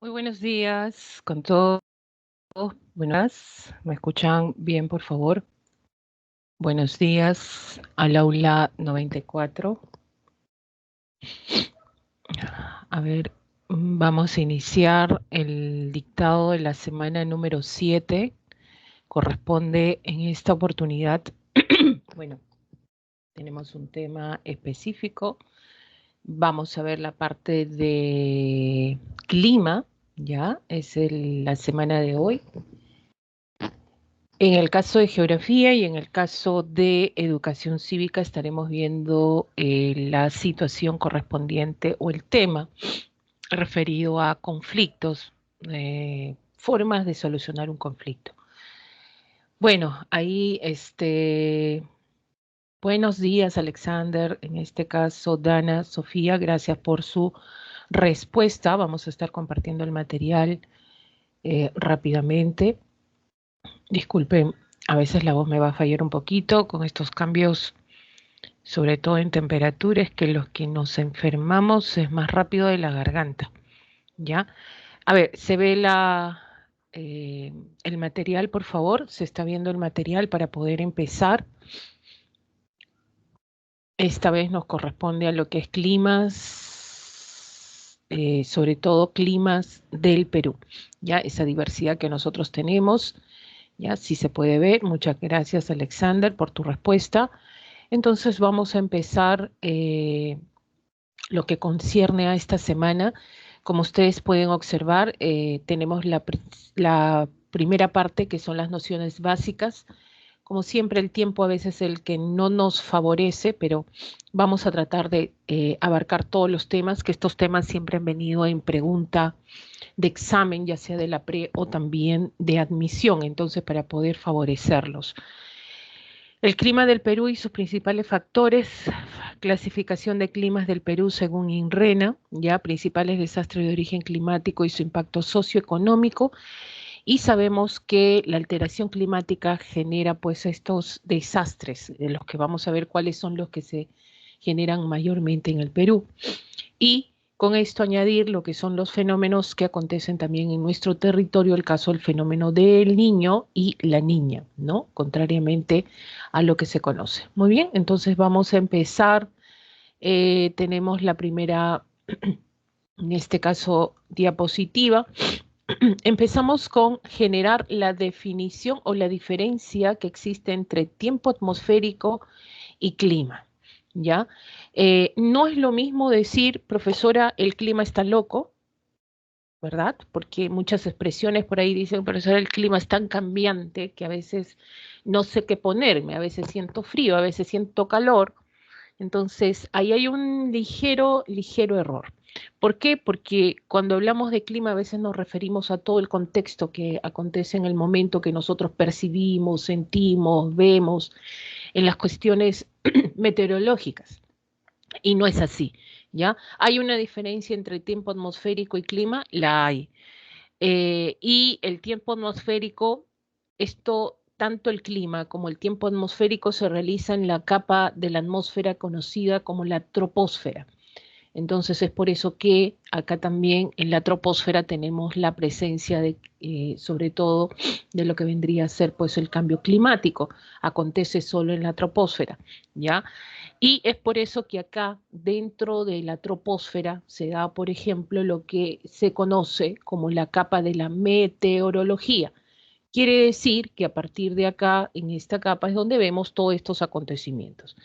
Muy buenos días con todos. Buenas, ¿me escuchan bien, por favor? Buenos días al aula 94. A ver, vamos a iniciar el dictado de la semana número 7. Corresponde en esta oportunidad, bueno, tenemos un tema específico. Vamos a ver la parte de clima, ya, la semana de hoy. En el caso de geografía y en el caso de educación cívica estaremos viendo la situación correspondiente o el tema referido a conflictos, formas de solucionar un conflicto. Bueno, ahí buenos días, Alexander, en este caso Dana, Sofía, gracias por su respuesta. Vamos a estar compartiendo el material rápidamente. Disculpen, a veces la voz me va a fallar un poquito con estos cambios, sobre todo en temperaturas, que los que nos enfermamos es más rápido de la garganta, ¿ya? A ver, ¿se ve el material, por favor? ¿Se está viendo el material para poder empezar? Esta vez nos corresponde a lo que es climas, sobre todo climas del Perú, ¿ya? Esa diversidad que nosotros tenemos. Ya, sí se puede ver. Muchas gracias, Alexander, por tu respuesta. Entonces vamos a empezar lo que concierne a esta semana. Como ustedes pueden observar, tenemos la primera parte, que son las nociones básicas. Como siempre, el tiempo a veces es el que no nos favorece, pero vamos a tratar de abarcar todos los temas, que estos temas siempre han venido en pregunta de examen, ya sea de la pre o también de admisión, entonces para poder favorecerlos. El clima del Perú y sus principales factores, clasificación de climas del Perú según INRENA, ya principales desastres de origen climático y su impacto socioeconómico, y sabemos que la alteración climática genera pues estos desastres, de los que vamos a ver cuáles son los que se generan mayormente en el Perú. Y con esto añadir lo que son los fenómenos que acontecen también en nuestro territorio, el caso del fenómeno del niño y la niña, ¿no? Contrariamente a lo que se conoce. Muy bien, entonces vamos a empezar. Tenemos la primera, en este caso, diapositiva. Empezamos con generar la definición o la diferencia que existe entre tiempo atmosférico y clima, ¿ya? No es lo mismo decir, profesora, el clima está loco, ¿verdad? Porque muchas expresiones por ahí dicen, profesora, el clima es tan cambiante que a veces no sé qué ponerme, a veces siento frío, a veces siento calor. Entonces, ahí hay un ligero error. ¿Por qué? Porque cuando hablamos de clima a veces nos referimos a todo el contexto que acontece en el momento que nosotros percibimos, sentimos, vemos en las cuestiones meteorológicas. Y no es así, ¿ya? ¿Hay una diferencia entre tiempo atmosférico y clima? La hay. Y el tiempo atmosférico, esto, tanto el clima como el tiempo atmosférico se realiza en la capa de la atmósfera conocida como la troposfera. Entonces es por eso que acá también en la troposfera tenemos la presencia de, sobre todo, de lo que vendría a ser pues el cambio climático. Acontece solo en la troposfera, ¿ya? Y es por eso que acá, dentro de la troposfera, se da, por ejemplo, lo que se conoce como la capa de la meteorología. Quiere decir que a partir de acá, en esta capa, es donde vemos todos estos acontecimientos.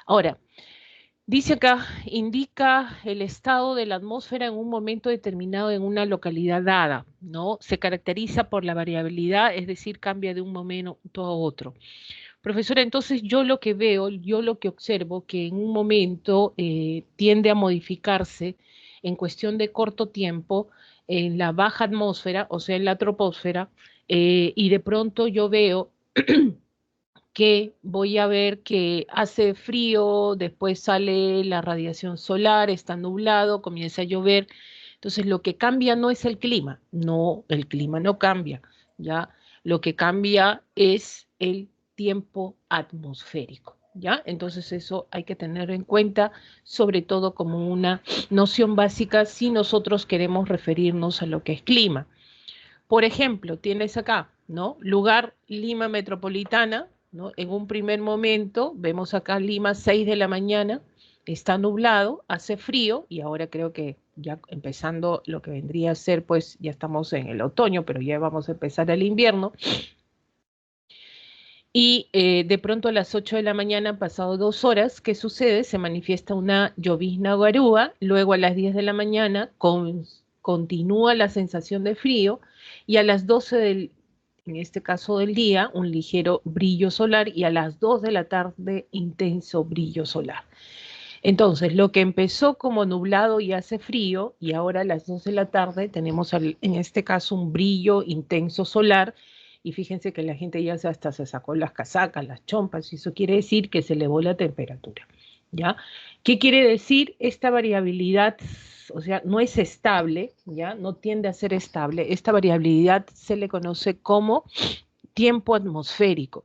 Ahora, dice acá, indica el estado de la atmósfera en un momento determinado en una localidad dada, ¿no? Se caracteriza por la variabilidad, es decir, cambia de un momento a otro. Profesora, entonces yo lo que veo, yo lo que observo, que en un momento tiende a modificarse en cuestión de corto tiempo en la baja atmósfera, o sea, en la troposfera, y de pronto yo veo que voy a ver que hace frío, después sale la radiación solar, está nublado, comienza a llover. Entonces, lo que cambia no es el clima, no, el clima no cambia, ¿ya? Lo que cambia es el tiempo atmosférico. ¿ya? Entonces eso hay que tener en cuenta, sobre todo como una noción básica si nosotros queremos referirnos a lo que es clima. Por ejemplo, tienes acá, ¿no? Lugar Lima Metropolitana, ¿no? En un primer momento, vemos acá Lima 6 de la mañana, está nublado, hace frío, y ahora creo que ya empezando lo que vendría a ser, pues ya estamos en el otoño, pero ya vamos a empezar el invierno. Y de pronto a las 8 de la mañana, han pasado 2 horas, ¿qué sucede? Se manifiesta una llovizna garúa, luego a las 10 de la mañana continúa la sensación de frío y a las 12 en este caso del día, un ligero brillo solar y a las 2 de la tarde, intenso brillo solar. Entonces, lo que empezó como nublado y hace frío y ahora a las 2 de la tarde tenemos en este caso un brillo intenso solar y fíjense que la gente ya hasta se sacó las casacas, las chompas, y eso quiere decir que se elevó la temperatura, ¿ya? ¿Qué quiere decir? Esta variabilidad, o sea, no es estable, ¿ya? No tiende a ser estable. Esta variabilidad se le conoce como tiempo atmosférico.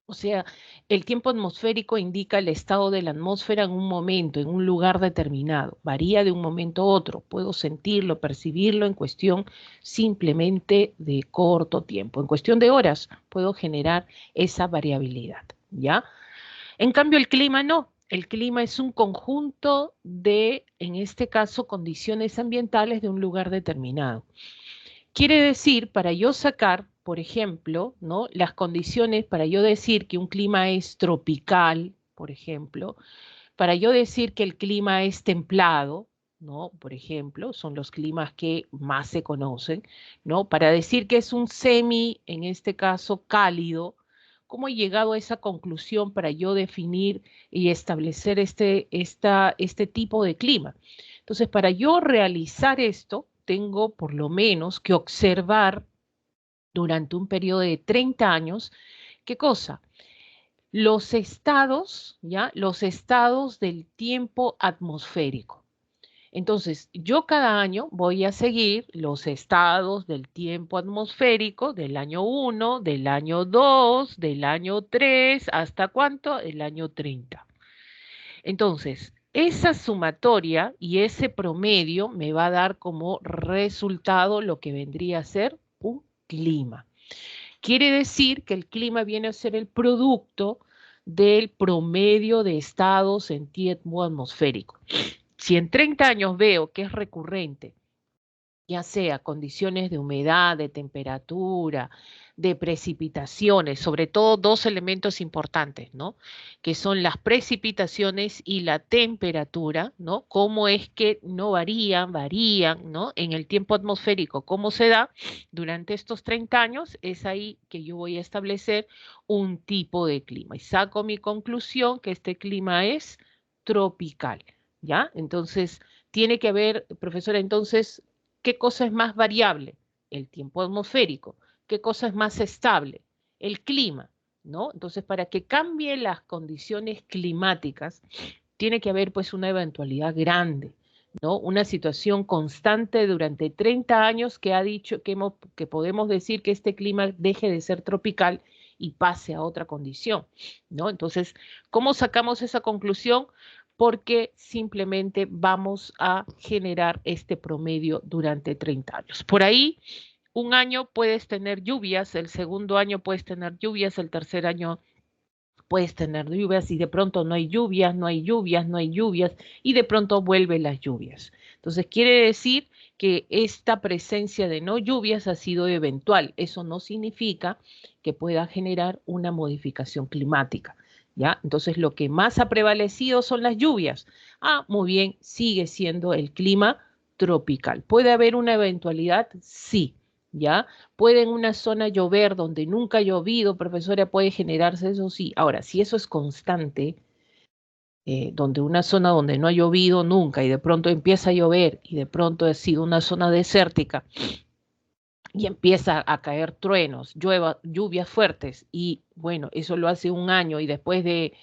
O sea, el tiempo atmosférico indica el estado de la atmósfera en un momento, en un lugar determinado. Varía de un momento a otro. Puedo sentirlo, percibirlo en cuestión simplemente de corto tiempo. En cuestión de horas puedo generar esa variabilidad, ¿ya? En cambio, el clima no. El clima es un conjunto de, en este caso, condiciones ambientales de un lugar determinado. Quiere decir, para yo sacar, por ejemplo, ¿no? Las condiciones para yo decir que un clima es tropical, por ejemplo, para yo decir que el clima es templado, ¿no? Por ejemplo, son los climas que más se conocen, ¿no? Para decir que es un semi, en este caso, cálido, ¿cómo he llegado a esa conclusión para yo definir y establecer este tipo de clima? Entonces, para yo realizar esto, tengo por lo menos que observar durante un periodo de 30 años, ¿qué cosa? Los estados, ¿ya? Los estados del tiempo atmosférico. Entonces, yo cada año voy a seguir los estados del tiempo atmosférico del año 1, del año 2, del año 3, ¿hasta cuánto? El año 30. Entonces, esa sumatoria y ese promedio me va a dar como resultado lo que vendría a ser un clima. Quiere decir que el clima viene a ser el producto del promedio de estados en tiempo atmosférico. Si en 30 años veo que es recurrente, ya sea condiciones de humedad, de temperatura, de precipitaciones, sobre todo dos elementos importantes, ¿no? Que son las precipitaciones y la temperatura, ¿no? Cómo es que no varían, ¿no? En el tiempo atmosférico, cómo se da durante estos 30 años, es ahí que yo voy a establecer un tipo de clima. Y saco mi conclusión que este clima es tropical, ¿ya? Entonces, tiene que haber, profesora, entonces, ¿qué cosa es más variable? El tiempo atmosférico. ¿Qué cosa es más estable? El clima, ¿no? Entonces, para que cambien las condiciones climáticas, tiene que haber pues una eventualidad grande, ¿no? Una situación constante durante 30 años que ha dicho que podemos decir que este clima deje de ser tropical y pase a otra condición, ¿no? Entonces, ¿cómo sacamos esa conclusión? Porque simplemente vamos a generar este promedio durante 30 años. Por ahí, un año puedes tener lluvias, el segundo año puedes tener lluvias, el tercer año puedes tener lluvias y de pronto no hay lluvias, no hay lluvias, no hay lluvias y de pronto vuelven las lluvias. Entonces quiere decir que esta presencia de no lluvias ha sido eventual. Eso no significa que pueda generar una modificación climática. ¿Ya? Entonces lo que más ha prevalecido son las lluvias. Ah, muy bien, sigue siendo el clima tropical. ¿Puede haber una eventualidad? Sí. ¿Ya? ¿Puede en una zona llover donde nunca ha llovido, profesora? ¿Puede generarse eso? Sí. Ahora, si eso es constante, donde una zona donde no ha llovido nunca y de pronto empieza a llover y de pronto ha sido una zona desértica y empieza a caer truenos, lluvias fuertes y bueno, eso lo hace un año y después de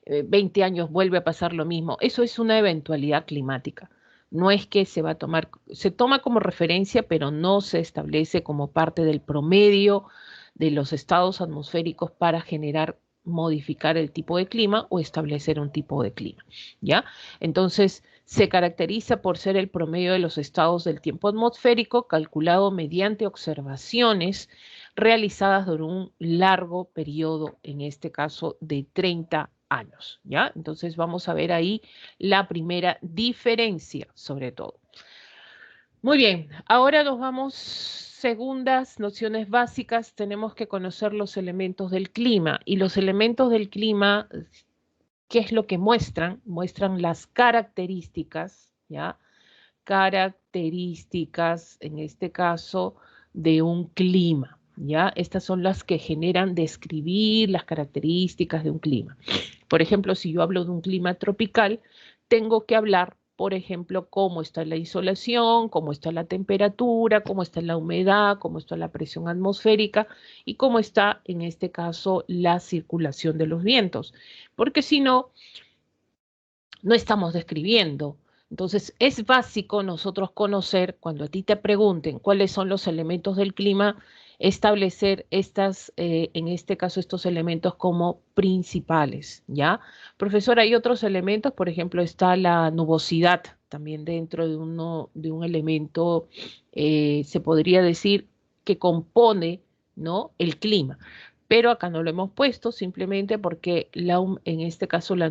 20 años vuelve a pasar lo mismo. Eso es una eventualidad climática. No es que se va a tomar, se toma como referencia, pero no se establece como parte del promedio de los estados atmosféricos para generar modificar el tipo de clima o establecer un tipo de clima, ¿ya? Entonces, se caracteriza por ser el promedio de los estados del tiempo atmosférico calculado mediante observaciones realizadas durante un largo periodo, en este caso de 30 años, ¿ya? Entonces vamos a ver ahí la primera diferencia, sobre todo. Muy bien, ahora nos vamos, segundas nociones básicas, tenemos que conocer los elementos del clima. Y los elementos del clima, ¿qué es lo que muestran? Muestran las características, ¿ya? Características, en este caso, de un clima, ¿ya? Estas son las que generan describir las características de un clima. Por ejemplo, si yo hablo de un clima tropical, tengo que hablar, por ejemplo, cómo está la insolación, cómo está la temperatura, cómo está la humedad, cómo está la presión atmosférica y cómo está, en este caso, la circulación de los vientos. Porque si no, no estamos describiendo. Entonces, es básico nosotros conocer, cuando a ti te pregunten cuáles son los elementos del clima, establecer en este caso, estos elementos como principales, ¿ya? Profesor, hay otros elementos, por ejemplo, está la nubosidad, también dentro de un elemento, se podría decir, que compone, ¿no?, el clima. Pero acá no lo hemos puesto simplemente porque en este caso la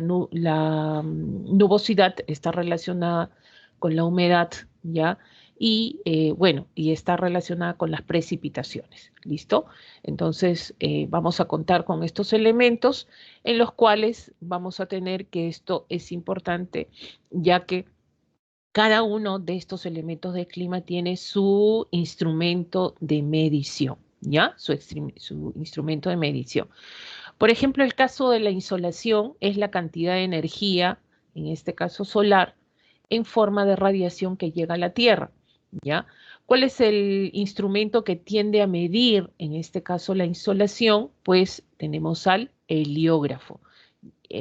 nubosidad está relacionada con la humedad, ¿ya? Y bueno, y está relacionada con las precipitaciones, ¿listo? Entonces vamos a contar con estos elementos en los cuales vamos a tener que esto es importante, ya que cada uno de estos elementos del clima tiene su instrumento de medición, ¿ya? Su instrumento de medición. Por ejemplo, el caso de la insolación es la cantidad de energía, en este caso solar, en forma de radiación que llega a la Tierra, ¿ya? ¿Cuál es el instrumento que tiende a medir, en este caso, la insolación? Pues tenemos al heliógrafo.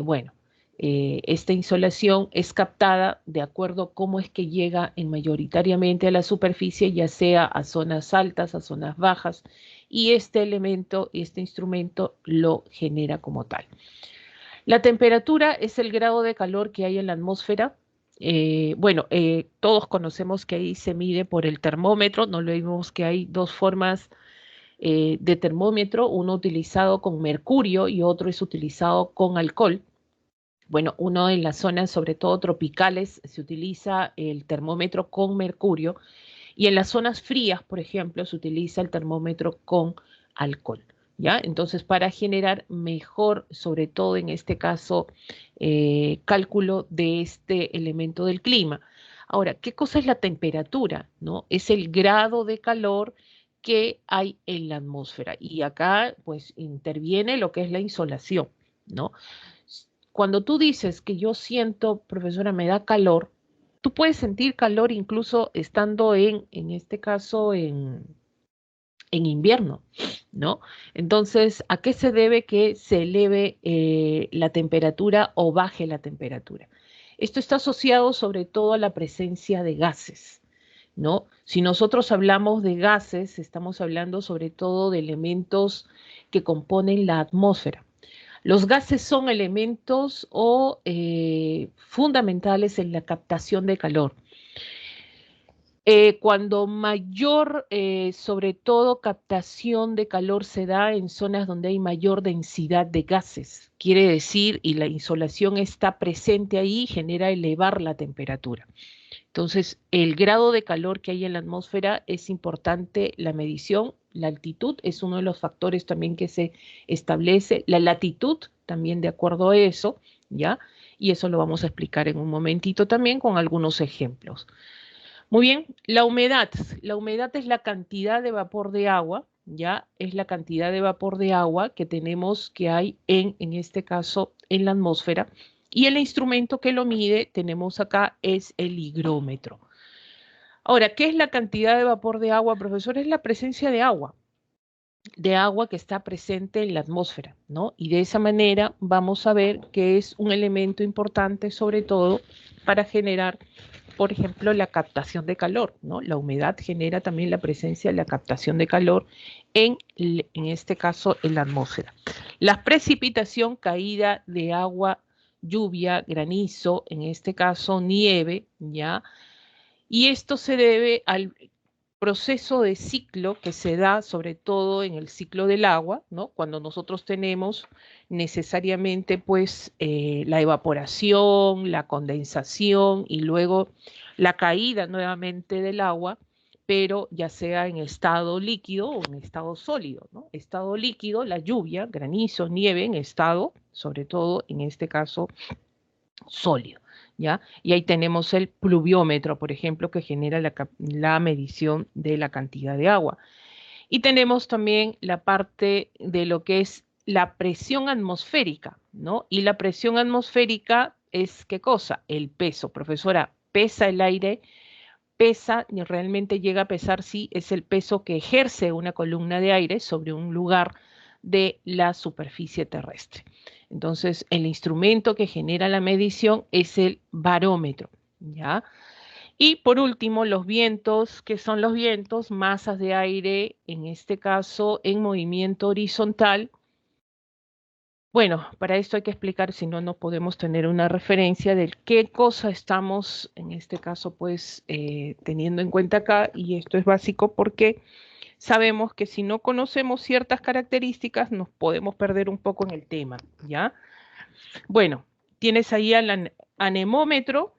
Bueno, esta insolación es captada de acuerdo a cómo es que llega mayoritariamente a la superficie, ya sea a zonas altas, a zonas bajas, y este elemento, este instrumento lo genera como tal. La temperatura es el grado de calor que hay en la atmósfera. Todos conocemos que ahí se mide por el termómetro, no lo vimos que hay dos formas de termómetro, uno utilizado con mercurio y otro es utilizado con alcohol. Bueno, uno en las zonas, sobre todo tropicales, se utiliza el termómetro con mercurio y en las zonas frías, por ejemplo, se utiliza el termómetro con alcohol, ¿ya? Entonces, para generar mejor, sobre todo en este caso, cálculo de este elemento del clima. Ahora, ¿qué cosa es la temperatura? ¿No? Es el grado de calor que hay en la atmósfera. Y acá, pues, interviene lo que es la insolación, ¿no? Cuando tú dices que yo siento, profesora, me da calor, tú puedes sentir calor incluso estando en este caso, en invierno, ¿no? Entonces, ¿a qué se debe que se eleve la temperatura o baje la temperatura? Esto está asociado sobre todo a la presencia de gases, ¿no? Si nosotros hablamos de gases, estamos hablando sobre todo de elementos que componen la atmósfera. Los gases son elementos fundamentales en la captación de calor. Cuando mayor, sobre todo, captación de calor se da en zonas donde hay mayor densidad de gases, quiere decir, y la insolación está presente ahí, genera elevar la temperatura. Entonces, el grado de calor que hay en la atmósfera es importante, la medición, la altitud es uno de los factores también que se establece, la latitud también de acuerdo a eso, ¿ya? Y eso lo vamos a explicar en un momentito también con algunos ejemplos. Muy bien, la humedad. La humedad es la cantidad de vapor de agua, ¿ya? Es la cantidad de vapor de agua que tenemos, que hay en este caso, en la atmósfera. Y el instrumento que lo mide, tenemos acá, es el higrómetro. Ahora, ¿qué es la cantidad de vapor de agua, profesor? Es la presencia de agua que está presente en la atmósfera, ¿no? Y de esa manera vamos a ver que es un elemento importante, sobre todo, para generar por ejemplo, la captación de calor, ¿no? La humedad genera también la presencia de la captación de calor en este caso, en la atmósfera. La precipitación, caída de agua, lluvia, granizo, en este caso nieve, ¿ya? Y esto se debe al proceso de ciclo que se da sobre todo en el ciclo del agua, ¿no? Cuando nosotros tenemos necesariamente pues la evaporación, la condensación y luego la caída nuevamente del agua, pero ya sea en estado líquido o en estado sólido, ¿no? Estado líquido, la lluvia, granizo, nieve, en estado, sobre todo en este caso, sólido. ¿Ya? Y ahí tenemos el pluviómetro, por ejemplo, que genera la medición de la cantidad de agua. Y tenemos también la parte de lo que es la presión atmosférica, ¿no? Y la presión atmosférica es, ¿qué cosa? El peso. Profesora, ¿pesa el aire? Pesa, y realmente llega a pesar, sí, es el peso que ejerce una columna de aire sobre un lugar de la superficie terrestre. Entonces, el instrumento que genera la medición es el barómetro, ¿ya? Y por último, los vientos, ¿qué son los vientos? Masas de aire, en este caso, en movimiento horizontal. Bueno, para esto hay que explicar, si no, no podemos tener una referencia de qué cosa estamos, en este caso, pues, teniendo en cuenta acá, y esto es básico porque sabemos que si no conocemos ciertas características, nos podemos perder un poco en el tema, ¿ya? Bueno, tienes ahí al anemómetro,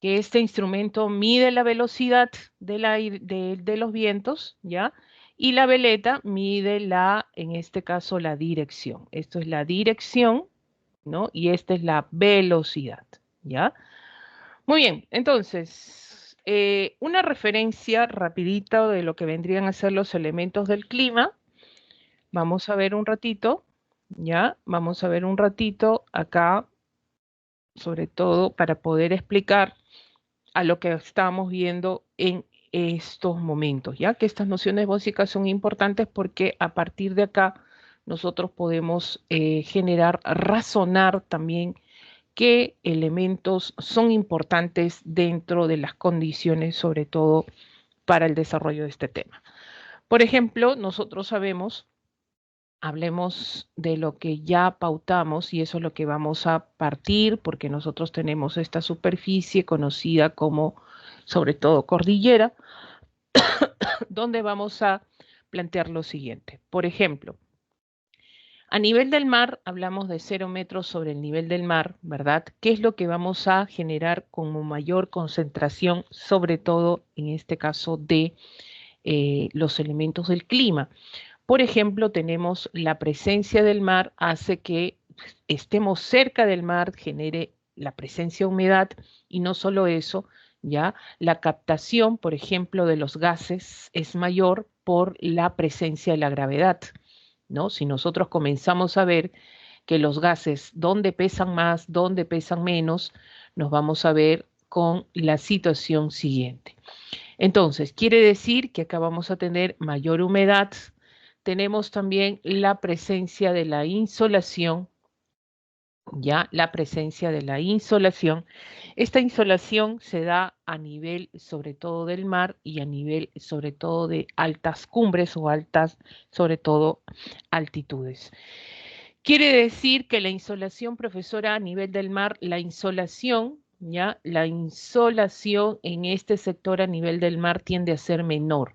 que este instrumento mide la velocidad de los vientos, ¿ya? Y la veleta mide en este caso, la dirección. Esto es la dirección, ¿no? Y esta es la velocidad, ¿ya? Muy bien, entonces, una referencia rapidita de lo que vendrían a ser los elementos del clima. Vamos a ver un ratito, ¿ya? Vamos a ver un ratito acá, sobre todo para poder explicar a lo que estamos viendo en estos momentos, ya que estas nociones básicas son importantes porque a partir de acá nosotros podemos generar, razonar también qué elementos son importantes dentro de las condiciones, sobre todo para el desarrollo de este tema. Por ejemplo, nosotros sabemos, hablemos de lo que ya pautamos y eso es lo que vamos a partir porque nosotros tenemos esta superficie conocida como sobre todo cordillera, donde vamos a plantear lo siguiente. Por ejemplo, a nivel del mar hablamos de 0 metros sobre el nivel del mar, ¿verdad? ¿Qué es lo que vamos a generar como mayor concentración, sobre todo en este caso de los elementos del clima? Por ejemplo, tenemos la presencia del mar, hace que estemos cerca del mar, genere la presencia de humedad y no solo eso, ya la captación, por ejemplo, de los gases es mayor por la presencia de la gravedad, ¿no? Si nosotros comenzamos a ver que los gases, dónde pesan más, dónde pesan menos, nos vamos a ver con la situación siguiente. Entonces, quiere decir que acá vamos a tener mayor humedad. Tenemos también la presencia de la insolación, ya la presencia de la insolación. Esta insolación se da a nivel sobre todo del mar y a nivel sobre todo de altas cumbres o altas, sobre todo, altitudes. Quiere decir que la insolación, profesora, a nivel del mar, la insolación, ¿ya? La insolación en este sector a nivel del mar tiende a ser menor.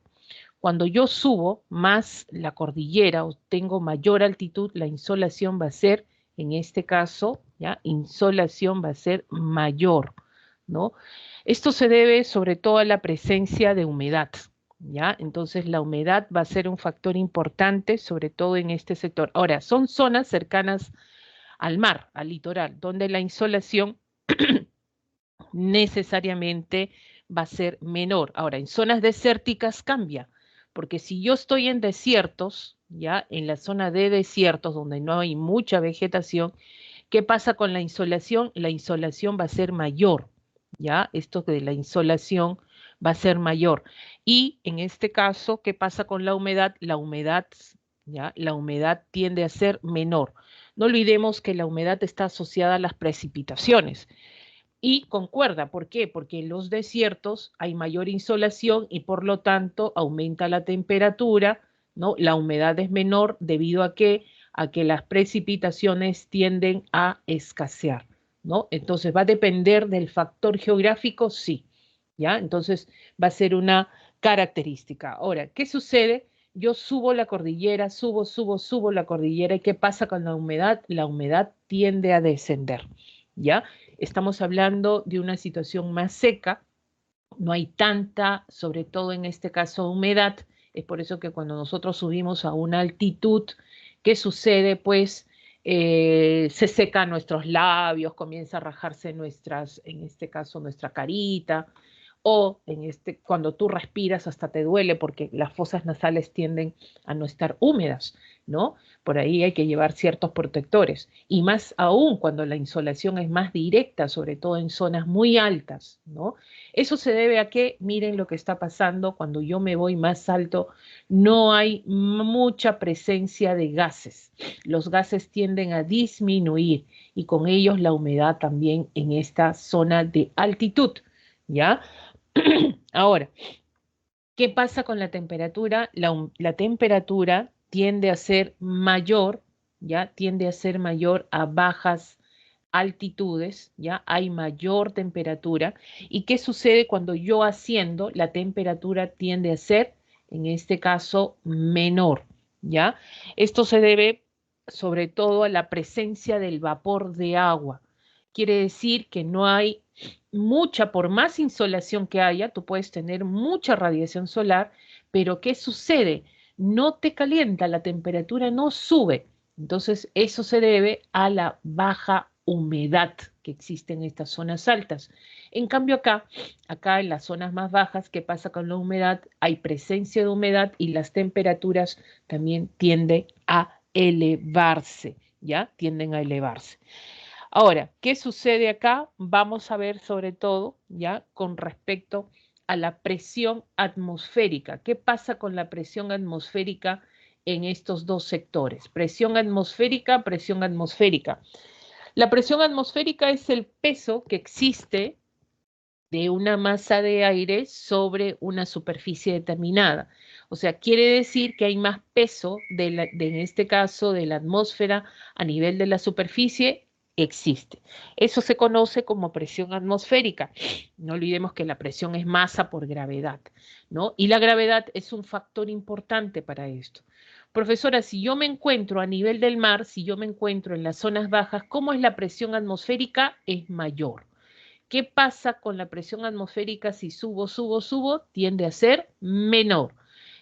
Cuando yo subo más la cordillera o tengo mayor altitud, la insolación va a ser, en este caso, ¿ya? Insolación va a ser mayor, ¿no? Esto se debe sobre todo a la presencia de humedad, ¿ya? Entonces la humedad va a ser un factor importante, sobre todo en este sector. Ahora, son zonas cercanas al mar, al litoral, donde la insolación necesariamente va a ser menor. Ahora, en zonas desérticas cambia, porque si yo estoy en desiertos, ya en la zona de desiertos donde no hay mucha vegetación, ¿qué pasa con la insolación? La insolación va a ser mayor, ya esto de la insolación va a ser mayor. Y en este caso, ¿qué pasa con la humedad? La humedad, ya, la humedad tiende a ser menor. No olvidemos que la humedad está asociada a las precipitaciones. Y concuerda, ¿por qué? Porque en los desiertos hay mayor insolación y por lo tanto aumenta la temperatura, ¿no? La humedad es menor debido a que las precipitaciones tienden a escasear, ¿no? Entonces va a depender del factor geográfico, sí, ¿ya? Entonces va a ser una característica. Ahora, ¿qué sucede? Yo subo la cordillera, subo la cordillera y ¿qué pasa con la humedad? La humedad tiende a descender, ¿ya? Estamos hablando de una situación más seca, no hay tanta, sobre todo en este caso, humedad. Es por eso que cuando nosotros subimos a una altitud, ¿qué sucede? Pues se secan nuestros labios, comienza a rajarse nuestras, en este caso, nuestra carita, o cuando tú respiras hasta te duele porque las fosas nasales tienden a no estar húmedas, ¿no? Por ahí hay que llevar ciertos protectores. Y más aún cuando la insolación es más directa, sobre todo en zonas muy altas, ¿no? Eso se debe a que, miren lo que está pasando, cuando yo me voy más alto, no hay mucha presencia de gases. Los gases tienden a disminuir y con ellos la humedad también en esta zona de altitud, ¿ya? Ahora, ¿qué pasa con la temperatura? La temperatura tiende a ser mayor, ¿ya? Tiende a ser mayor a bajas altitudes, ¿ya? Hay mayor temperatura. ¿Y qué sucede cuando yo asciendo? La temperatura tiende a ser, en este caso, menor, ¿ya? Esto se debe sobre todo a la presencia del vapor de agua. Quiere decir que no hay mucha, por más insolación que haya, tú puedes tener mucha radiación solar, pero ¿qué sucede? No te calienta, la temperatura no sube. Entonces, eso se debe a la baja humedad que existe en estas zonas altas. En cambio, acá en las zonas más bajas, ¿qué pasa con la humedad? Hay presencia de humedad y las temperaturas también tienden a elevarse, ¿ya? Tienden a elevarse. Ahora, ¿qué sucede acá? Vamos a ver sobre todo, ¿ya? Con respecto a la presión atmosférica. ¿Qué pasa con la presión atmosférica en estos dos sectores? Presión atmosférica, presión atmosférica. La presión atmosférica es el peso que existe de una masa de aire sobre una superficie determinada. O sea, quiere decir que hay más peso, en este caso, de la atmósfera a nivel de la superficie, existe. Eso se conoce como presión atmosférica. No olvidemos que la presión es masa por gravedad, ¿no? Y la gravedad es un factor importante para esto. Profesora, si yo me encuentro a nivel del mar, si yo me encuentro en las zonas bajas, ¿cómo es la presión atmosférica? Es mayor. ¿Qué pasa con la presión atmosférica si subo? Tiende a ser menor.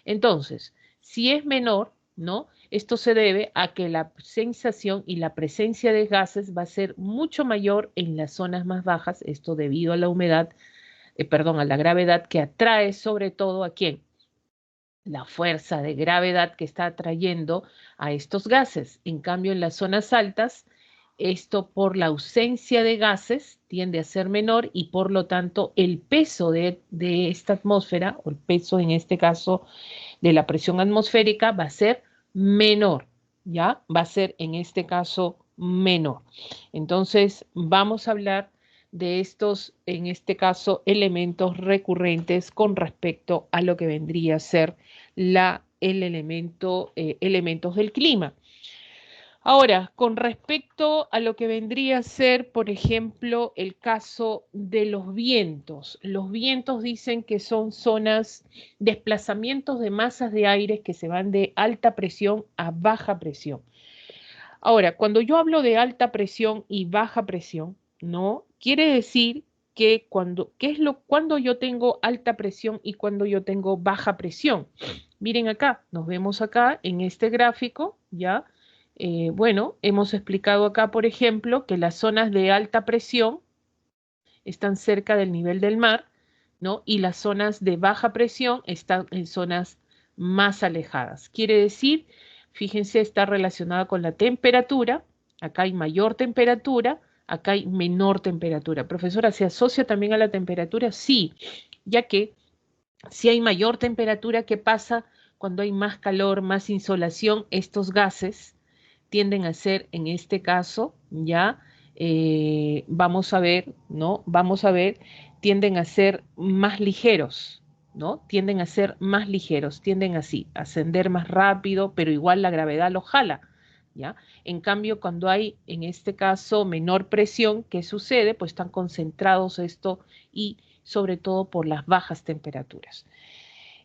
Entonces, si es menor, ¿no? Esto se debe a que la sensación y la presencia de gases va a ser mucho mayor en las zonas más bajas, esto debido a la humedad, perdón, a la gravedad que atrae sobre todo a quién, la fuerza de gravedad que está atrayendo a estos gases. En cambio, en las zonas altas, esto por la ausencia de gases tiende a ser menor y por lo tanto el peso de esta atmósfera, o el peso en este caso de la presión atmosférica, va a ser menor, ¿ya? Va a ser en este caso menor. Entonces, vamos a hablar de estos, en este caso, elementos recurrentes con respecto a lo que vendría a ser elementos del clima. Ahora, con respecto a lo que vendría a ser, por ejemplo, el caso de los vientos dicen que son zonas, desplazamientos de masas de aire que se van de alta presión a baja presión. Ahora, cuando yo hablo de alta presión y baja presión, ¿no? Quiere decir que cuando yo tengo alta presión y cuando yo tengo baja presión. Miren acá, nos vemos acá en este gráfico, ¿ya? Bueno, hemos explicado acá, por ejemplo, que las zonas de alta presión están cerca del nivel del mar, ¿no? Y las zonas de baja presión están en zonas más alejadas. Quiere decir, fíjense, está relacionada con la temperatura. Acá hay mayor temperatura, acá hay menor temperatura. Profesora, ¿se asocia también a la temperatura? Sí, ya que si hay mayor temperatura, ¿qué pasa cuando hay más calor, más insolación? Estos gases tienden a ser, en este caso, ya vamos a ver, ¿no? Vamos a ver, tienden a ser más ligeros, ¿no? Tienden a ser más ligeros, tienden así, a ascender más rápido, pero igual la gravedad los jala, ¿ya? En cambio, cuando hay, en este caso, menor presión, ¿qué sucede? Pues están concentrados esto y sobre todo por las bajas temperaturas.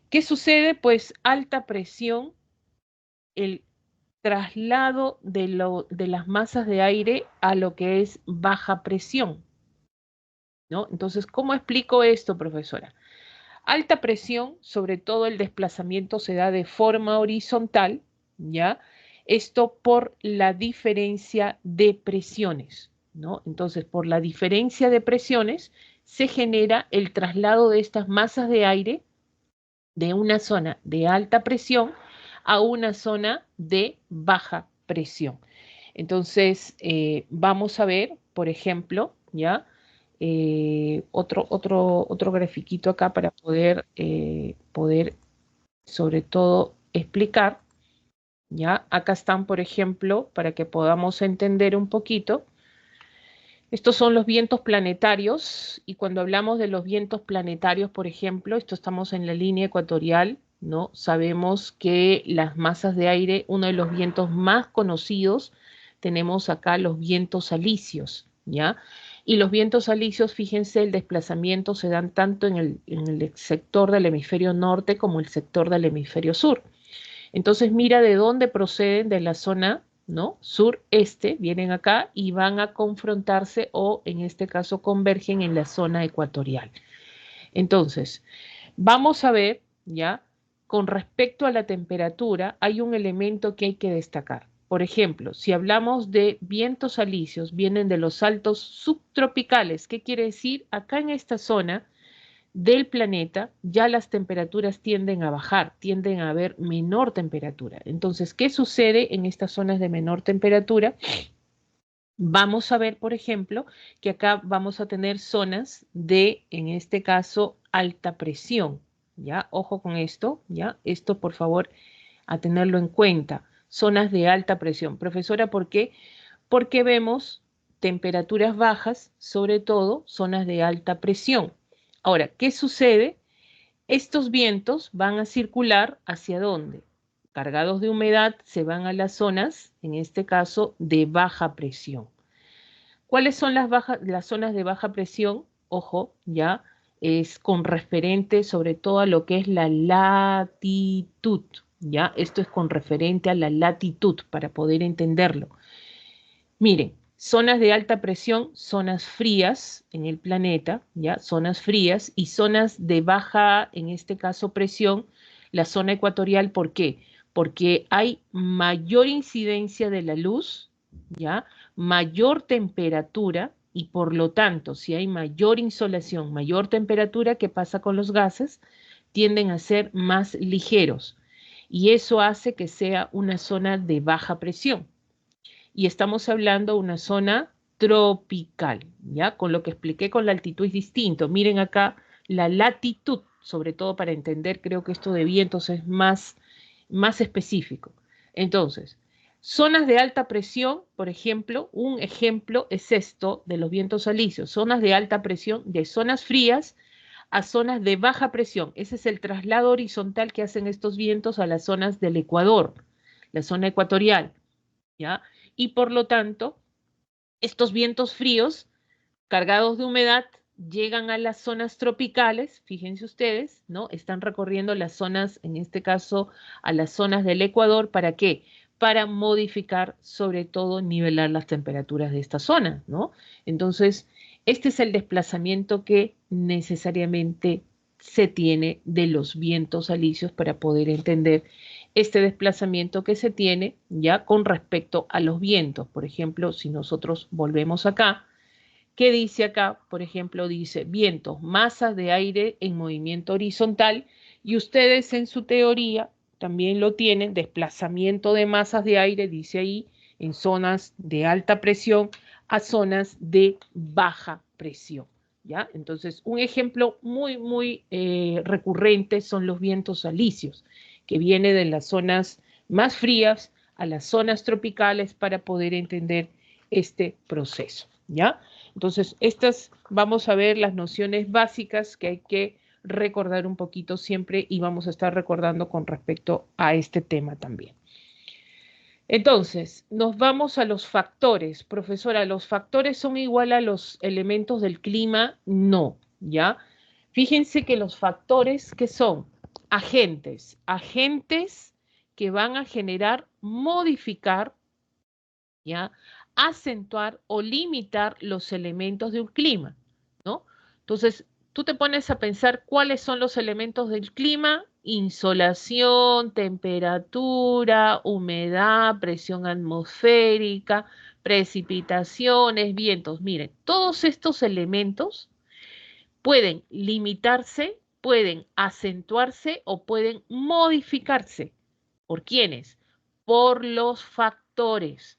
¿Qué sucede? Pues alta presión, el traslado de las masas de aire a lo que es baja presión, ¿no? Entonces, ¿cómo explico esto, profesora? Alta presión, sobre todo el desplazamiento se da de forma horizontal, ¿ya? Esto por la diferencia de presiones, ¿no? Entonces, por la diferencia de presiones se genera el traslado de estas masas de aire de una zona de alta presión a una zona de baja presión. Entonces, vamos a ver, por ejemplo, ¿ya? Otro grafiquito acá para poder sobre todo explicar, ¿ya? Acá están, por ejemplo, para que podamos entender un poquito. Estos son los vientos planetarios y cuando hablamos de los vientos planetarios, por ejemplo, esto estamos en la línea ecuatorial, ¿no? Sabemos que las masas de aire, uno de los vientos más conocidos, tenemos acá los vientos alisios, ¿ya? Y los vientos alisios, fíjense, el desplazamiento se dan tanto en el sector del hemisferio norte como el sector del hemisferio sur. Entonces mira de dónde proceden, de la zona, ¿no? Sureste, vienen acá y van a confrontarse o en este caso convergen en la zona ecuatorial. Entonces, vamos a ver, ¿ya? Con respecto a la temperatura, hay un elemento que hay que destacar. Por ejemplo, si hablamos de vientos alisios, vienen de los altos subtropicales. ¿Qué quiere decir? Acá en esta zona del planeta, ya las temperaturas tienden a bajar, tienden a haber menor temperatura. Entonces, ¿qué sucede en estas zonas de menor temperatura? Vamos a ver, por ejemplo, que acá vamos a tener zonas de, en este caso, alta presión. ¿Ya? Ojo con esto, ¿ya? Esto, por favor, a tenerlo en cuenta. Zonas de alta presión. Profesora, ¿por qué? Porque vemos temperaturas bajas, sobre todo zonas de alta presión. Ahora, ¿qué sucede? Estos vientos van a circular ¿hacia dónde? Cargados de humedad se van a las zonas, en este caso, de baja presión. ¿Cuáles son las zonas de baja presión? Ojo, ya es con referente sobre todo a lo que es la latitud, ¿ya? Esto es con referente a la latitud para poder entenderlo. Miren, zonas de alta presión, zonas frías en el planeta, ¿ya? Zonas frías y zonas de baja, en este caso, presión, la zona ecuatorial, ¿por qué? Porque hay mayor incidencia de la luz, ¿ya? Mayor temperatura y por lo tanto, si hay mayor insolación, mayor temperatura, ¿qué pasa con los gases? Tienden a ser más ligeros y eso hace que sea una zona de baja presión y estamos hablando de una zona tropical, ¿ya? Con lo que expliqué con la altitud es distinto. Miren acá la latitud, sobre todo para entender, creo que esto de vientos es más específico. Entonces, zonas de alta presión, por ejemplo, un ejemplo es esto de los vientos alisios, zonas de alta presión, de zonas frías a zonas de baja presión. Ese es el traslado horizontal que hacen estos vientos a las zonas del Ecuador, la zona ecuatorial. ¿Ya? Y por lo tanto, estos vientos fríos cargados de humedad llegan a las zonas tropicales, fíjense ustedes, ¿no? Están recorriendo las zonas, en este caso, a las zonas del Ecuador, ¿para qué? Para modificar, sobre todo, nivelar las temperaturas de esta zona, ¿no? Entonces, este es el desplazamiento que necesariamente se tiene de los vientos alisios para poder entender este desplazamiento que se tiene ya con respecto a los vientos. Por ejemplo, si nosotros volvemos acá, ¿qué dice acá? Por ejemplo, dice vientos, masas de aire en movimiento horizontal y ustedes en su teoría también lo tienen, desplazamiento de masas de aire, dice ahí, en zonas de alta presión a zonas de baja presión. ¿Ya? Entonces, un ejemplo muy recurrente son los vientos alisios, que viene de las zonas más frías a las zonas tropicales para poder entender este proceso. ¿ya? Entonces, estas vamos a ver las nociones básicas que hay que recordar un poquito siempre y vamos a estar recordando con respecto a este tema también. Entonces, nos vamos a los factores. Profesora, ¿los factores son igual a los elementos del clima? No, ¿ya? Fíjense que los factores, ¿qué son? Agentes. Agentes que van a generar, modificar, ¿ya? Acentuar o limitar los elementos de un clima, ¿no? Entonces, tú te pones a pensar cuáles son los elementos del clima: insolación, temperatura, humedad, presión atmosférica, precipitaciones, vientos. Miren, todos estos elementos pueden limitarse, pueden acentuarse o pueden modificarse. ¿Por quiénes? Por los factores.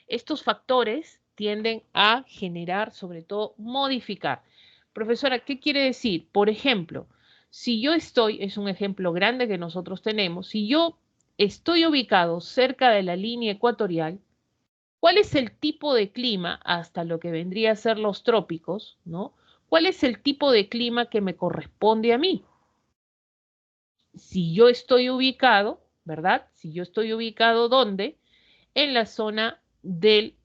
Estos factores tienden a generar, sobre todo, modificar. Profesora, ¿qué quiere decir? Por ejemplo, si yo estoy, es un ejemplo grande que nosotros tenemos, si yo estoy ubicado cerca de la línea ecuatorial, ¿cuál es el tipo de clima hasta lo que vendría a ser los trópicos, ¿no? ¿Cuál es el tipo de clima que me corresponde a mí? Si yo estoy ubicado, ¿verdad? Si yo estoy ubicado, ¿dónde? En la zona del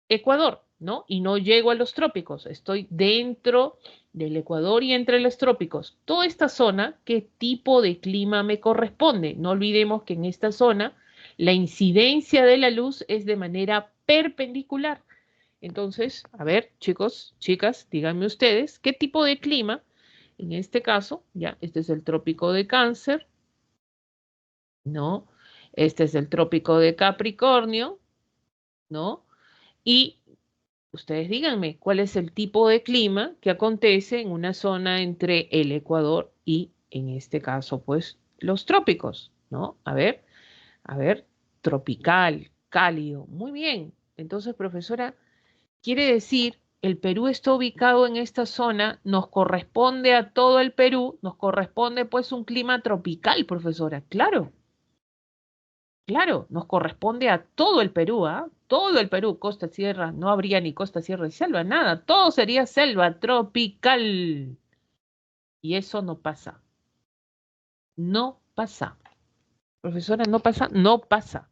Ecuador, ¿no? Y no llego a los trópicos, estoy dentro del Ecuador y entre los trópicos. Toda esta zona, ¿qué tipo de clima me corresponde? No olvidemos que en esta zona la incidencia de la luz es de manera perpendicular. Entonces, a ver, chicos, chicas, díganme ustedes, ¿qué tipo de clima? En este caso, ya, este es el trópico de Cáncer, ¿no? Este es el trópico de Capricornio, ¿no? Y ustedes díganme, ¿cuál es el tipo de clima que acontece en una zona entre el Ecuador y, en este caso, pues, los trópicos, ¿no? A ver, tropical, cálido. Muy bien. Entonces, profesora, quiere decir, el Perú está ubicado en esta zona, nos corresponde a todo el Perú, nos corresponde pues un clima tropical, profesora. Claro, claro, nos corresponde a todo el Perú, ¿ah? Todo el Perú, costa, sierra, no habría ni costa, sierra y selva, nada, todo sería selva tropical. Y eso no pasa, no pasa. Profesora, no pasa, no pasa.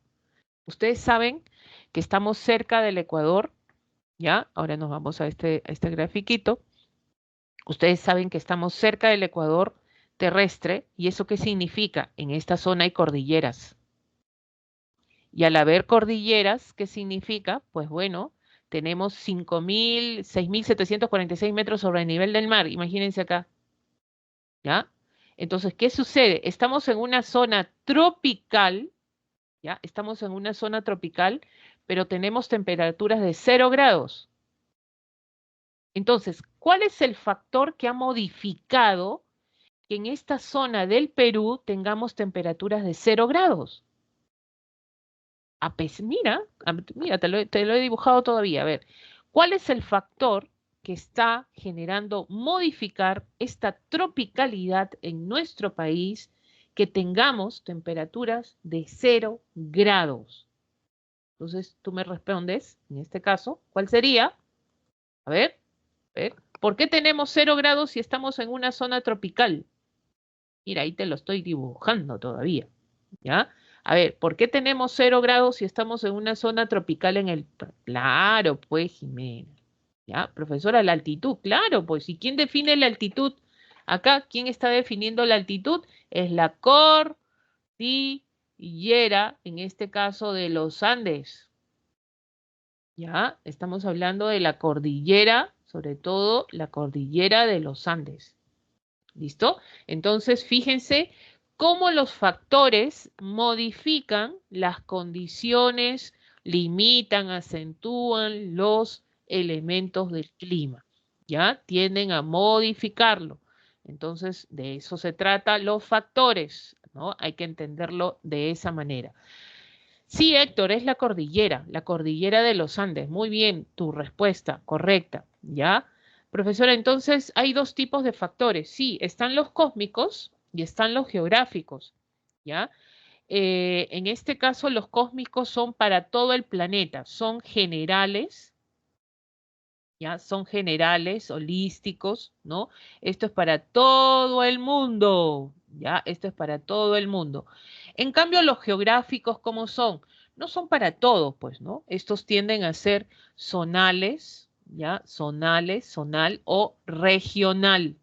Ustedes saben que estamos cerca del Ecuador, ¿ya? Ahora nos vamos a este grafiquito. Ustedes saben que estamos cerca del ecuador terrestre, ¿y eso qué significa? En esta zona hay cordilleras. Y al haber cordilleras, ¿qué significa? Pues bueno, tenemos 6.746 metros sobre el nivel del mar. Imagínense acá, ¿ya? Entonces, ¿qué sucede? Estamos en una zona tropical, ¿ya? Estamos en una zona tropical, pero tenemos temperaturas de 0 grados. Entonces, ¿cuál es el factor que ha modificado que en esta zona del Perú tengamos temperaturas de 0 grados? Mira, mira, te lo he dibujado todavía. A ver, ¿cuál es el factor que está generando modificar esta tropicalidad en nuestro país, que tengamos temperaturas de 0 grados? Entonces, tú me respondes, en este caso, ¿cuál sería? A ver, ¿por qué tenemos 0 grados si estamos en una zona tropical? Mira, ahí te lo estoy dibujando todavía, ¿ya? A ver, ¿por qué tenemos 0 grados si estamos en una zona tropical en el... Claro, pues, Jimena. ¿Ya? Profesora, la altitud, claro, pues. ¿Y quién define la altitud? Acá, ¿quién está definiendo la altitud? Es la cordillera, en este caso de los Andes. ¿Ya? Estamos hablando de la cordillera, sobre todo la cordillera de los Andes. ¿Listo? Entonces, fíjense cómo los factores modifican las condiciones, limitan, acentúan los elementos del clima, ¿ya? Tienden a modificarlo. Entonces, de eso se trata los factores, ¿no? Hay que entenderlo de esa manera. Sí, Héctor, es la cordillera de los Andes. Muy bien, tu respuesta, correcta, ¿ya? Profesora, entonces hay dos tipos de factores. Sí, están los cósmicos y están los geográficos, ¿ya? En este caso, los cósmicos son para todo el planeta, son generales, ¿ya? Son generales, holísticos, ¿no? Esto es para todo el mundo, ¿ya? Esto es para todo el mundo. En cambio, los geográficos, ¿cómo son? No son para todos, pues, ¿no? Estos tienden a ser zonales, ¿ya? Zonales, zonal o regional,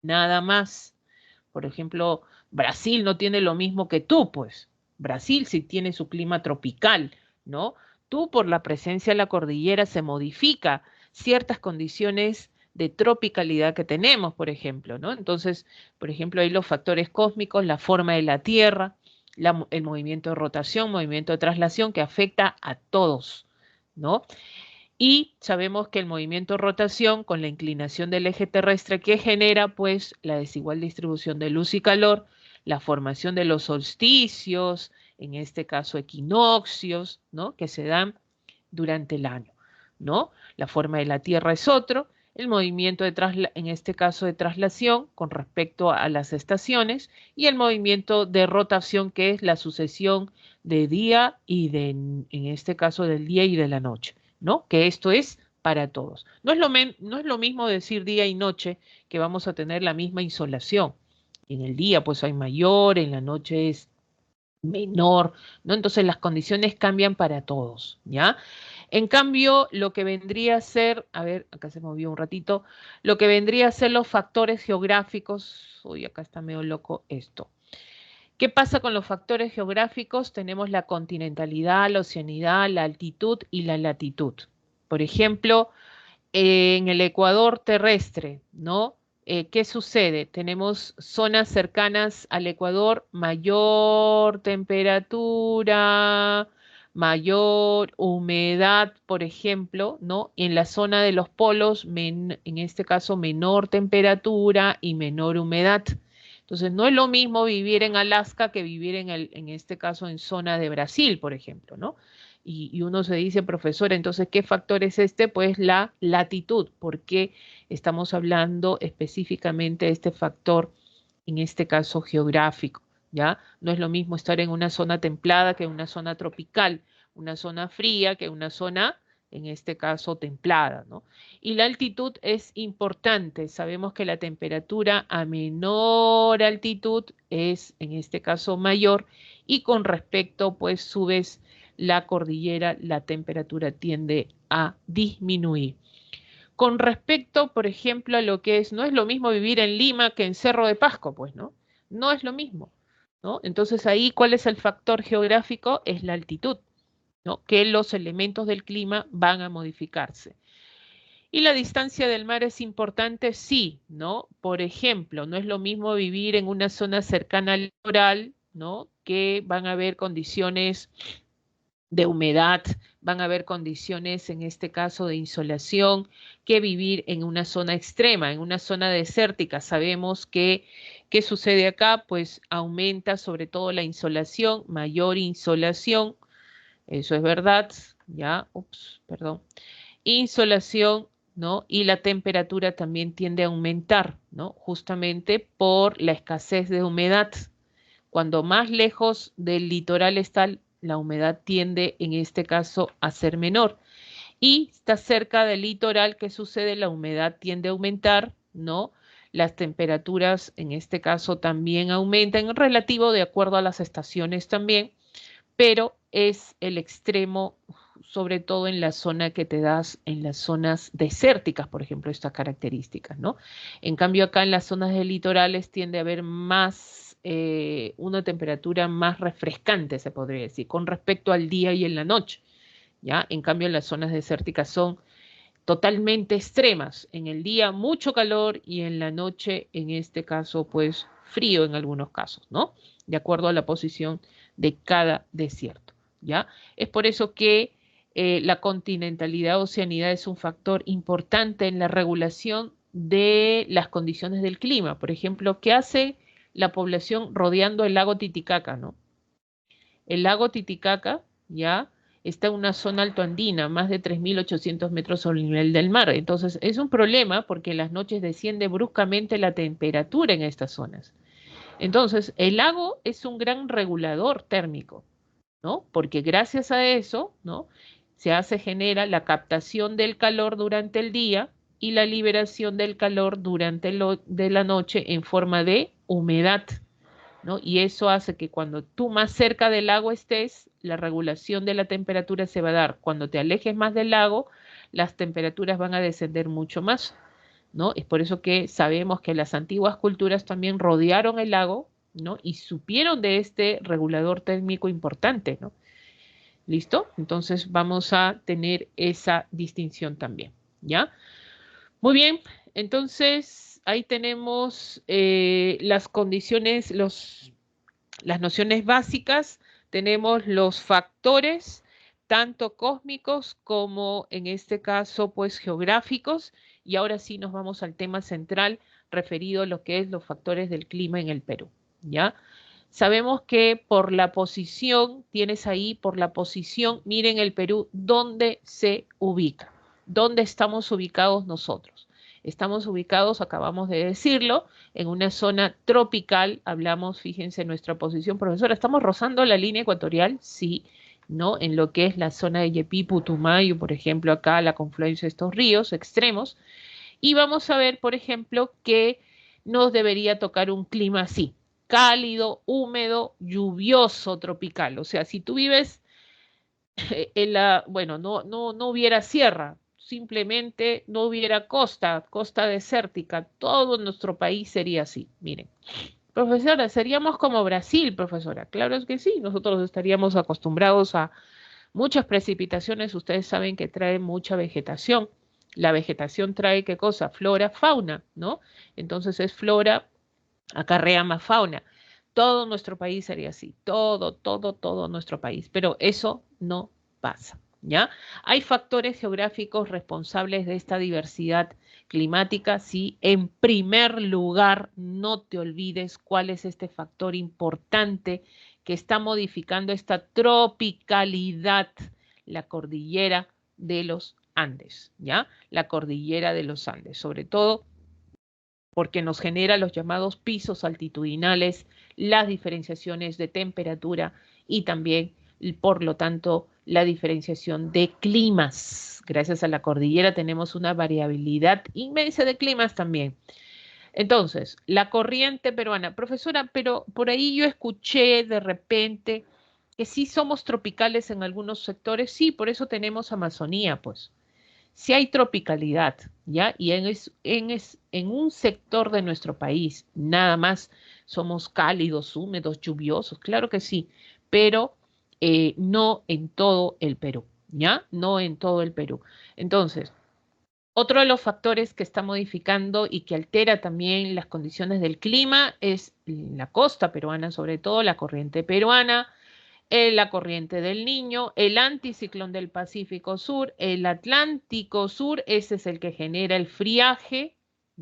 nada más. Por ejemplo, Brasil no tiene lo mismo que tú, pues. Brasil sí tiene su clima tropical, ¿no? Tú por la presencia de la cordillera se modifica ciertas condiciones de tropicalidad que tenemos, por ejemplo, ¿no? Entonces, por ejemplo, hay los factores cósmicos, la forma de la Tierra, el movimiento de rotación, movimiento de traslación que afecta a todos, ¿no? Y sabemos que el movimiento de rotación con la inclinación del eje terrestre que genera pues la desigual distribución de luz y calor, la formación de los solsticios, en este caso equinoccios, ¿no? Que se dan durante el año, ¿no? La forma de la Tierra es otro, el movimiento en este caso de traslación con respecto a las estaciones y el movimiento de rotación que es la sucesión de día y en este caso del día y de la noche. ¿No? Que esto es para todos. No es lo mismo decir día y noche que vamos a tener la misma insolación. En el día pues hay mayor, en la noche es menor, ¿no? Entonces las condiciones cambian para todos, ¿ya? En cambio, lo que vendría a ser, a ver, acá se movió un ratito, lo que vendría a ser los factores geográficos, uy, acá está medio loco esto. ¿Qué pasa con los factores geográficos? Tenemos la continentalidad, la oceanidad, la altitud y la latitud. Por ejemplo, en el ecuador terrestre, ¿no? ¿Qué sucede? Tenemos zonas cercanas al ecuador, mayor temperatura, mayor humedad, por ejemplo, ¿no? En la zona de los polos, en este caso, menor temperatura y menor humedad. Entonces, no es lo mismo vivir en Alaska que vivir en este caso, en zona de Brasil, por ejemplo, ¿no? Y uno se dice, profesor, entonces, ¿qué factor es este? Pues la latitud, porque estamos hablando específicamente de este factor, en este caso geográfico, ¿ya? No es lo mismo estar en una zona templada que en una zona tropical, una zona fría que una zona, en este caso, templada, ¿no? Y la altitud es importante. Sabemos que la temperatura a menor altitud es, en este caso, mayor y con respecto, pues, subes la cordillera, la temperatura tiende a disminuir. Con respecto, por ejemplo, a lo que es, no es lo mismo vivir en Lima que en Cerro de Pasco, pues, ¿no? No es lo mismo, ¿no? Entonces ahí, ¿cuál es el factor geográfico? Es la altitud, ¿no? Que los elementos del clima van a modificarse. Y la distancia del mar es importante, sí, ¿no? Por ejemplo, no es lo mismo vivir en una zona cercana al litoral, ¿no? Que van a haber condiciones de humedad, van a haber condiciones, en este caso, de insolación, que vivir en una zona extrema, en una zona desértica. Sabemos que, ¿qué sucede acá? Pues aumenta sobre todo la insolación, mayor insolación, eso es verdad, ya, ups, perdón, insolación, ¿no? Y la temperatura también tiende a aumentar, ¿no? Justamente por la escasez de humedad. Cuando más lejos del litoral está, la humedad tiende, en este caso, a ser menor. Y está cerca del litoral, ¿qué sucede? La humedad tiende a aumentar, ¿no? Las temperaturas, en este caso, también aumentan en relativo de acuerdo a las estaciones también, pero es el extremo, sobre todo en la zona que te das, en las zonas desérticas, por ejemplo, estas características, ¿no? En cambio, acá en las zonas de litorales tiende a haber más, una temperatura más refrescante, se podría decir, con respecto al día y en la noche, ¿ya? En cambio, las zonas desérticas son totalmente extremas. En el día mucho calor y en la noche, en este caso, pues frío en algunos casos, ¿no? De acuerdo a la posición de cada desierto, ¿ya? Es por eso que la continentalidad o oceanidad es un factor importante en la regulación de las condiciones del clima. Por ejemplo, ¿qué hace la población rodeando el lago Titicaca, ¿no? El lago Titicaca, ¿ya? Está en una zona altoandina, más de 3.800 metros sobre el nivel del mar. Entonces, es un problema porque en las noches desciende bruscamente la temperatura en estas zonas. Entonces, el lago es un gran regulador térmico, ¿no? Porque gracias a eso, ¿no? se genera la captación del calor durante el día y la liberación del calor durante de la noche en forma de humedad, ¿no? Y eso hace que cuando tú más cerca del lago estés, la regulación de la temperatura se va a dar. Cuando te alejes más del lago, las temperaturas van a descender mucho más, ¿no? Es por eso que sabemos que las antiguas culturas también rodearon el lago, ¿no? Y supieron de este regulador térmico importante, ¿no? ¿Listo? Entonces vamos a tener esa distinción también, ¿ya? Muy bien, entonces ahí tenemos las condiciones, las nociones básicas, tenemos los factores, tanto cósmicos como en este caso, pues geográficos, y ahora sí nos vamos al tema central referido a lo que es los factores del clima en el Perú, ¿ya? Sabemos que por la posición, tienes ahí por la posición, miren el Perú, ¿dónde se ubica? ¿Dónde estamos ubicados nosotros? Estamos ubicados, acabamos de decirlo, en una zona tropical, hablamos, fíjense nuestra posición, profesora, ¿estamos rozando la línea ecuatorial? Sí, ¿no? En lo que es la zona de Yepí, Putumayo, por ejemplo, acá la confluencia de estos ríos extremos, y vamos a ver, por ejemplo, que nos debería tocar un clima así, cálido, húmedo, lluvioso, tropical. O sea, si tú vives en bueno, no hubiera sierra, simplemente no hubiera costa desértica, todo nuestro país sería así. Miren, profesora, seríamos como Brasil, profesora. Claro es que sí, nosotros estaríamos acostumbrados a muchas precipitaciones, ustedes saben que trae mucha vegetación. La vegetación trae qué cosa? Flora, fauna, ¿no? Entonces es flora, acarrea más fauna. Todo nuestro país sería así, todo nuestro país, pero eso no pasa, ¿ya? Hay factores geográficos responsables de esta diversidad climática, sí. En primer lugar, no te olvides cuál es este factor importante que está modificando esta tropicalidad, la cordillera de los Andes, ¿ya? La cordillera de los Andes, sobre todo porque nos genera los llamados pisos altitudinales, las diferenciaciones de temperatura y también, por lo tanto, la diferenciación de climas. Gracias a la cordillera tenemos una variabilidad inmensa de climas también. Entonces, la corriente peruana. Profesora, pero por ahí yo escuché de repente que sí somos tropicales en algunos sectores. Sí, por eso tenemos Amazonía, pues. Si hay tropicalidad, ¿ya? Y en un sector de nuestro país, nada más somos cálidos, húmedos, lluviosos, claro que sí, pero no en todo el Perú, ¿ya? No en todo el Perú. Entonces, otro de los factores que está modificando y que altera también las condiciones del clima es la costa peruana, sobre todo la corriente peruana, la corriente del Niño, el anticiclón del Pacífico Sur, el Atlántico Sur, ese es el que genera el friaje,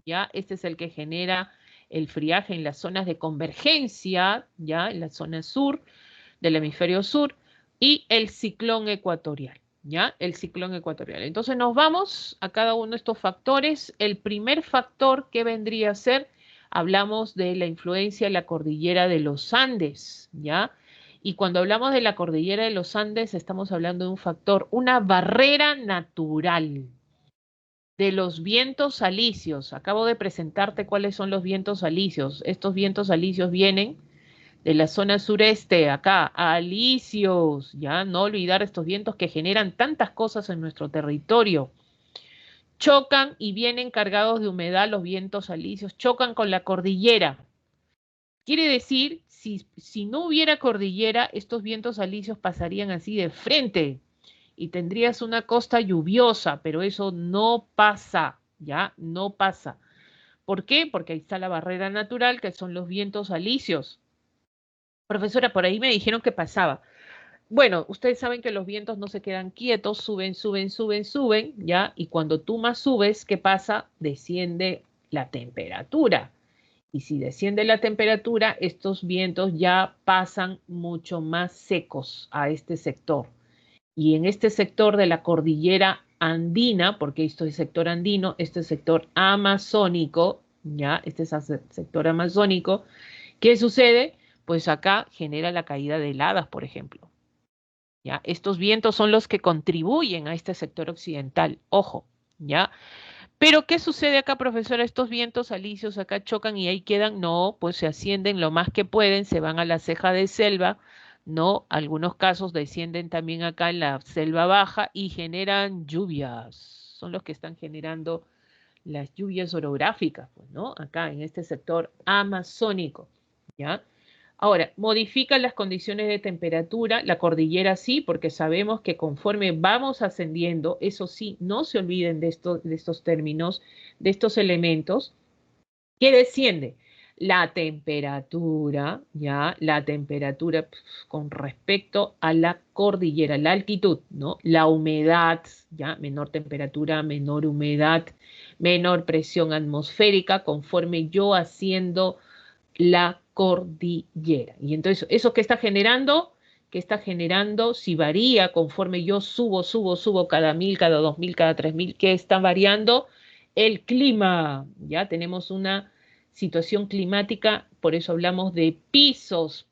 ¿ya? Este es el que genera el friaje en las zonas de convergencia, ¿ya? En la zona sur del hemisferio sur, y el ciclón ecuatorial, ¿ya? El ciclón ecuatorial. Entonces nos vamos a cada uno de estos factores. El primer factor que vendría a ser, hablamos de la influencia de la cordillera de los Andes, ¿ya? Y cuando hablamos de la cordillera de los Andes, estamos hablando de un factor, una barrera natural de los vientos alisios. Acabo de presentarte cuáles son los vientos alisios. Estos vientos alisios vienen de la zona sureste, acá, alisios, ya no olvidar estos vientos que generan tantas cosas en nuestro territorio. Chocan y vienen cargados de humedad los vientos alisios, chocan con la cordillera. Quiere decir, si no hubiera cordillera, estos vientos alisios pasarían así de frente y tendrías una costa lluviosa, pero eso no pasa, ¿ya? No pasa. ¿Por qué? Porque ahí está la barrera natural, que son los vientos alisios. Profesora, por ahí me dijeron que pasaba. Bueno, ustedes saben que los vientos no se quedan quietos, suben, ¿ya? Y cuando tú más subes, ¿qué pasa? Desciende la temperatura. Y si desciende la temperatura, estos vientos ya pasan mucho más secos a este sector. Y en este sector de la cordillera andina, porque esto es sector andino, este es sector amazónico, ¿ya? Este es el sector amazónico. ¿Qué sucede? Pues acá genera la caída de heladas, por ejemplo. ¿ya? Estos vientos son los que contribuyen a este sector occidental, ojo, ¿ya? Pero ¿qué sucede acá, profesora? Estos vientos alisios acá chocan y ahí quedan, no, pues se ascienden lo más que pueden, se van a la ceja de selva, no, algunos casos descienden también acá en la selva baja y generan lluvias, son los que están generando las lluvias orográficas, pues, ¿no? Acá en este sector amazónico, ¿ya? Ahora, modifica las condiciones de temperatura, la cordillera sí, porque sabemos que conforme vamos ascendiendo, eso sí, no se olviden de estos términos, de estos elementos, que desciende la temperatura, ya, la temperatura con respecto a la cordillera, la altitud, ¿no? La humedad, ya, menor temperatura, menor humedad, menor presión atmosférica, conforme yo asciendo la cordillera. Y entonces, ¿eso qué está generando? ¿Qué está generando? Si varía conforme yo subo cada 1000, cada 2000, cada 3000, ¿qué está variando? El clima. Ya tenemos una situación climática, por eso hablamos de pisos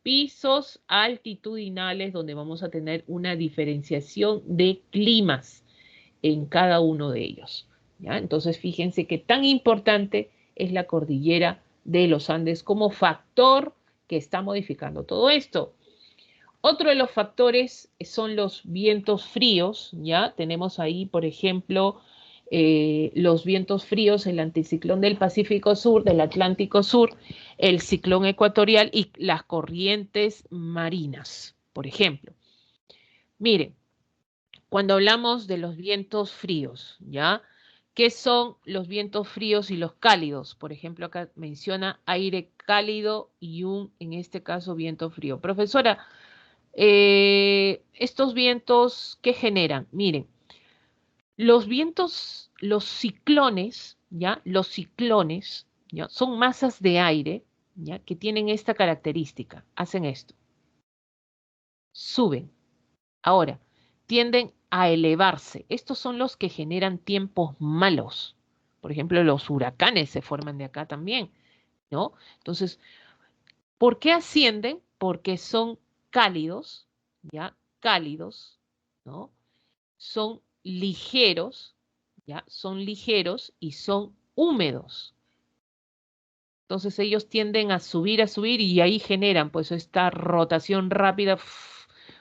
altitudinales, donde vamos a tener una diferenciación de climas en cada uno de ellos. ¿Ya? Entonces, fíjense qué tan importante es la cordillera de los Andes como factor que está modificando todo esto. Otro de los factores son los vientos fríos, ¿ya? Tenemos ahí, por ejemplo, los vientos fríos, el anticiclón del Pacífico Sur, del Atlántico Sur, el ciclón ecuatorial y las corrientes marinas, por ejemplo. Miren, cuando hablamos de los vientos fríos, ¿ya? ¿Qué son los vientos fríos y los cálidos? Por ejemplo, acá menciona aire cálido y en este caso, viento frío. Profesora, estos vientos, ¿qué generan? Miren, los vientos, los ciclones, ¿ya? Los ciclones, ¿ya? Son masas de aire, ¿ya? Que tienen esta característica. Hacen esto. Suben. Ahora, tienden a elevarse. Estos son los que generan tiempos malos. Por ejemplo, los huracanes se forman de acá también, ¿no? Entonces, ¿por qué ascienden? Porque son cálidos, ¿ya? Cálidos, ¿no? Son ligeros, ¿ya? Son ligeros y son húmedos. Entonces ellos tienden a subir y ahí generan pues esta rotación rápida,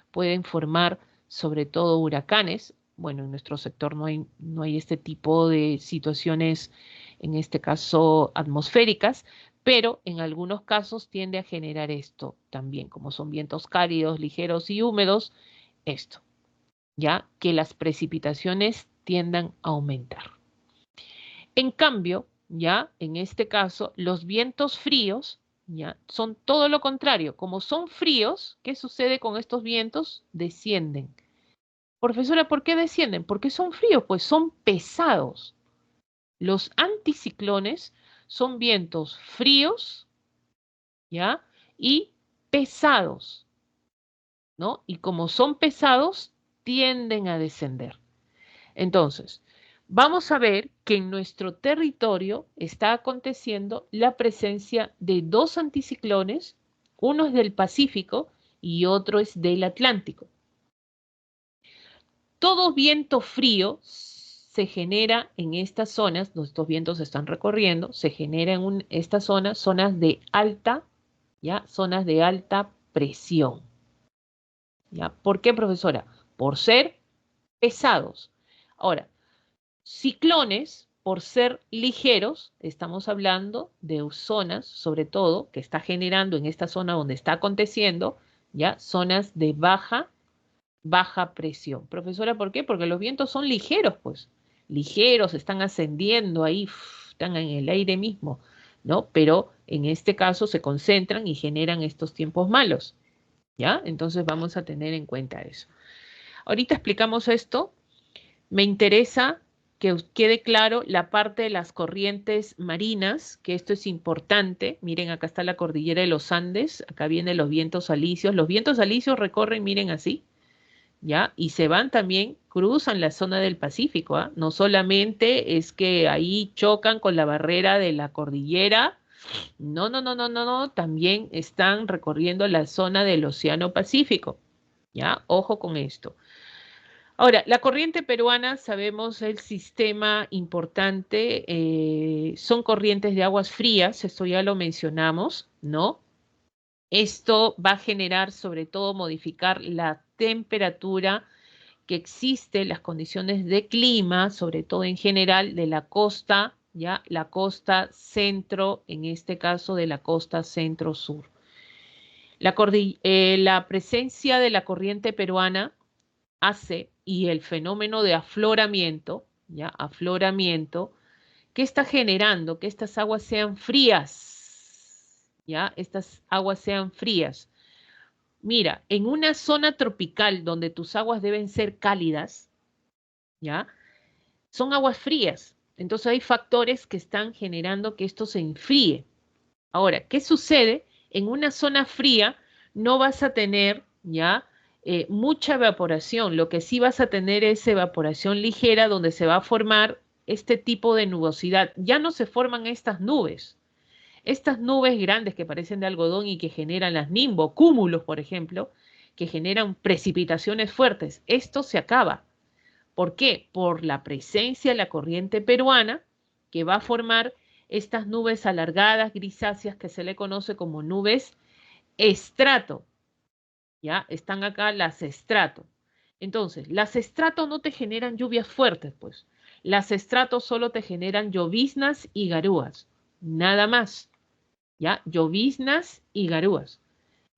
pueden formar sobre todo huracanes. Bueno, en nuestro sector no hay este tipo de situaciones, en este caso atmosféricas, pero en algunos casos tiende a generar esto también, como son vientos cálidos, ligeros y húmedos, esto, ya que las precipitaciones tiendan a aumentar. En cambio, ya en este caso, los vientos fríos, ya son todo lo contrario. Como son fríos, ¿qué sucede con estos vientos? Descienden. Profesora, ¿por qué descienden? Porque son fríos, pues son pesados. Los anticiclones son vientos fríos, ¿ya? Y pesados, ¿no? Y como son pesados, tienden a descender. Entonces, vamos a ver que en nuestro territorio está aconteciendo la presencia de dos anticiclones, uno es del Pacífico y otro es del Atlántico. Todo viento frío se genera en estas zonas, estos vientos están recorriendo, se genera en estas zonas de alta, ¿ya? Zonas de alta presión. ¿Ya? ¿Por qué, profesora? Por ser pesados. Ahora, ciclones, por ser ligeros, estamos hablando de zonas, sobre todo, que está generando en esta zona donde está aconteciendo, ¿ya? Zonas de baja presión. Profesora, ¿por qué? Porque los vientos son ligeros, pues. Ligeros, están ascendiendo ahí, están en el aire mismo, ¿no? Pero en este caso se concentran y generan estos tiempos malos, ¿ya? Entonces vamos a tener en cuenta eso. Ahorita explicamos esto. Me interesa que os quede claro la parte de las corrientes marinas, que esto es importante. Miren, acá está la cordillera de los Andes, acá vienen los vientos alisios. Los vientos alisios recorren, miren así, ¿ya? Y se van también, cruzan la zona del Pacífico, ¿ah? No solamente es que ahí chocan con la barrera de la cordillera, no, también están recorriendo la zona del Océano Pacífico. ¿Ya? Ojo con esto. Ahora, la corriente peruana, sabemos el sistema importante, son corrientes de aguas frías, esto ya lo mencionamos, ¿no? Esto va a generar, sobre todo, modificar la temperatura que existe, las condiciones de clima, sobre todo en general, de la costa, ¿ya? La costa centro, en este caso de la costa centro-sur. La presencia de la corriente peruana hace y el fenómeno de afloramiento, ¿ya? Afloramiento, ¿qué está generando? Que estas aguas sean frías, ¿ya? Estas aguas sean frías. Mira, en una zona tropical donde tus aguas deben ser cálidas, ¿ya? Son aguas frías. Entonces hay factores que están generando que esto se enfríe. Ahora, ¿qué sucede? En una zona fría no vas a tener, ¿ya? Mucha evaporación. Lo que sí vas a tener es evaporación ligera donde se va a formar este tipo de nubosidad. Ya no se forman estas nubes. Estas nubes grandes que parecen de algodón y que generan las nimbocúmulos, por ejemplo, que generan precipitaciones fuertes. Esto se acaba. ¿Por qué? Por la presencia de la corriente peruana que va a formar estas nubes alargadas, grisáceas, que se le conoce como nubes estrato. ¿Ya? Están acá las estrato. Entonces, las estrato no te generan lluvias fuertes, pues. Las estratos solo te generan lloviznas y garúas. Nada más. ¿Ya? Lloviznas y garúas.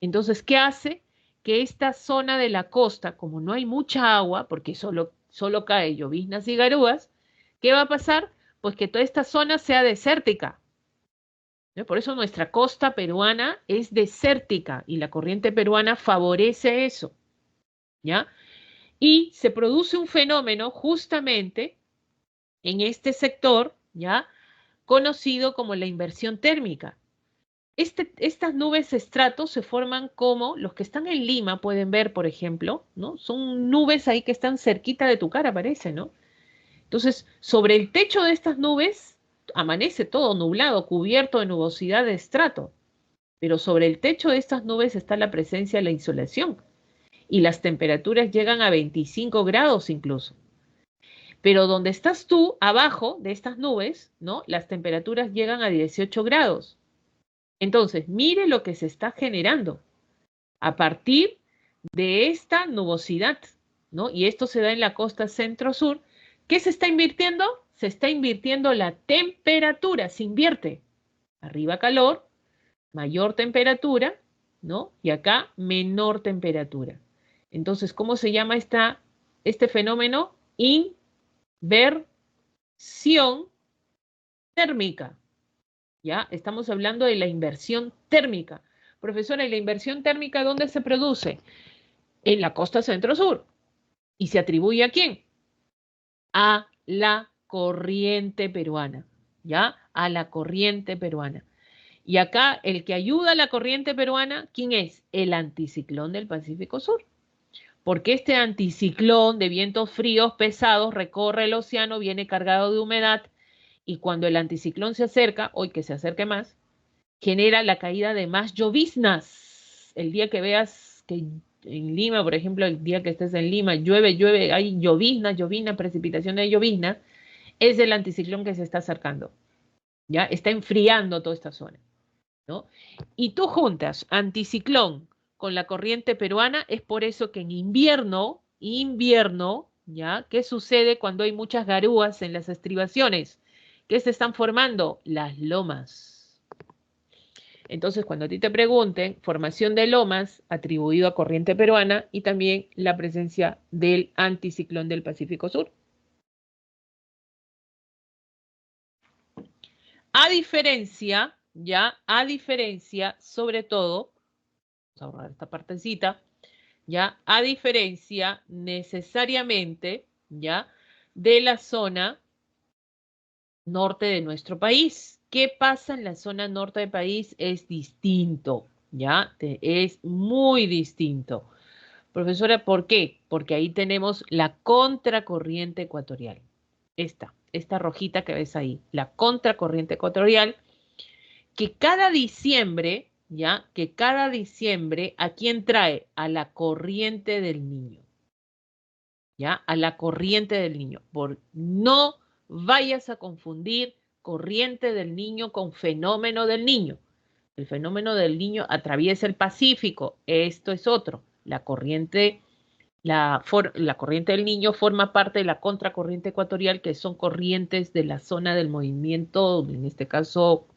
Entonces, ¿qué hace? Que esta zona de la costa, como no hay mucha agua, porque solo cae lloviznas y garúas, ¿qué va a pasar? Pues que toda esta zona sea desértica. ¿No? Por eso nuestra costa peruana es desértica y la corriente peruana favorece eso, ¿ya? Y se produce un fenómeno justamente en este sector, ¿ya? Conocido como la inversión térmica. Estas nubes estratos se forman como los que están en Lima, pueden ver, por ejemplo, ¿no? Son nubes ahí que están cerquita de tu cara, parece, ¿no? Entonces, sobre el techo de estas nubes amanece todo nublado, cubierto de nubosidad de estrato, pero sobre el techo de estas nubes está la presencia de la insolación y las temperaturas llegan a 25 grados incluso. Pero donde estás tú, abajo de estas nubes, ¿no? Las temperaturas llegan a 18 grados. Entonces, mire lo que se está generando a partir de esta nubosidad, ¿no? Y esto se da en la costa centro-sur. ¿Qué se está invirtiendo? Se está invirtiendo la temperatura, se invierte. Arriba calor, mayor temperatura, ¿no? Y acá menor temperatura. Entonces, ¿cómo se llama este fenómeno? Inversión térmica. ¿Ya? Estamos hablando de la inversión térmica. Profesora, ¿y la inversión térmica dónde se produce? En la costa centro-sur. ¿Y se atribuye a quién? A la corriente peruana, ¿ya? A la corriente peruana. Y acá el que ayuda a la corriente peruana, ¿quién es? El anticiclón del Pacífico Sur. Porque este anticiclón de vientos fríos pesados recorre el océano, viene cargado de humedad y cuando el anticiclón se acerca, hoy que se acerque más, genera la caída de más lloviznas. El día que veas que en Lima, por ejemplo, el día que estés en Lima, llueve, hay lloviznas, precipitaciones de lloviznas, es el anticiclón que se está acercando. ¿Ya? Está enfriando toda esta zona, ¿no? Y tú juntas anticiclón con la corriente peruana, es por eso que en invierno, ¿ya? ¿Qué sucede cuando hay muchas garúas en las estribaciones? ¿Qué se están formando? Las lomas. Entonces, cuando a ti te pregunten, formación de lomas atribuido a corriente peruana y también la presencia del anticiclón del Pacífico Sur. A diferencia, ya, a diferencia, sobre todo, vamos a borrar esta partecita, ya, a diferencia necesariamente, ya, de la zona norte de nuestro país. ¿Qué pasa en la zona norte del país? Es distinto, ¿ya? Es muy distinto. Profesora, ¿por qué? Porque ahí tenemos la contracorriente ecuatorial. Esta rojita que ves ahí, la contracorriente ecuatorial, que cada diciembre, ¿ya? Que cada diciembre, ¿a quién trae? A la corriente del Niño, ¿ya? A la corriente del Niño. No vayas a confundir corriente del Niño con fenómeno del Niño. El fenómeno del Niño atraviesa el Pacífico. Esto es otro. La corriente del Niño forma parte de la contracorriente ecuatorial, que son corrientes de la zona del movimiento, en este caso,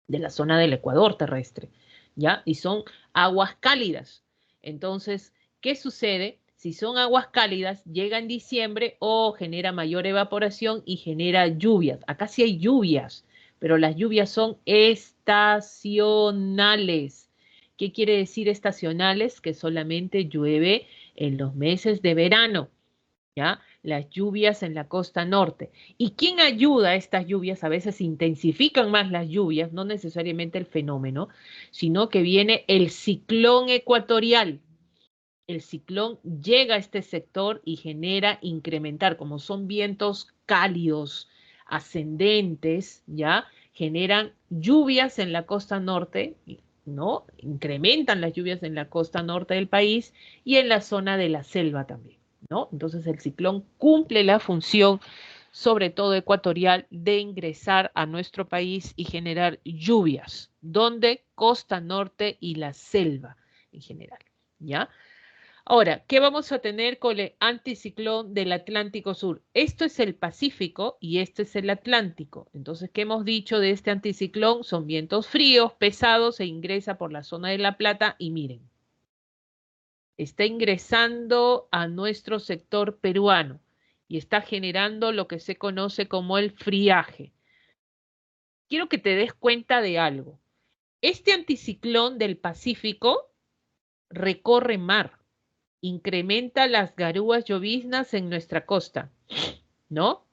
de la zona del Ecuador terrestre, ¿ya? Y son aguas cálidas. Entonces, ¿qué sucede? Si son aguas cálidas, llega en diciembre o genera mayor evaporación y genera lluvias. Acá sí hay lluvias, pero las lluvias son estacionales. ¿Qué quiere decir estacionales? Que solamente llueve en los meses de verano, ¿ya? Las lluvias en la costa norte. ¿Y quién ayuda a estas lluvias? A veces intensifican más las lluvias, no necesariamente el fenómeno, sino que viene el ciclón ecuatorial. El ciclón llega a este sector y genera incrementar, como son vientos cálidos, ascendentes, ¿ya? Generan lluvias en la costa norte, ¿no? Incrementan las lluvias en la costa norte del país y en la zona de la selva también, ¿no? Entonces el ciclón cumple la función, sobre todo ecuatorial, de ingresar a nuestro país y generar lluvias, donde costa norte y la selva en general, ¿ya? Ahora, ¿qué vamos a tener con el anticiclón del Atlántico Sur? Esto es el Pacífico y este es el Atlántico. Entonces, ¿qué hemos dicho de este anticiclón? Son vientos fríos, pesados, e ingresa por la zona de La Plata y miren, está ingresando a nuestro sector peruano y está generando lo que se conoce como el friaje. Quiero que te des cuenta de algo. Este anticiclón del Pacífico recorre mar, incrementa las garúas lloviznas en nuestra costa, ¿no?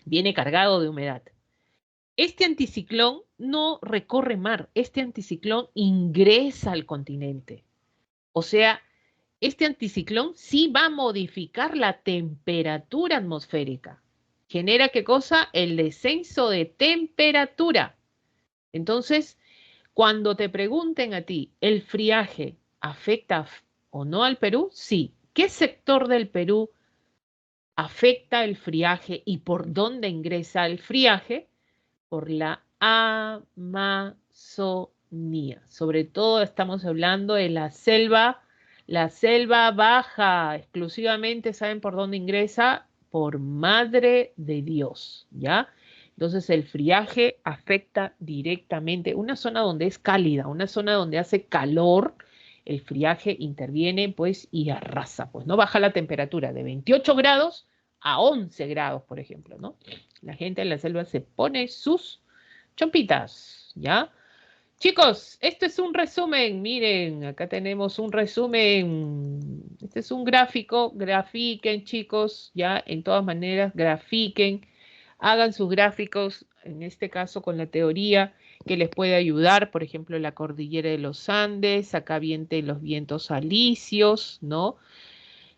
Viene cargado de humedad. Este anticiclón no recorre mar, este anticiclón ingresa al continente. O sea, este anticiclón sí va a modificar la temperatura atmosférica. ¿Genera qué cosa? El descenso de temperatura. Entonces, cuando te pregunten a ti, ¿el friaje afecta o no al Perú? Sí. ¿Qué sector del Perú afecta el friaje y por dónde ingresa el friaje? Por la Amazonía. Sobre todo estamos hablando de la selva baja, exclusivamente, ¿saben por dónde ingresa? Por Madre de Dios, ¿ya? Entonces el friaje afecta directamente una zona donde es cálida, una zona donde hace calor, el friaje interviene pues y arrasa, pues no baja la temperatura de 28 grados a 11 grados, por ejemplo, ¿no? La gente en la selva se pone sus chompitas, ¿ya? Chicos, esto es un resumen, miren, acá tenemos un resumen, este es un gráfico, grafiquen chicos, ya, en todas maneras, grafiquen, hagan sus gráficos, en este caso con la teoría que les puede ayudar, por ejemplo, la cordillera de los Andes, acá vienen los vientos alisios, ¿no?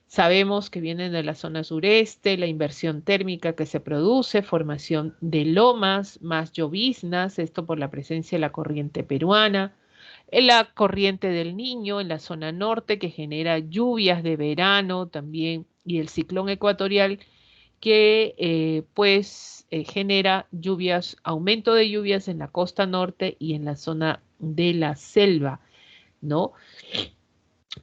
Sabemos que vienen de la zona sureste, la inversión térmica que se produce, formación de lomas, más lloviznas, esto por la presencia de la corriente peruana, en la corriente del Niño en la zona norte que genera lluvias de verano también y el ciclón ecuatorial que genera lluvias, aumento de lluvias en la costa norte y en la zona de la selva, ¿no?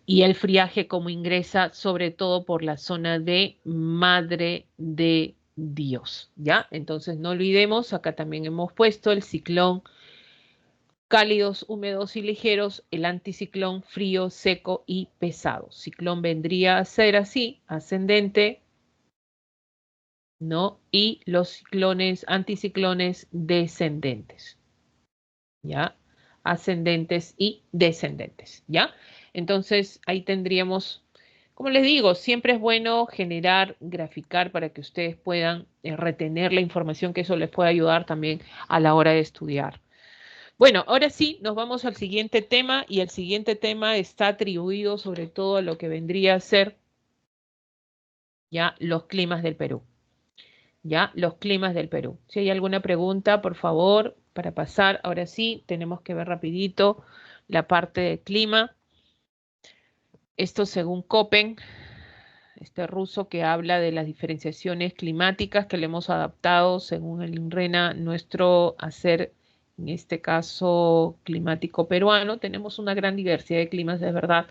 Y el friaje como ingresa sobre todo por la zona de Madre de Dios, ¿ya? Entonces no olvidemos, acá también hemos puesto el ciclón cálidos, húmedos y ligeros, el anticiclón frío, seco y pesado. Ciclón vendría a ser así, ascendente, ¿no? Y los ciclones, anticiclones descendentes, ¿ya? Ascendentes y descendentes, ¿ya? Entonces ahí tendríamos, como les digo, siempre es bueno generar, graficar para que ustedes puedan retener la información, que eso les puede ayudar también a la hora de estudiar. Bueno, ahora sí, nos vamos al siguiente tema y el siguiente tema está atribuido sobre todo a lo que vendría a ser ya los climas del Perú. Ya, los climas del Perú. Si hay alguna pregunta, por favor, para pasar, ahora sí, tenemos que ver rapidito la parte de clima. Esto según Köppen, este ruso que habla de las diferenciaciones climáticas que le hemos adaptado según el INRENA, nuestro hacer, en este caso climático peruano. Tenemos una gran diversidad de climas, es verdad,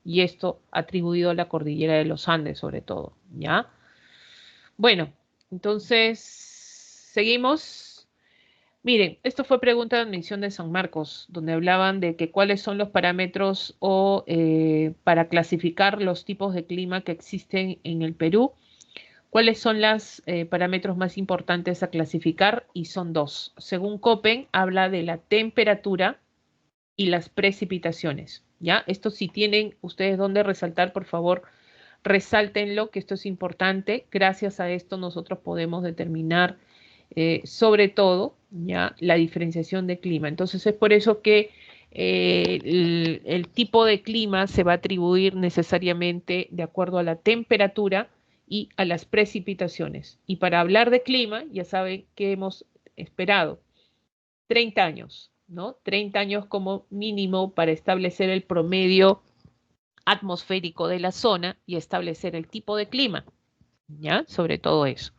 y esto atribuido a la cordillera de los Andes sobre todo, ¿ya? Bueno, entonces, seguimos. Miren, esto fue pregunta de admisión de San Marcos, donde hablaban de que cuáles son los parámetros o para clasificar los tipos de clima que existen en el Perú, cuáles son los parámetros más importantes a clasificar, y son dos. Según Köppen, habla de la temperatura y las precipitaciones, ¿ya? Esto si tienen ustedes dónde resaltar, por favor, resáltenlo, que esto es importante. Gracias a esto nosotros podemos determinar sobre todo ya la diferenciación de clima. Entonces es por eso que el tipo de clima se va a atribuir necesariamente de acuerdo a la temperatura y a las precipitaciones. Y para hablar de clima, ya saben que hemos esperado 30 años, ¿no? 30 años como mínimo para establecer el promedio atmosférico de la zona y establecer el tipo de clima, ¿ya? Sobre todo eso.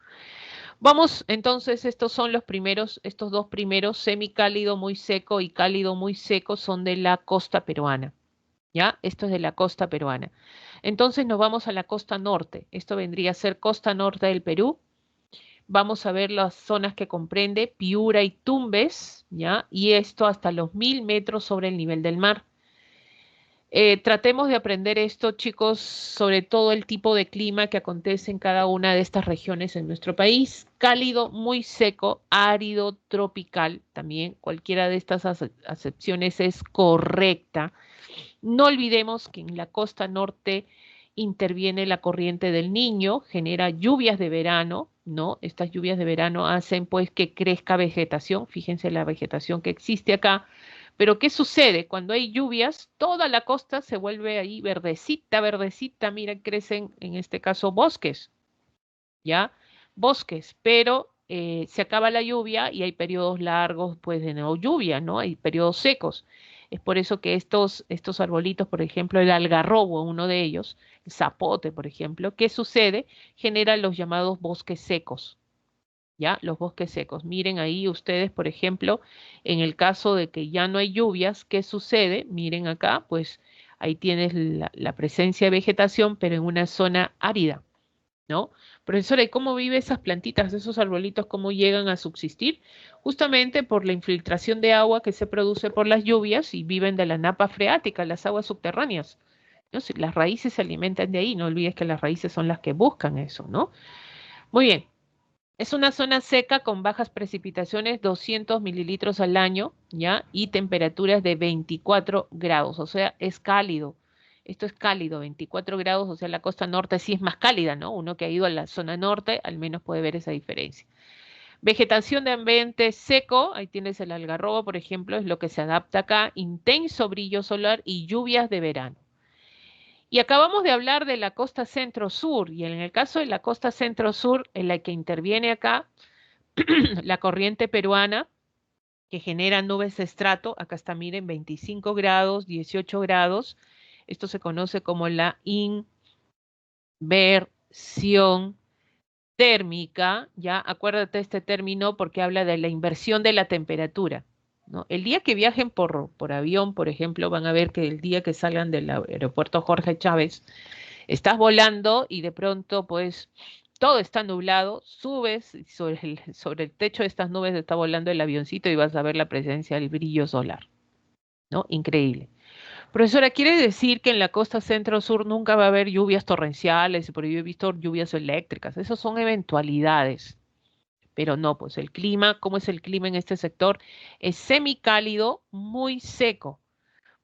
Vamos, entonces, estos son los primeros, estos dos primeros, semicálido muy seco y cálido muy seco, son de la costa peruana, ¿ya? Esto es de la costa peruana. Entonces nos vamos a la costa norte. Esto vendría a ser costa norte del Perú. Vamos a ver las zonas que comprende Piura y Tumbes, ¿ya? Y esto hasta los 1000 metros sobre el nivel del mar. Tratemos de aprender esto, chicos, sobre todo el tipo de clima que acontece en cada una de estas regiones en nuestro país. Cálido, muy seco, árido, tropical, también cualquiera de estas acepciones es correcta. No olvidemos que en la costa norte interviene la corriente del Niño, genera lluvias de verano, ¿no? Estas lluvias de verano hacen pues que crezca vegetación, fíjense la vegetación que existe acá. Pero ¿qué sucede? Cuando hay lluvias, toda la costa se vuelve ahí verdecita, verdecita, mira, crecen en este caso bosques, ¿ya? Bosques, pero se acaba la lluvia y hay periodos largos, pues, de no lluvia, ¿no? Hay periodos secos. Es por eso que estos arbolitos, por ejemplo, el algarrobo, uno de ellos, el zapote, por ejemplo, ¿qué sucede? Genera los llamados bosques secos, ¿ya? Los bosques secos. Miren ahí ustedes, por ejemplo, en el caso de que ya no hay lluvias, ¿qué sucede? Miren acá, pues ahí tienes la presencia de vegetación, pero en una zona árida, ¿no? Profesora, ¿y cómo viven esas plantitas, esos arbolitos, cómo llegan a subsistir? Justamente por la infiltración de agua que se produce por las lluvias y viven de la napa freática, las aguas subterráneas, ¿no? Si las raíces se alimentan de ahí, no olvides que las raíces son las que buscan eso, ¿no? Muy bien. Es una zona seca con bajas precipitaciones, 200 mililitros al año, ¿ya? Y temperaturas de 24 grados, o sea, es cálido. Esto es cálido, 24 grados, o sea, la costa norte sí es más cálida, ¿no? Uno que ha ido a la zona norte al menos puede ver esa diferencia. Vegetación de ambiente seco, ahí tienes el algarrobo, por ejemplo, es lo que se adapta acá, intenso brillo solar y lluvias de verano. Y acabamos de hablar de la costa centro-sur, y en el caso de la costa centro-sur, en la que interviene acá, la corriente peruana que genera nubes de estrato, acá está, miren, 25 grados, 18 grados, esto se conoce como la inversión térmica, ya acuérdate este término porque habla de la inversión de la temperatura, ¿no? El día que viajen por avión, por ejemplo, van a ver que el día que salgan del aeropuerto Jorge Chávez, estás volando y de pronto, pues, todo está nublado, subes y sobre el techo de estas nubes está volando el avioncito y vas a ver la presencia del brillo solar, ¿no? Increíble. Profesora, ¿quiere decir que en la costa centro-sur nunca va a haber lluvias torrenciales? Por yo he visto lluvias eléctricas. Esas son eventualidades. Pero no, pues el clima, ¿cómo es el clima en este sector? Es semicálido, muy seco.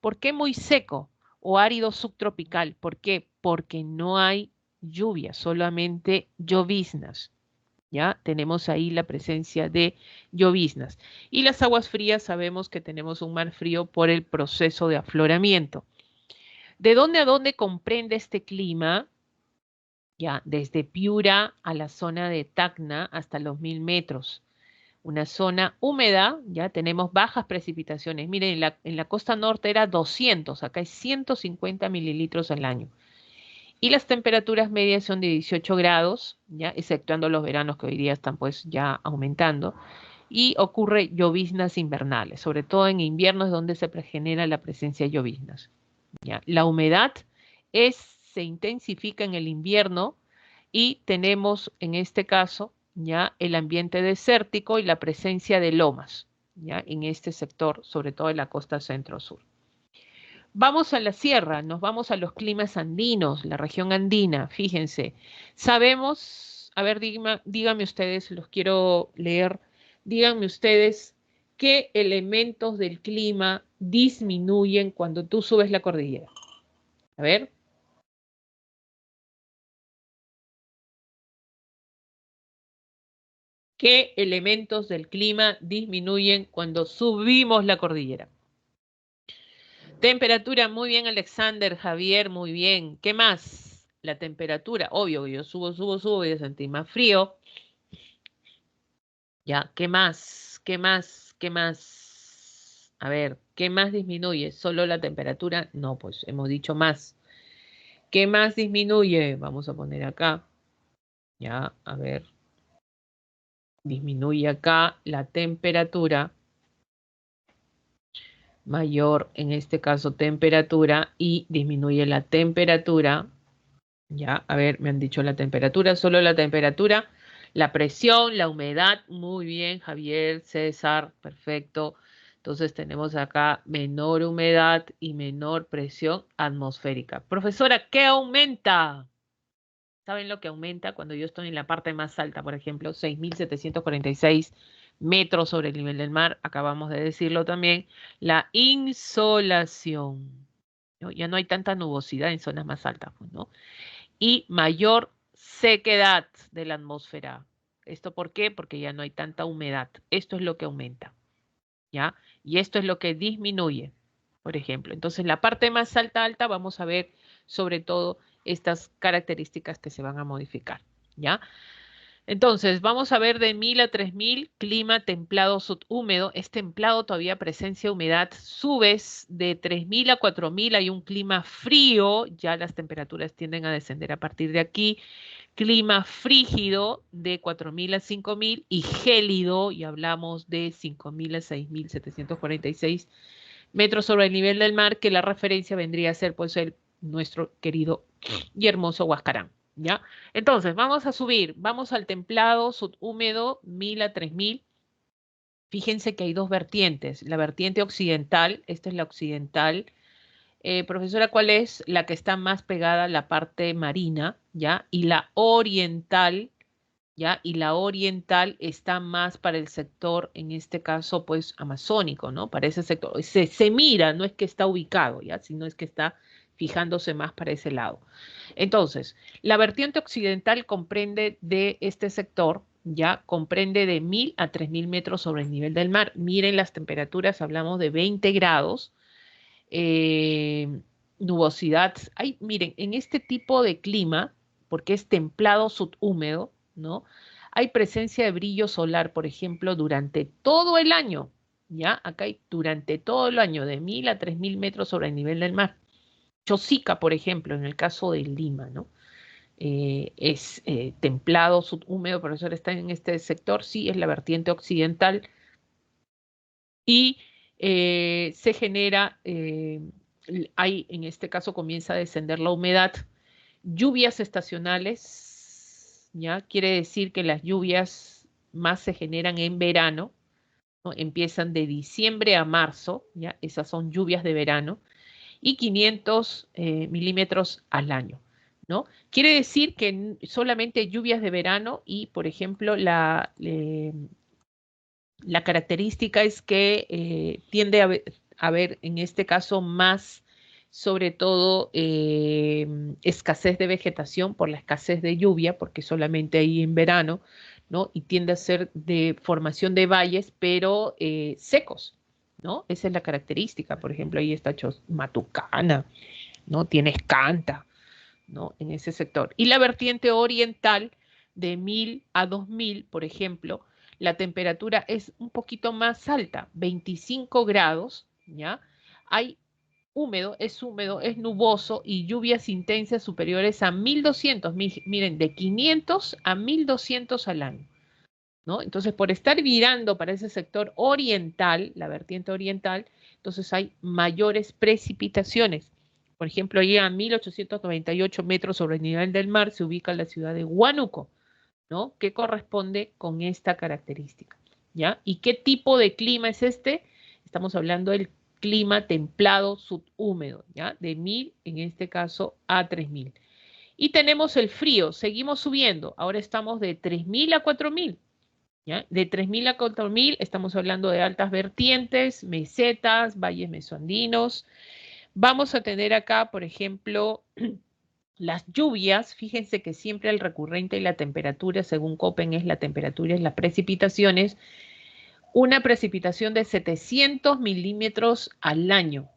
¿Por qué muy seco o árido subtropical? ¿Por qué? Porque no hay lluvia, solamente lloviznas. ¿Ya? Tenemos ahí la presencia de lloviznas. Y las aguas frías, sabemos que tenemos un mar frío por el proceso de afloramiento. ¿De dónde a dónde comprende este clima? Ya, desde Piura a la zona de Tacna hasta los 1000 metros. una zona húmeda, ya tenemos bajas precipitaciones. Miren, en la costa norte era 200, acá hay 150 mililitros al año. Y las temperaturas medias son de 18 grados, ya exceptuando los veranos que hoy día están pues ya aumentando. Y ocurre lloviznas invernales, sobre todo en invierno es donde se genera la presencia de lloviznas. ¿Ya? La humedad se intensifica en el invierno y tenemos en este caso ya el ambiente desértico y la presencia de lomas, ya en este sector, sobre todo en la costa centro-sur. Vamos a la sierra, nos vamos a los climas andinos, la región andina, fíjense. Sabemos, a ver, díganme ustedes, los quiero leer, díganme ustedes qué elementos del clima disminuyen cuando tú subes la cordillera. A ver. ¿Qué elementos del clima disminuyen cuando subimos la cordillera? Temperatura, muy bien, Alexander, Javier, muy bien. ¿Qué más? La temperatura, obvio, yo subo, voy a sentir más frío. Ya, ¿qué más? ¿Qué más? ¿Qué más? A ver, ¿qué más disminuye? ¿Solo la temperatura? No, pues hemos dicho más. ¿Qué más disminuye? Vamos a poner acá. Ya, a ver. Disminuye acá la temperatura. Mayor, en este caso, temperatura y disminuye la temperatura. Ya, a ver, me han dicho la temperatura, solo la temperatura, la presión, la humedad, muy bien, Javier, César, perfecto. Entonces tenemos acá menor humedad y menor presión atmosférica. Profesora, ¿qué aumenta? ¿Saben lo que aumenta cuando yo estoy en la parte más alta, por ejemplo, 6.746 metros sobre el nivel del mar? Acabamos de decirlo también, la insolación, ¿no? Ya no hay tanta nubosidad en zonas más altas, pues, ¿no? Y mayor sequedad de la atmósfera. ¿Esto por qué? Porque ya no hay tanta humedad. Esto es lo que aumenta, ¿ya? Y esto es lo que disminuye, por ejemplo. Entonces, la parte más alta, vamos a ver sobre todo estas características que se van a modificar, ¿ya? Entonces, vamos a ver de 1000 a 3000, clima templado subhúmedo. Es templado todavía, presencia de humedad. Subes de 3000 a 4000, hay un clima frío, ya las temperaturas tienden a descender a partir de aquí. Clima frígido de 4000 a 5000 y gélido, y hablamos de 5000 a 6746 metros sobre el nivel del mar, que la referencia vendría a ser pues nuestro querido y hermoso Huascarán, ¿ya? Entonces, vamos a subir, vamos al templado subhúmedo 1000 a 3000. Fíjense que hay dos vertientes, la vertiente occidental, esta es la occidental. Profesora, ¿cuál es la que está más pegada a la parte marina, ya? Y la oriental, ¿ya? Y la oriental está más para el sector, en este caso, pues, amazónico, ¿no? Para ese sector. Se mira, no es que está ubicado, ¿ya? Sino es que está fijándose más para ese lado. Entonces, la vertiente occidental comprende de este sector, ya comprende de 1000 a 3000 metros sobre el nivel del mar. Miren las temperaturas, hablamos de 20 grados, eh, nubosidad. Ay, miren, en este tipo de clima, porque es templado subhúmedo, ¿no? Hay presencia de brillo solar, por ejemplo, durante todo el año, ¿ya? Acá hay durante todo el año, de 1000 a 3000 metros sobre el nivel del mar. Chosica, por ejemplo, en el caso de Lima, ¿no? Es templado, subhúmedo, profesor, está en este sector, sí, es la vertiente occidental y se genera, hay, en este caso comienza a descender la humedad, lluvias estacionales, ¿ya? Quiere decir que las lluvias más se generan en verano, ¿no? Empiezan de diciembre a marzo, ¿ya? Esas son lluvias de verano, y 500 milímetros al año, ¿no? Quiere decir que solamente lluvias de verano y, por ejemplo, la característica es que tiende a haber, en este caso, más, sobre todo, escasez de vegetación por la escasez de lluvia, porque solamente hay en verano, ¿no? Y tiende a ser de formación de valles, pero secos, ¿no? Esa es la característica. Por ejemplo, ahí está Matucana, ¿no? Tienes Canta, ¿no? En ese sector. Y la vertiente oriental, de 1000 a 2000, por ejemplo, la temperatura es un poquito más alta, 25 grados, ¿ya? Hay húmedo, es nuboso y lluvias intensas superiores a 1200, miren, de 500 a 1200 al año, ¿no? Entonces, por estar virando para ese sector oriental, la vertiente oriental, entonces hay mayores precipitaciones. Por ejemplo, ahí a 1898 metros sobre el nivel del mar se ubica la ciudad de Huánuco, ¿no? Que corresponde con esta característica, ¿ya? ¿Y qué tipo de clima es este? Estamos hablando del clima templado subhúmedo, ¿ya? De 1000, en este caso, a 3000. Y tenemos el frío, seguimos subiendo, ahora estamos de 3000 a 4000, ¿ya? De 3000 a 4000 estamos hablando de altas vertientes, mesetas, valles mesoandinos. Vamos a tener acá, por ejemplo, las lluvias. Fíjense que siempre el recurrente y la temperatura, según Köppen, es la temperatura, es las precipitaciones. Una precipitación de 700 milímetros al año,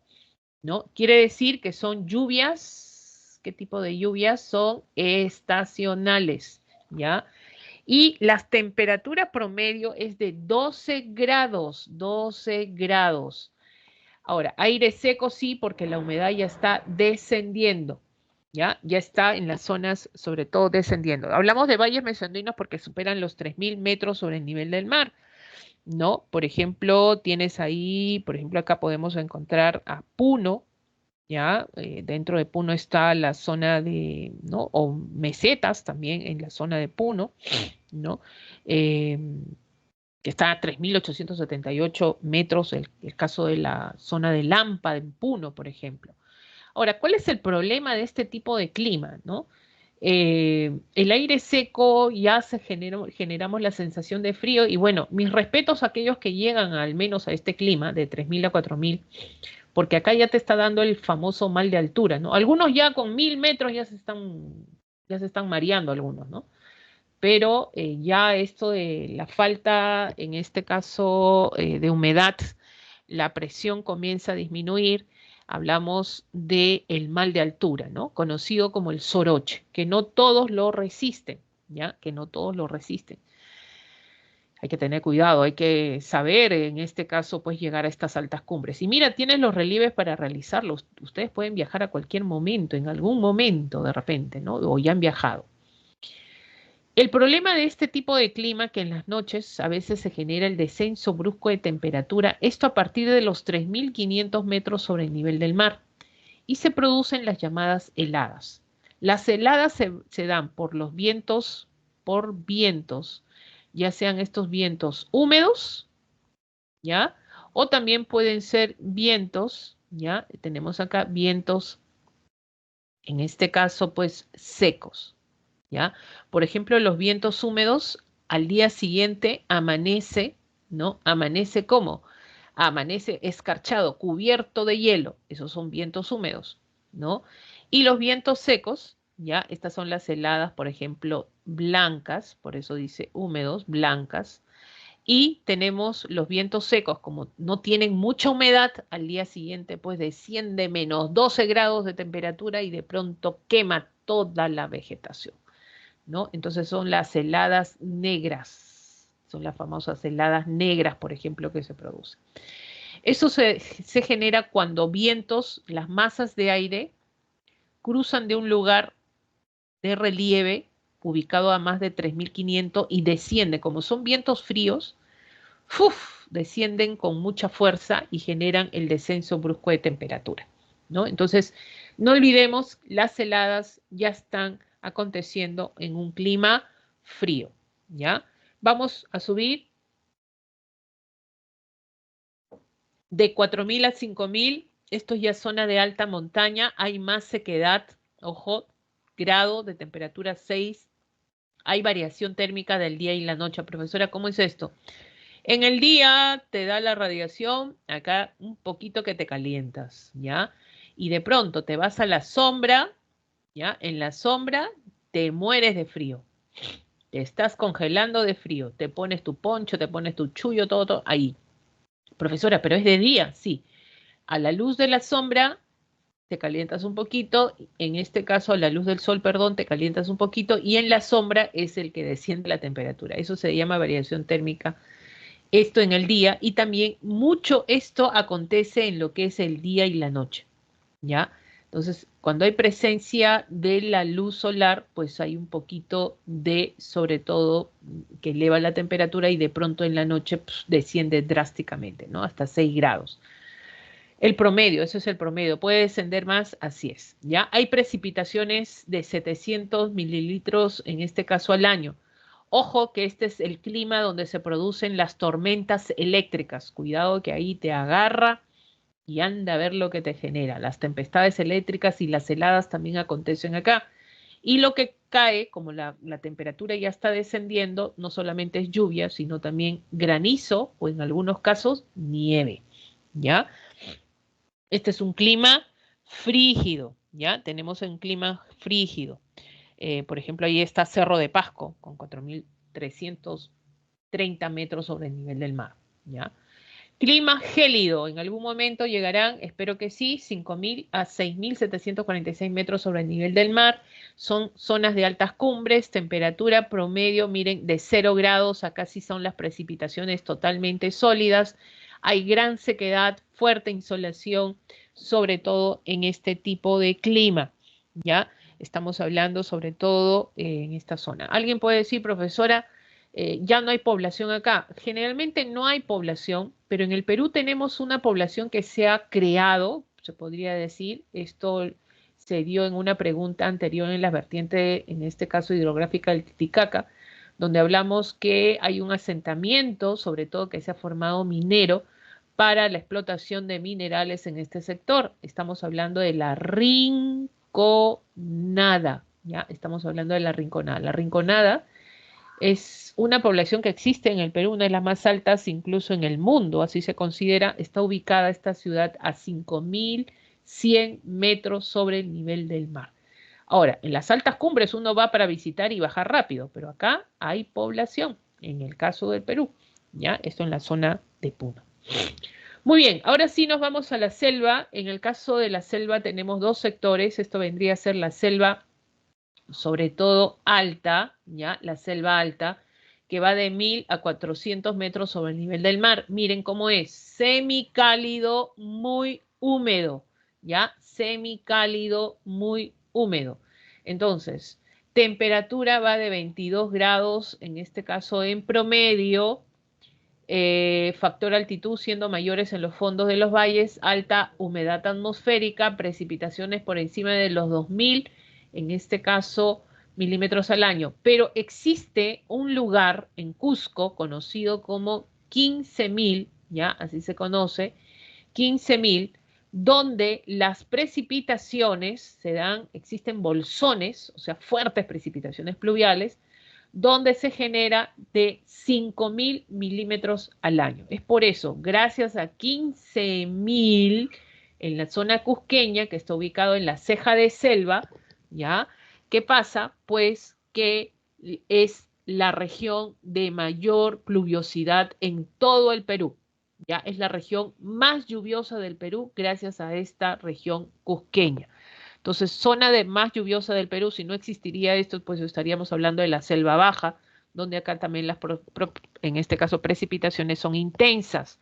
¿no? Quiere decir que son lluvias. ¿Qué tipo de lluvias? Son estacionales, ¿ya? Y la temperatura promedio es de 12 grados, 12 grados. Ahora, aire seco sí, porque la humedad ya está descendiendo, ¿ya? Ya está en las zonas, sobre todo, descendiendo. Hablamos de valles mesoandinos porque superan los 3000 metros sobre el nivel del mar, ¿no? Por ejemplo, tienes ahí, por ejemplo, acá podemos encontrar a Puno, ¿ya? Dentro de Puno está la zona de, ¿no? O mesetas también en la zona de Puno, ¿no? Eh, que está a 3.878 metros, el caso de la zona de Lampa, en Puno, por ejemplo. Ahora, ¿cuál es el problema de este tipo de clima, no? El aire seco ya generamos la sensación de frío y bueno, mis respetos a aquellos que llegan al menos a este clima de 3000 a 4000, porque acá ya te está dando el famoso mal de altura, ¿no? Algunos ya con 1000 metros ya se están mareando algunos, ¿no? Pero ya esto de la falta, en este caso de humedad, la presión comienza a disminuir. Hablamos del mal de altura, ¿no? Conocido como el soroche, que no todos lo resisten, ¿ya? Que no todos lo resisten. Hay que tener cuidado, hay que saber, en este caso, pues llegar a estas altas cumbres. Y mira, tienes los relieves para realizarlos. Ustedes pueden viajar a cualquier momento, en algún momento de repente, ¿no? O ya han viajado. El problema de este tipo de clima, que en las noches a veces se genera el descenso brusco de temperatura, esto a partir de los 3500 metros sobre el nivel del mar, y se producen las llamadas heladas. Las heladas se dan por vientos, ya sean estos vientos húmedos, ¿ya? O también pueden ser vientos, ¿ya? Tenemos acá vientos, en este caso, pues secos. ¿Ya? Por ejemplo, los vientos húmedos, al día siguiente amanece, ¿no? Amanece ¿cómo? Amanece escarchado, cubierto de hielo. Esos son vientos húmedos, ¿no? Y los vientos secos, ¿ya? Estas son las heladas, por ejemplo, blancas, por eso dice húmedos, blancas. Y tenemos los vientos secos, como no tienen mucha humedad, al día siguiente pues desciende menos 12 grados de temperatura y de pronto quema toda la vegetación, ¿no? Entonces son las heladas negras, son las famosas heladas negras, por ejemplo, que se producen. Eso se genera cuando vientos, las masas de aire, cruzan de un lugar de relieve ubicado a más de 3500 y descienden, como son vientos fríos, ¡fuf! Descienden con mucha fuerza y generan el descenso brusco de temperatura, ¿no? Entonces, no olvidemos, las heladas ya están aconteciendo en un clima frío, ¿ya? Vamos a subir de 4000 a 5000. Esto ya es zona de alta montaña, hay más sequedad, ojo, grado de temperatura 6, hay variación térmica del día y la noche. Profesora, ¿cómo es esto? En el día te da la radiación, acá un poquito que te calientas, ¿ya? Y de pronto te vas a la sombra, ¿ya? En la sombra te mueres de frío, te estás congelando de frío, te pones tu poncho, te pones tu chullo, todo, todo ahí. Profesora, pero es de día, sí. A la luz de la sombra te calientas un poquito, en este caso a la luz del sol, perdón, te calientas un poquito y en la sombra es el que desciende la temperatura. Eso se llama variación térmica, esto en el día, y también mucho esto acontece en lo que es el día y la noche, ¿ya? Entonces, cuando hay presencia de la luz solar, pues hay un poquito de, sobre todo, que eleva la temperatura y de pronto en la noche pues, desciende drásticamente, ¿no? Hasta 6 grados. El promedio, eso es el promedio. Puede descender más, así es. ¿Ya? Hay precipitaciones de 700 mililitros, en este caso al año. Ojo que este es el clima donde se producen las tormentas eléctricas. Cuidado que ahí te agarra y anda a ver lo que te genera. Las tempestades eléctricas y las heladas también acontecen acá. Y lo que cae, como la temperatura ya está descendiendo, no solamente es lluvia, sino también granizo o en algunos casos nieve. ¿Ya? Este es un clima frígido, ¿ya? Tenemos un clima frígido. Por ejemplo, ahí está Cerro de Pasco, con 4.330 metros sobre el nivel del mar, ¿ya? Clima gélido, en algún momento llegarán, espero que sí, 5.000 a 6.746 metros sobre el nivel del mar. Son zonas de altas cumbres, temperatura promedio, miren, de 0 grados, acá sí son las precipitaciones totalmente sólidas. Hay gran sequedad, fuerte insolación, sobre todo en este tipo de clima, ¿ya? Estamos hablando sobre todo en esta zona. ¿Alguien puede decir, profesora, ya no hay población acá? Generalmente no hay población, pero en el Perú tenemos una población que se ha creado, se podría decir. Esto se dio en una pregunta anterior en la vertiente, en este caso hidrográfica del Titicaca, donde hablamos que hay un asentamiento, sobre todo que se ha formado minero, para la explotación de minerales en este sector. Estamos hablando de la Rinconada, ¿ya? Estamos hablando de la Rinconada. La Rinconada es una población que existe en el Perú, una de las más altas incluso en el mundo, así se considera. Está ubicada esta ciudad a 5.100 metros sobre el nivel del mar. Ahora, en las altas cumbres uno va para visitar y bajar rápido, pero acá hay población, en el caso del Perú, ¿ya? Esto en la zona de Puno. Muy bien, ahora sí nos vamos a la selva. En el caso de la selva tenemos dos sectores. Esto vendría a ser la selva, sobre todo alta, ¿ya? La selva alta, que va de 1.000 a 400 metros sobre el nivel del mar. Miren cómo es, semicálido, muy húmedo, ¿ya? Semicálido, muy húmedo. Entonces, temperatura va de 22 grados, en este caso en promedio, factor altitud siendo mayores en los fondos de los valles, alta humedad atmosférica, precipitaciones por encima de los 2.000, en este caso milímetros al año. Pero existe un lugar en Cusco conocido como 15.000, ya así se conoce, 15.000, donde las precipitaciones se dan, existen bolsones, o sea, fuertes precipitaciones pluviales, donde se genera de 5.000 milímetros al año. Es por eso, gracias a 15.000 en la zona cusqueña, que está ubicado en la ceja de selva, ¿ya? ¿Qué pasa? Pues que es la región de mayor pluviosidad en todo el Perú. Ya es la región más lluviosa del Perú gracias a esta región cusqueña. Entonces, zona de más lluviosa del Perú, si no existiría esto, pues estaríamos hablando de la selva baja, donde acá también en este caso, precipitaciones son intensas.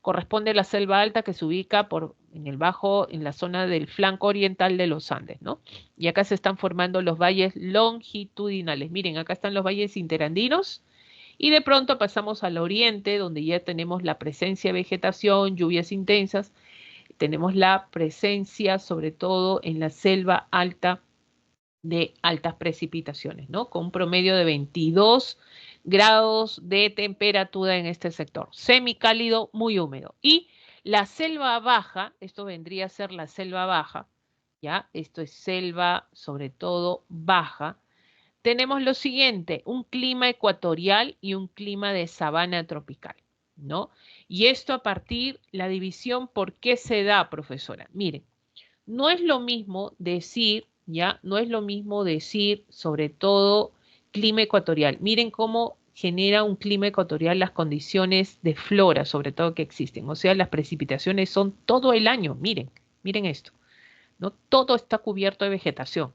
Corresponde a la selva alta que se ubica en el bajo, en la zona del flanco oriental de los Andes, ¿no? Y acá se están formando los valles longitudinales. Miren, acá están los valles interandinos y de pronto pasamos al oriente, donde ya tenemos la presencia de vegetación, lluvias intensas. Tenemos la presencia, sobre todo en la selva alta, de altas precipitaciones, ¿no? Con un promedio de 22 grados de temperatura en este sector. Semicálido, muy húmedo. Y la selva baja, esto vendría a ser la selva baja, ¿ya? Esto es selva, sobre todo, baja. Tenemos lo siguiente, un clima ecuatorial y un clima de sabana tropical, ¿no? Y esto a partir, la división, ¿por qué se da, profesora? Miren, no es lo mismo decir, ¿ya? No es lo mismo decir, sobre todo, clima ecuatorial. Miren cómo genera un clima ecuatorial las condiciones de flora, sobre todo que existen. O sea, las precipitaciones son todo el año. Miren, miren esto. ¿no? Todo está cubierto de vegetación.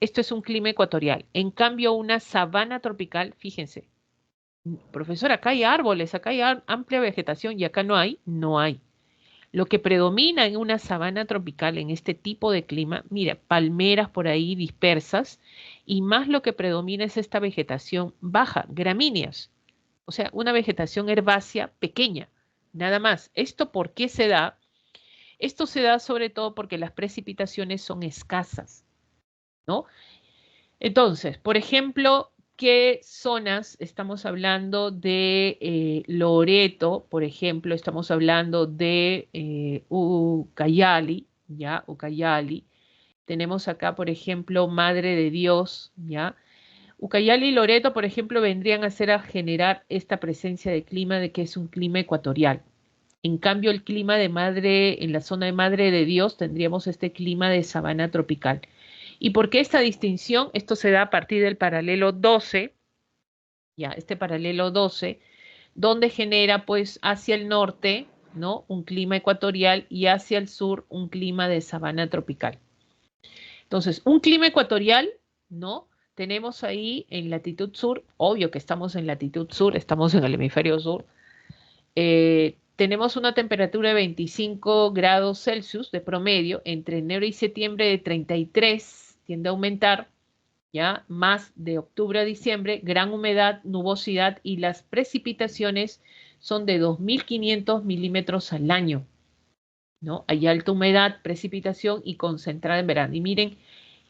Esto es un clima ecuatorial. En cambio, una sabana tropical, fíjense, profesor, acá hay árboles, acá hay amplia vegetación y acá no hay, no hay. Lo que predomina en una sabana tropical, en este tipo de clima, mira, palmeras por ahí dispersas, y más lo que predomina es esta vegetación baja, gramíneas, o sea, una vegetación herbácea pequeña, nada más. ¿Esto por qué se da? Esto se da sobre todo porque las precipitaciones son escasas, ¿no? Entonces, por ejemplo, ¿qué zonas? Estamos hablando de Loreto, por ejemplo, estamos hablando de Ucayali, ¿ya? Ucayali. Tenemos acá, por ejemplo, Madre de Dios, ¿ya? Ucayali y Loreto, por ejemplo, vendrían a ser a generar esta presencia de clima de que es un clima ecuatorial. En cambio, el clima de Madre, en la zona de Madre de Dios, tendríamos este clima de sabana tropical. ¿Y por qué esta distinción? Esto se da a partir del paralelo 12, ya, este paralelo 12, donde genera pues hacia el norte, ¿no? Un clima ecuatorial y hacia el sur un clima de sabana tropical. Entonces, un clima ecuatorial, ¿no? Tenemos ahí en latitud sur, obvio que estamos en latitud sur, estamos en el hemisferio sur, tenemos una temperatura de 25 grados Celsius de promedio, entre enero y septiembre de 33, tiende a aumentar, ¿ya? Más de octubre a diciembre, gran humedad, nubosidad y las precipitaciones son de 2.500 milímetros al año, ¿no? Hay alta humedad, precipitación y concentrada en verano. Y miren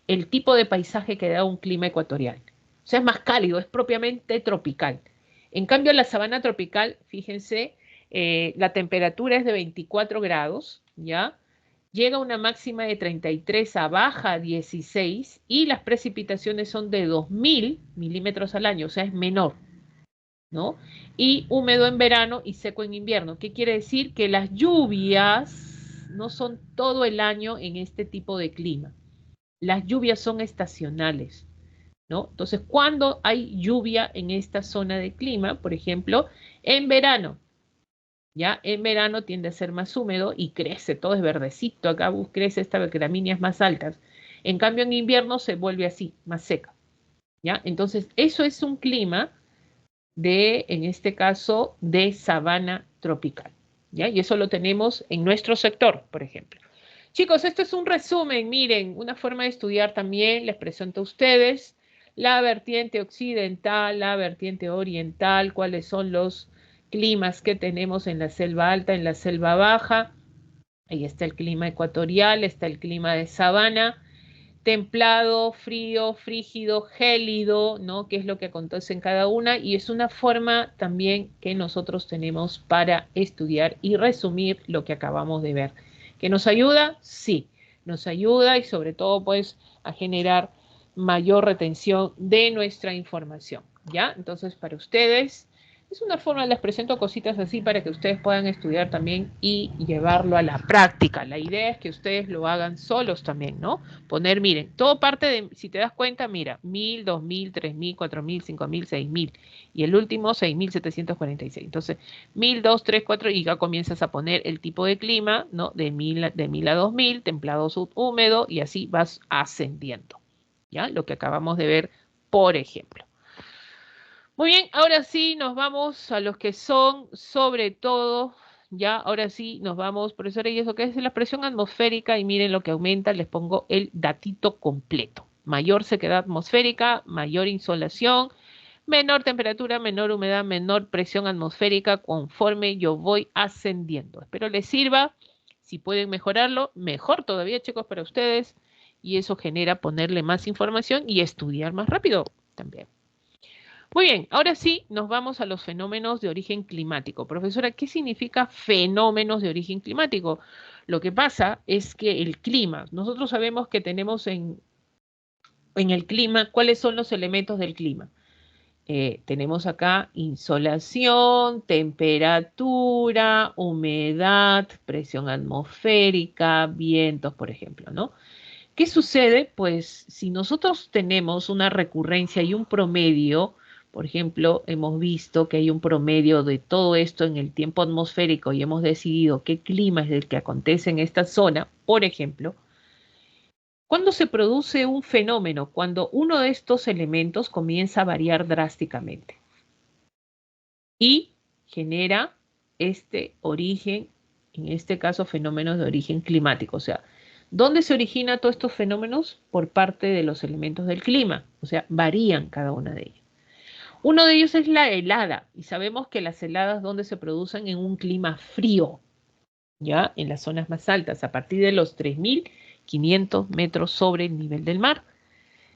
el tipo de paisaje que da un clima ecuatorial. O sea, es más cálido, es propiamente tropical. En cambio, la sabana tropical, fíjense, la temperatura es de 24 grados, ¿ya? Llega a una máxima de 33 a baja 16 y las precipitaciones son de 2.000 milímetros al año, o sea, es menor, ¿no? Y húmedo en verano y seco en invierno. ¿Qué quiere decir? Que las lluvias no son todo el año en este tipo de clima. Las lluvias son estacionales, ¿no? Entonces, ¿cuándo hay lluvia en esta zona de clima? Por ejemplo, en verano. ¿Ya? En verano tiende a ser más húmedo y crece, todo es verdecito, acá crece estas gramíneas más altas. En cambio, en invierno se vuelve así, más seca, ¿ya? Entonces, eso es un clima de, en este caso, de sabana tropical, ¿ya? Y eso lo tenemos en nuestro sector, por ejemplo. Chicos, esto es un resumen, miren, una forma de estudiar también, les presento a ustedes la vertiente occidental, la vertiente oriental, cuáles son los climas que tenemos en la selva alta, en la selva baja. Ahí está el clima ecuatorial, está el clima de sabana, templado, frío, frígido, gélido, ¿no? ¿Qué es lo que acontece en cada una? Y es una forma también que nosotros tenemos para estudiar y resumir lo que acabamos de ver. ¿Que nos ayuda? Sí, nos ayuda y sobre todo pues a generar mayor retención de nuestra información, ¿ya? Entonces para ustedes es una forma, les presento cositas así para que ustedes puedan estudiar también y llevarlo a la práctica. La idea es que ustedes lo hagan solos también, ¿no? Poner, miren, todo parte de, si te das cuenta, mira, 1.000, 2.000, 3.000, 4.000, 5.000, 6.000 y el último 6.746. Entonces, 1.000, 2, 3, 4 y ya comienzas a poner el tipo de clima, ¿no? De 1.000 a 2.000, templado subhúmedo y así vas ascendiendo, ¿ya? Lo que acabamos de ver, por ejemplo. Muy bien, ahora sí nos vamos a los que son, sobre todo, ya, ahora sí nos vamos, profesora, y eso que es la presión atmosférica, y miren lo que aumenta, les pongo el datito completo. Mayor sequedad atmosférica, mayor insolación, menor temperatura, menor humedad, menor presión atmosférica conforme yo voy ascendiendo. Espero les sirva, si pueden mejorarlo, mejor todavía, chicos, para ustedes, y eso genera ponerle más información y estudiar más rápido también. Muy bien, ahora sí nos vamos a los fenómenos de origen climático. Profesora, ¿qué significa fenómenos de origen climático? Lo que pasa es que el clima, nosotros sabemos que tenemos en el clima, ¿cuáles son los elementos del clima? Tenemos acá insolación, temperatura, humedad, presión atmosférica, vientos, por ejemplo, ¿no? ¿Qué sucede? Pues si nosotros tenemos una recurrencia y un promedio, por ejemplo, hemos visto que hay un promedio de todo esto en el tiempo atmosférico y hemos decidido qué clima es el que acontece en esta zona, por ejemplo, ¿Cuándo se produce un fenómeno? Cuando uno de estos elementos comienza a variar drásticamente y genera este origen, en este caso fenómenos de origen climático. O sea, ¿dónde se originan todos estos fenómenos? Por parte de los elementos del clima. O sea, varían cada una de ellas. Uno de ellos es la helada, y sabemos que las heladas donde se producen en un clima frío, ya en las zonas más altas, a partir de los 3.500 metros sobre el nivel del mar.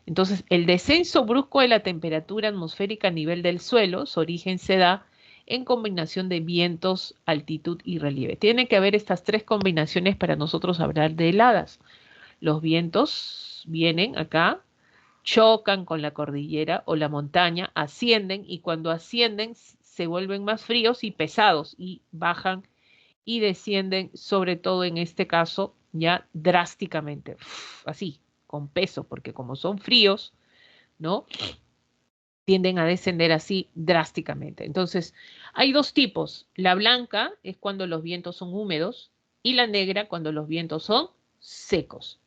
Entonces, el descenso brusco de la temperatura atmosférica a nivel del suelo, su origen se da en combinación de vientos, altitud y relieve. Tiene que haber estas tres combinaciones para nosotros hablar de heladas. Los vientos vienen acá, chocan con la cordillera o la montaña, ascienden y cuando ascienden se vuelven más fríos y pesados y bajan y descienden, sobre todo en este caso, ya drásticamente, así, con peso, porque como son fríos, ¿no? Tienden a descender así drásticamente. Entonces, hay dos tipos. La blanca es cuando los vientos son húmedos y la negra cuando los vientos son secos.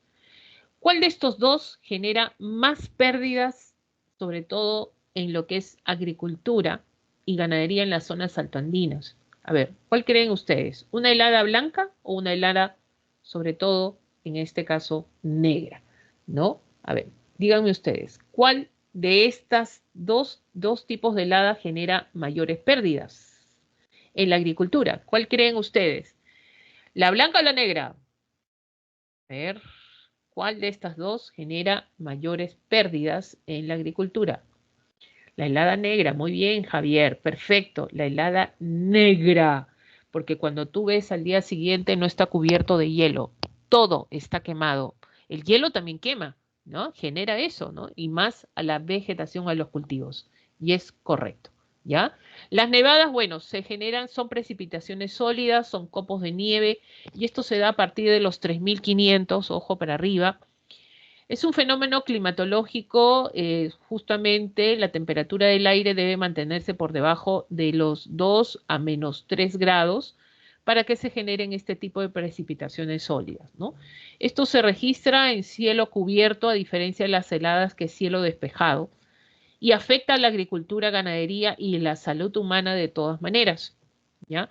¿Cuál de estos dos genera más pérdidas, sobre todo en lo que es agricultura y ganadería en las zonas altoandinas? A ver, ¿cuál creen ustedes? ¿Una helada blanca o una helada, sobre todo, en este caso, negra? ¿No? A ver, díganme ustedes, ¿cuál de estas dos tipos de helada genera mayores pérdidas en la agricultura? ¿Cuál creen ustedes? ¿La blanca o la negra? A ver, ¿cuál de estas dos genera mayores pérdidas en la agricultura? La helada negra, muy bien, Javier, perfecto. La helada negra, porque cuando tú ves al día siguiente no está cubierto de hielo, todo está quemado. El hielo también quema, ¿no? Genera eso, ¿no? Y más a la vegetación, a los cultivos. Y es correcto, ¿ya? Las nevadas, bueno, se generan, son precipitaciones sólidas, son copos de nieve, y esto se da a partir de los 3.500, ojo para arriba. Es un fenómeno climatológico, justamente la temperatura del aire debe mantenerse por debajo de los 2 a -3 grados para que se generen este tipo de precipitaciones sólidas, ¿no? Esto se registra en cielo cubierto, a diferencia de las heladas que es cielo despejado, y afecta a la agricultura, ganadería y la salud humana de todas maneras, ¿ya?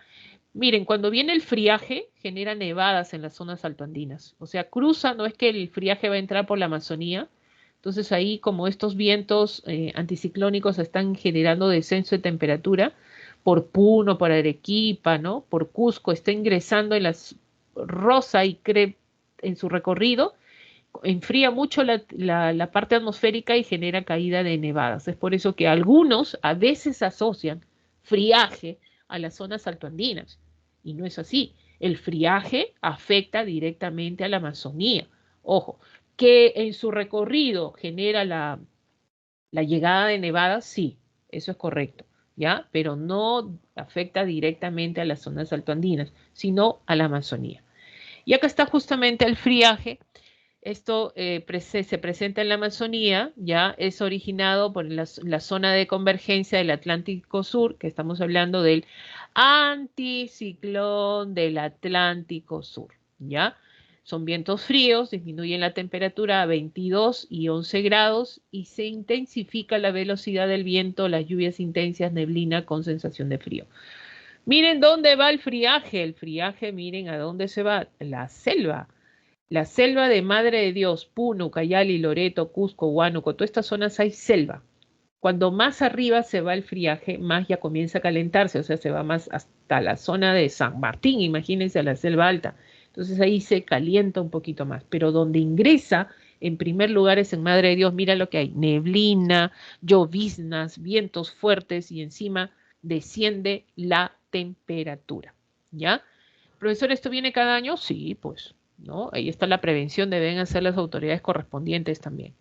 Miren, cuando viene el friaje, genera nevadas en las zonas altoandinas. O sea, cruza, no es que el friaje va a entrar por la Amazonía. Entonces ahí, como estos vientos anticiclónicos están generando descenso de temperatura, por Puno, por Arequipa, ¿no? Por Cusco, está ingresando en las Rosa y Crep en su recorrido, enfría mucho la parte atmosférica y genera caída de nevadas. Es por eso que algunos a veces asocian friaje a las zonas altoandinas. Y no es así. El friaje afecta directamente a la Amazonía. Ojo, que en su recorrido genera la llegada de nevadas, sí, eso es correcto, ¿ya? Pero no afecta directamente a las zonas altoandinas, sino a la Amazonía. Y acá está justamente el friaje. Esto se presenta en la Amazonía, ya es originado por la zona de convergencia del Atlántico Sur, que estamos hablando del anticiclón del Atlántico Sur, ¿ya? Son vientos fríos, disminuyen la temperatura a 22 y 11 grados y se intensifica la velocidad del viento, las lluvias intensas, neblina con sensación de frío. Miren dónde va el friaje. El friaje, miren a dónde se va. La selva. La selva de Madre de Dios, Puno, Cayali, Loreto, Cusco, Huánuco, todas estas zonas hay selva. Cuando más arriba se va el friaje, más ya comienza a calentarse, o sea, se va más hasta la zona de San Martín, imagínense a la selva alta. Entonces ahí se calienta un poquito más, pero donde ingresa en primer lugar es en Madre de Dios, mira lo que hay, neblina, lloviznas, vientos fuertes y encima desciende la temperatura, ¿ya? Profesor, ¿esto viene cada año? Sí, pues, ¿no? Ahí está la prevención, deben hacer las autoridades correspondientes también.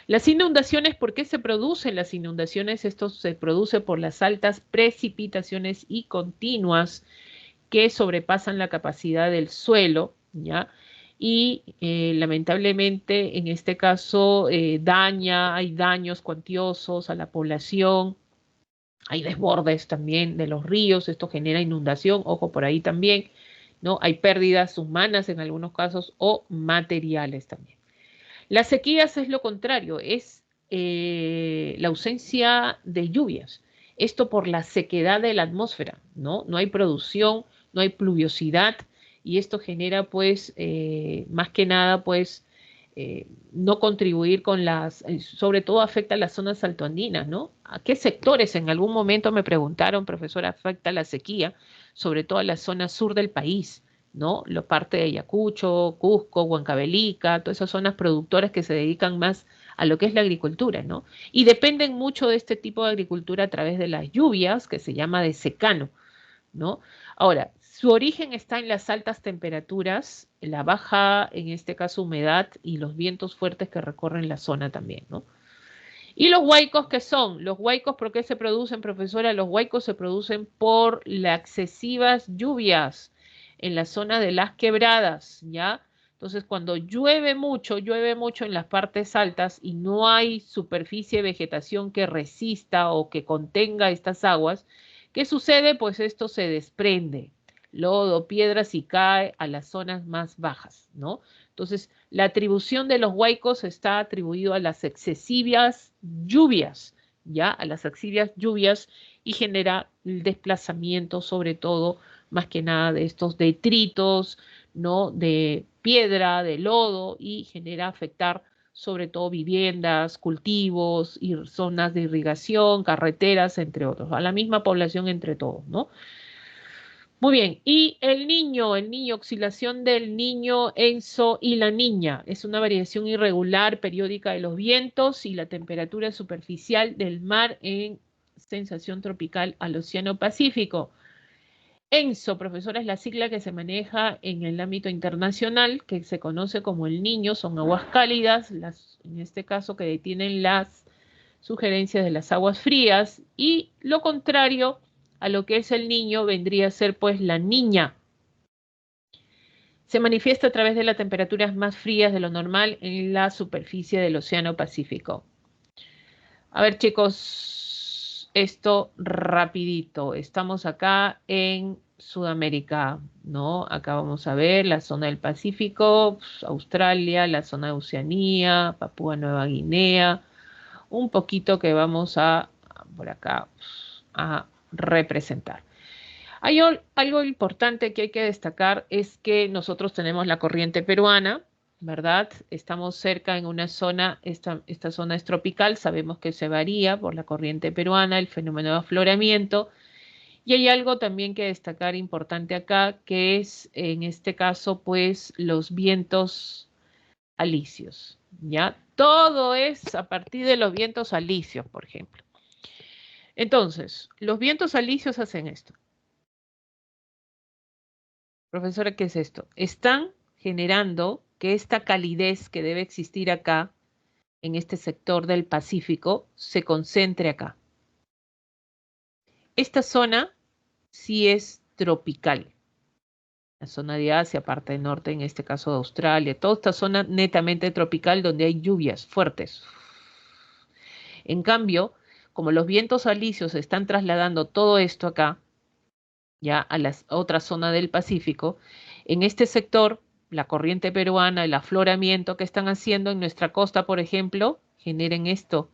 Las inundaciones, ¿por qué se producen las inundaciones? Esto se produce por las altas precipitaciones y continuas que sobrepasan la capacidad del suelo, ¿ya? Y lamentablemente en este caso hay daños cuantiosos a la población, hay desbordes también de los ríos, esto genera inundación, ojo por ahí también, ¿no? Hay pérdidas humanas en algunos casos o materiales también. Las sequías es lo contrario, es la ausencia de lluvias. Esto por la sequedad de la atmósfera, ¿no? No hay producción, no hay pluviosidad y esto genera, pues, más que nada, pues, no contribuir con sobre todo afecta a las zonas altoandinas, ¿no? ¿A qué sectores? En algún momento me preguntaron, profesora, afecta la sequía, sobre todo a la zona sur del país. ¿No? La parte de Ayacucho, Cusco, Huancavelica, todas esas zonas productoras que se dedican más a lo que es la agricultura, ¿no? Y dependen mucho de este tipo de agricultura a través de las lluvias, que se llama de secano, ¿no? Ahora, su origen está en las altas temperaturas, la baja, en este caso, humedad y los vientos fuertes que recorren la zona también, ¿no? ¿Y los huaicos qué son? Los huaicos, ¿por qué se producen, profesora? Los huaicos se producen por las excesivas lluvias en la zona de las quebradas, ¿ya? Entonces, cuando llueve mucho en las partes altas y no hay superficie de vegetación que resista o que contenga estas aguas, ¿qué sucede? Pues esto se desprende, lodo, piedras y cae a las zonas más bajas, ¿no? Entonces, la atribución de los huaicos está atribuido a las excesivas lluvias, ¿ya? A las excesivas lluvias y genera el desplazamiento, sobre todo, más que nada, de estos detritos, ¿no? De piedra, de lodo y genera afectar sobre todo viviendas, cultivos y zonas de irrigación, carreteras, entre otros, a la misma población entre todos, ¿no? Muy bien, y el niño, oscilación del niño, ENSO y la niña. Es una variación irregular periódica de los vientos y la temperatura superficial del mar en sensación tropical al Océano Pacífico. ENSO, profesora, es la sigla que se maneja en el ámbito internacional, que se conoce como el niño, son aguas cálidas, en este caso que detienen las sugerencias de las aguas frías, y lo contrario a lo que es el niño vendría a ser pues la niña. Se manifiesta a través de las temperaturas más frías de lo normal en la superficie del Océano Pacífico. A ver, chicos, esto rapidito. Estamos acá en Sudamérica, ¿no? Acá vamos a ver la zona del Pacífico, Australia, la zona de Oceanía, Papúa Nueva Guinea, un poquito que vamos a, por acá, a representar. Hay algo importante que hay que destacar es que nosotros tenemos la corriente peruana, ¿verdad? Estamos cerca en una zona, esta zona es tropical, sabemos que se varía por la corriente peruana, el fenómeno de afloramiento. Y hay algo también que destacar importante acá, que es en este caso, pues, los vientos alisios, ¿ya? Todo es a partir de los vientos alisios, por ejemplo. Entonces, los vientos alisios hacen esto. Profesora, ¿qué es esto? Están generando que esta calidez que debe existir acá, en este sector del Pacífico, se concentre acá. Esta zona sí es tropical. La zona de Asia, parte del norte, en este caso de Australia, toda esta zona netamente tropical donde hay lluvias fuertes. En cambio, como los vientos alisios están trasladando todo esto acá, ya a la otra zona del Pacífico, en este sector, la corriente peruana, el afloramiento que están haciendo en nuestra costa, por ejemplo, generen esto,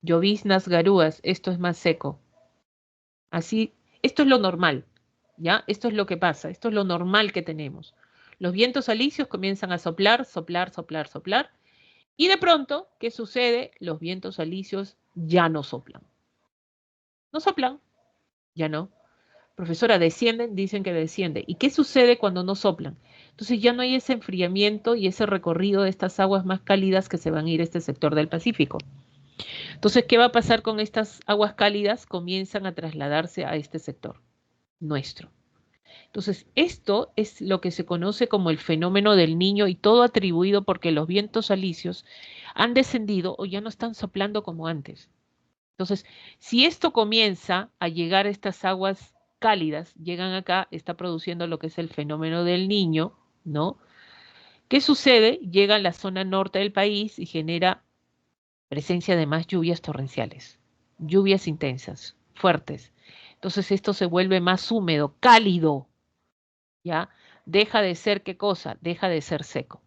lloviznas, garúas, esto es más seco. Así, esto es lo normal, ¿ya? Esto es lo que pasa, esto es lo normal que tenemos. Los vientos alisios comienzan a soplar, soplar, soplar, soplar, y de pronto, ¿qué sucede? Los vientos alisios ya no soplan. No soplan, ya no. Profesora, descienden, dicen que desciende. ¿Y qué sucede cuando no soplan? Entonces ya no hay ese enfriamiento y ese recorrido de estas aguas más cálidas que se van a ir a este sector del Pacífico. Entonces, ¿qué va a pasar con estas aguas cálidas? Comienzan a trasladarse a este sector nuestro. Entonces, esto es lo que se conoce como el fenómeno del niño y todo atribuido porque los vientos alisios han descendido o ya no están soplando como antes. Entonces, si esto comienza a llegar a estas aguas cálidas, llegan acá, está produciendo lo que es el fenómeno del niño, ¿no? ¿Qué sucede? Llega a la zona norte del país y genera presencia de más lluvias torrenciales, lluvias intensas, fuertes. Entonces esto se vuelve más húmedo, cálido, ¿ya? Deja de ser, ¿qué cosa? Deja de ser seco.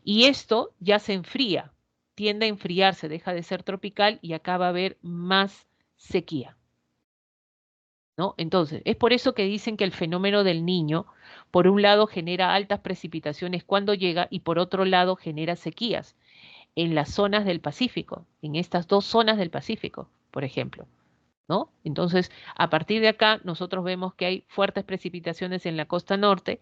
Y esto ya se enfría, tiende a enfriarse, deja de ser tropical y acá va a haber más sequía, ¿no? Entonces, es por eso que dicen que el fenómeno del Niño, por un lado, genera altas precipitaciones cuando llega y por otro lado genera sequías en las zonas del Pacífico, en estas dos zonas del Pacífico, por ejemplo, ¿no? Entonces, a partir de acá, nosotros vemos que hay fuertes precipitaciones en la costa norte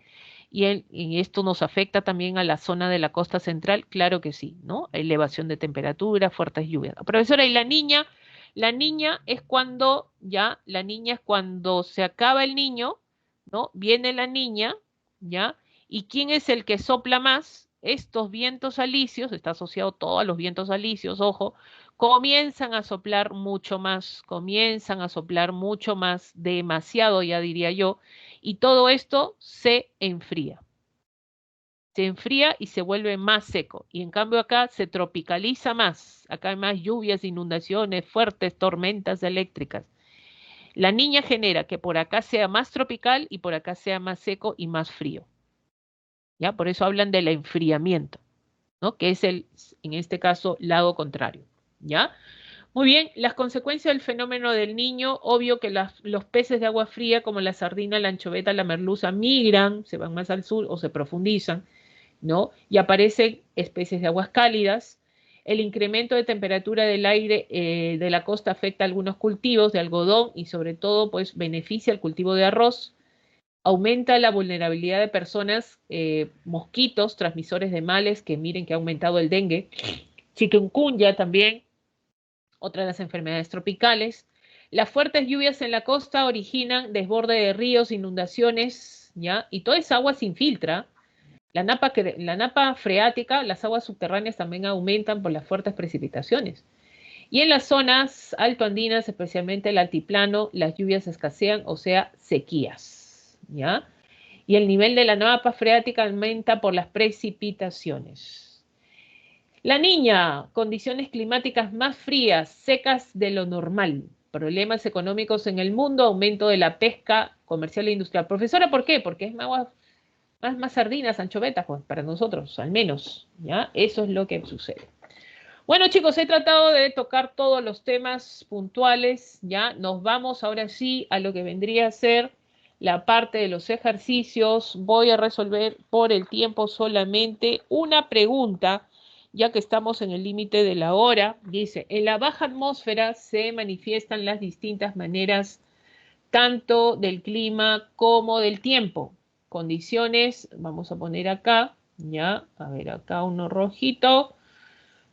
y esto nos afecta también a la zona de la costa central, claro que sí, ¿no? Elevación de temperatura, fuertes lluvias. Profesora, ¿y la niña? La niña es cuando, ya, la niña es cuando se acaba el niño, ¿no? Viene la niña, ¿ya? ¿Y quién es el que sopla más? Estos vientos alisios, está asociado todo a los vientos alisios, ojo, comienzan a soplar mucho más, comienzan a soplar mucho más, demasiado ya diría yo, y todo esto se enfría y se vuelve más seco. Y en cambio acá se tropicaliza más, acá hay más lluvias, inundaciones, fuertes tormentas eléctricas. La niña genera que por acá sea más tropical y por acá sea más seco y más frío. ¿Ya? Por eso hablan del enfriamiento, ¿no? Que es en este caso, lado contrario. ¿Ya? Muy bien, las consecuencias del fenómeno del Niño, obvio que los peces de agua fría como la sardina, la anchoveta, la merluza migran, se van más al sur o se profundizan, ¿no? Y aparecen especies de aguas cálidas. El incremento de temperatura del aire de la costa afecta a algunos cultivos de algodón y sobre todo pues beneficia el cultivo de arroz. Aumenta la vulnerabilidad de personas, mosquitos, transmisores de males, que miren que ha aumentado el dengue. Chikungunya también, otra de las enfermedades tropicales. Las fuertes lluvias en la costa originan desborde de ríos, inundaciones, ¿ya? Y toda esa agua se infiltra. La napa freática, las aguas subterráneas también aumentan por las fuertes precipitaciones. Y en las zonas altoandinas, especialmente el altiplano, las lluvias escasean, o sea, sequías, ¿ya? Y el nivel de la napa freática aumenta por las precipitaciones. La niña, condiciones climáticas más frías, secas de lo normal, problemas económicos en el mundo, aumento de la pesca comercial e industrial. Profesora, ¿por qué? Porque es más sardinas, anchovetas, pues para nosotros, al menos, ¿ya? Eso es lo que sucede. Bueno, chicos, he tratado de tocar todos los temas puntuales, ¿ya? Nos vamos ahora sí a lo que vendría a ser la parte de los ejercicios. Voy a resolver por el tiempo solamente una pregunta, ya que estamos en el límite de la hora. Dice, en la baja atmósfera se manifiestan las distintas maneras tanto del clima como del tiempo. Condiciones, vamos a poner acá, ya, a ver, acá uno rojito.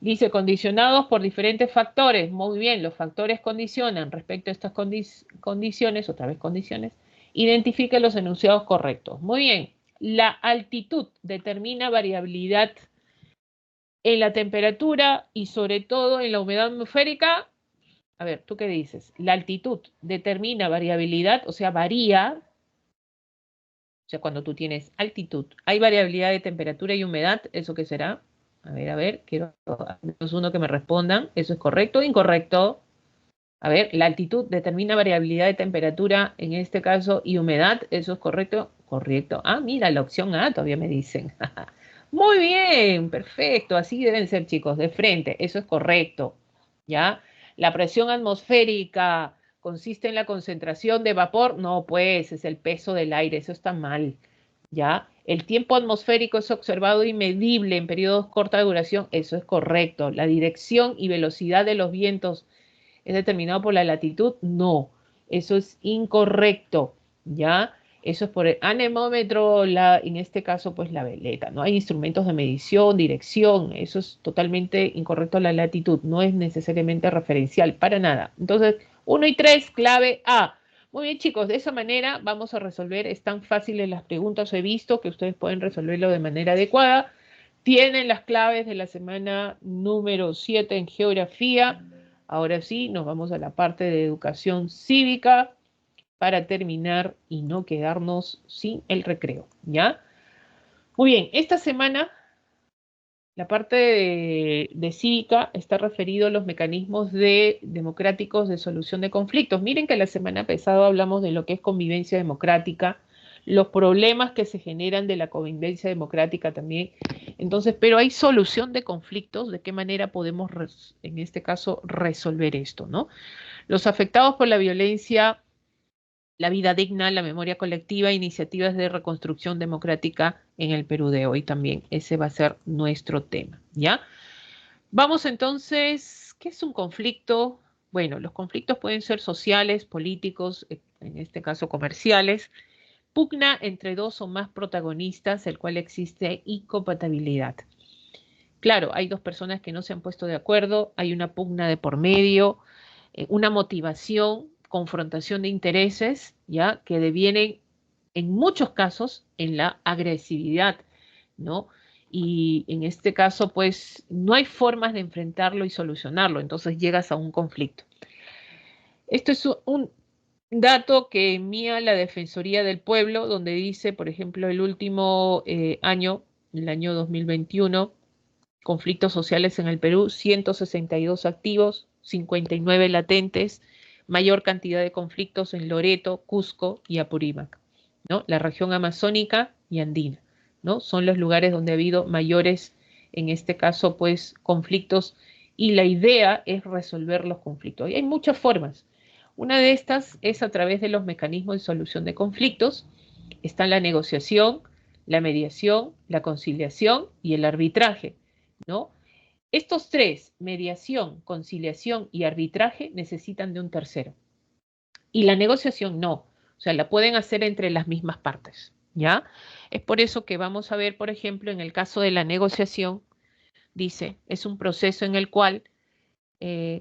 Dice, condicionados por diferentes factores. Muy bien, los factores condicionan respecto a estas condiciones, otra vez condiciones. Identifique los enunciados correctos. Muy bien, la altitud determina variabilidad en la temperatura y sobre todo en la humedad atmosférica. A ver, ¿tú qué dices? La altitud determina variabilidad, o sea, varía. O sea, cuando tú tienes altitud, hay variabilidad de temperatura y humedad, ¿eso qué será? A ver, quiero al menos uno que me respondan. ¿Eso es correcto o incorrecto? A ver, la altitud determina variabilidad de temperatura, en este caso, y humedad. ¿Eso es correcto? Correcto. Ah, mira, la opción A todavía me dicen. Muy bien, perfecto. Así deben ser, chicos, de frente. Eso es correcto. ¿Ya? La presión atmosférica consiste en la concentración de vapor. No, pues, es el peso del aire. Eso está mal. ¿Ya? El tiempo atmosférico es observado y medible en periodos corta duración. Eso es correcto. La dirección y velocidad de los vientos es determinado por la latitud. No, eso es incorrecto. ¿Ya? Eso es por el anemómetro, en este caso, pues la veleta. No hay instrumentos de medición, dirección. Eso es totalmente incorrecto la latitud. No es necesariamente referencial, para nada. Entonces, 1 y 3, clave A. Muy bien, chicos, de esa manera vamos a resolver. Es tan fáciles las preguntas. He visto que ustedes pueden resolverlo de manera adecuada. Tienen las claves de la semana número 7 en geografía. Ahora sí, nos vamos a la parte de educación cívica para terminar y no quedarnos sin el recreo, ¿ya? Muy bien, esta semana la parte de cívica está referido a los mecanismos democráticos de solución de conflictos. Miren que la semana pasada hablamos de lo que es convivencia democrática, los problemas que se generan de la convivencia democrática también Entonces, pero hay solución de conflictos, de qué manera podemos, en este caso, resolver esto, ¿no? Los afectados por la violencia, la vida digna, la memoria colectiva, iniciativas de reconstrucción democrática en el Perú de hoy también. Ese va a ser nuestro tema, ¿ya? Vamos entonces, ¿qué es un conflicto? Bueno, los conflictos pueden ser sociales, políticos, en este caso comerciales, pugna entre dos o más protagonistas, el cual existe incompatibilidad. Claro, hay dos personas que no se han puesto de acuerdo, hay una pugna de por medio, una motivación, confrontación de intereses, ¿ya? Que devienen en muchos casos en la agresividad, ¿no? Y en este caso, pues, no hay formas de enfrentarlo y solucionarlo, entonces llegas a un conflicto. Esto es un dato que envía la Defensoría del Pueblo, donde dice, por ejemplo, el último año, el año 2021, conflictos sociales en el Perú, 162 activos, 59 latentes, mayor cantidad de conflictos en Loreto, Cusco y Apurímac, ¿no? La región amazónica y andina, ¿no? Son los lugares donde ha habido mayores, en este caso, pues, conflictos, y la idea es resolver los conflictos. Y hay muchas formas. Una de estas es a través de los mecanismos de solución de conflictos. Está la negociación, la mediación, la conciliación y el arbitraje, ¿no? Estos tres, mediación, conciliación y arbitraje, necesitan de un tercero. Y la negociación no, o sea, la pueden hacer entre las mismas partes, ¿ya? Es por eso que vamos a ver, por ejemplo, en el caso de la negociación, dice, es un proceso en el cual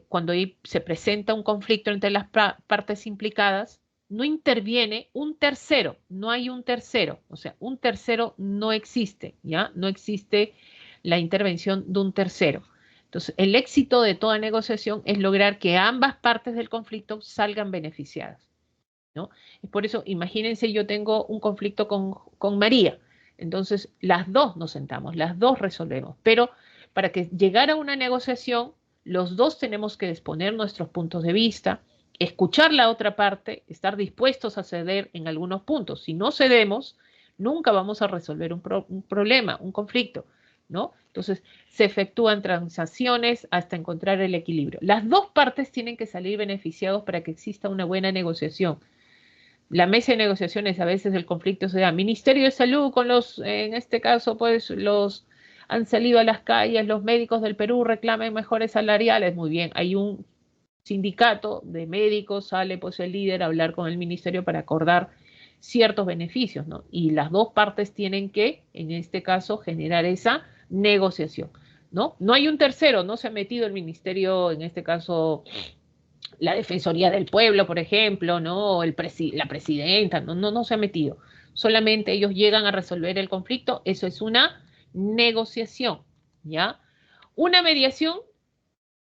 cuando se presenta un conflicto entre las partes implicadas, no interviene un tercero, no hay un tercero, o sea, un tercero no existe, ¿ya? No existe la intervención de un tercero. Entonces, el éxito de toda negociación es lograr que ambas partes del conflicto salgan beneficiadas, ¿no? Es por eso, imagínense, yo tengo un conflicto con María, entonces las dos nos sentamos, las dos resolvemos, pero para que llegar a una negociación, los dos tenemos que exponer nuestros puntos de vista, escuchar la otra parte, estar dispuestos a ceder en algunos puntos. Si no cedemos, nunca vamos a resolver un problema, un conflicto, ¿no? Entonces, se efectúan transacciones hasta encontrar el equilibrio. Las dos partes tienen que salir beneficiados para que exista una buena negociación. La mesa de negociaciones, a veces el conflicto se da. Ministerio de Salud con los, en este caso, pues los han salido a las calles, los médicos del Perú reclaman mejores salariales. Muy bien, hay un sindicato de médicos, sale pues el líder a hablar con el ministerio para acordar ciertos beneficios, ¿no? Y las dos partes tienen que, en este caso, generar esa negociación, ¿no? No hay un tercero, no se ha metido el ministerio, en este caso, la Defensoría del Pueblo, por ejemplo, ¿no? La presidenta, no se ha metido. Solamente ellos llegan a resolver el conflicto, eso es una negociación, ¿ya? Una mediación,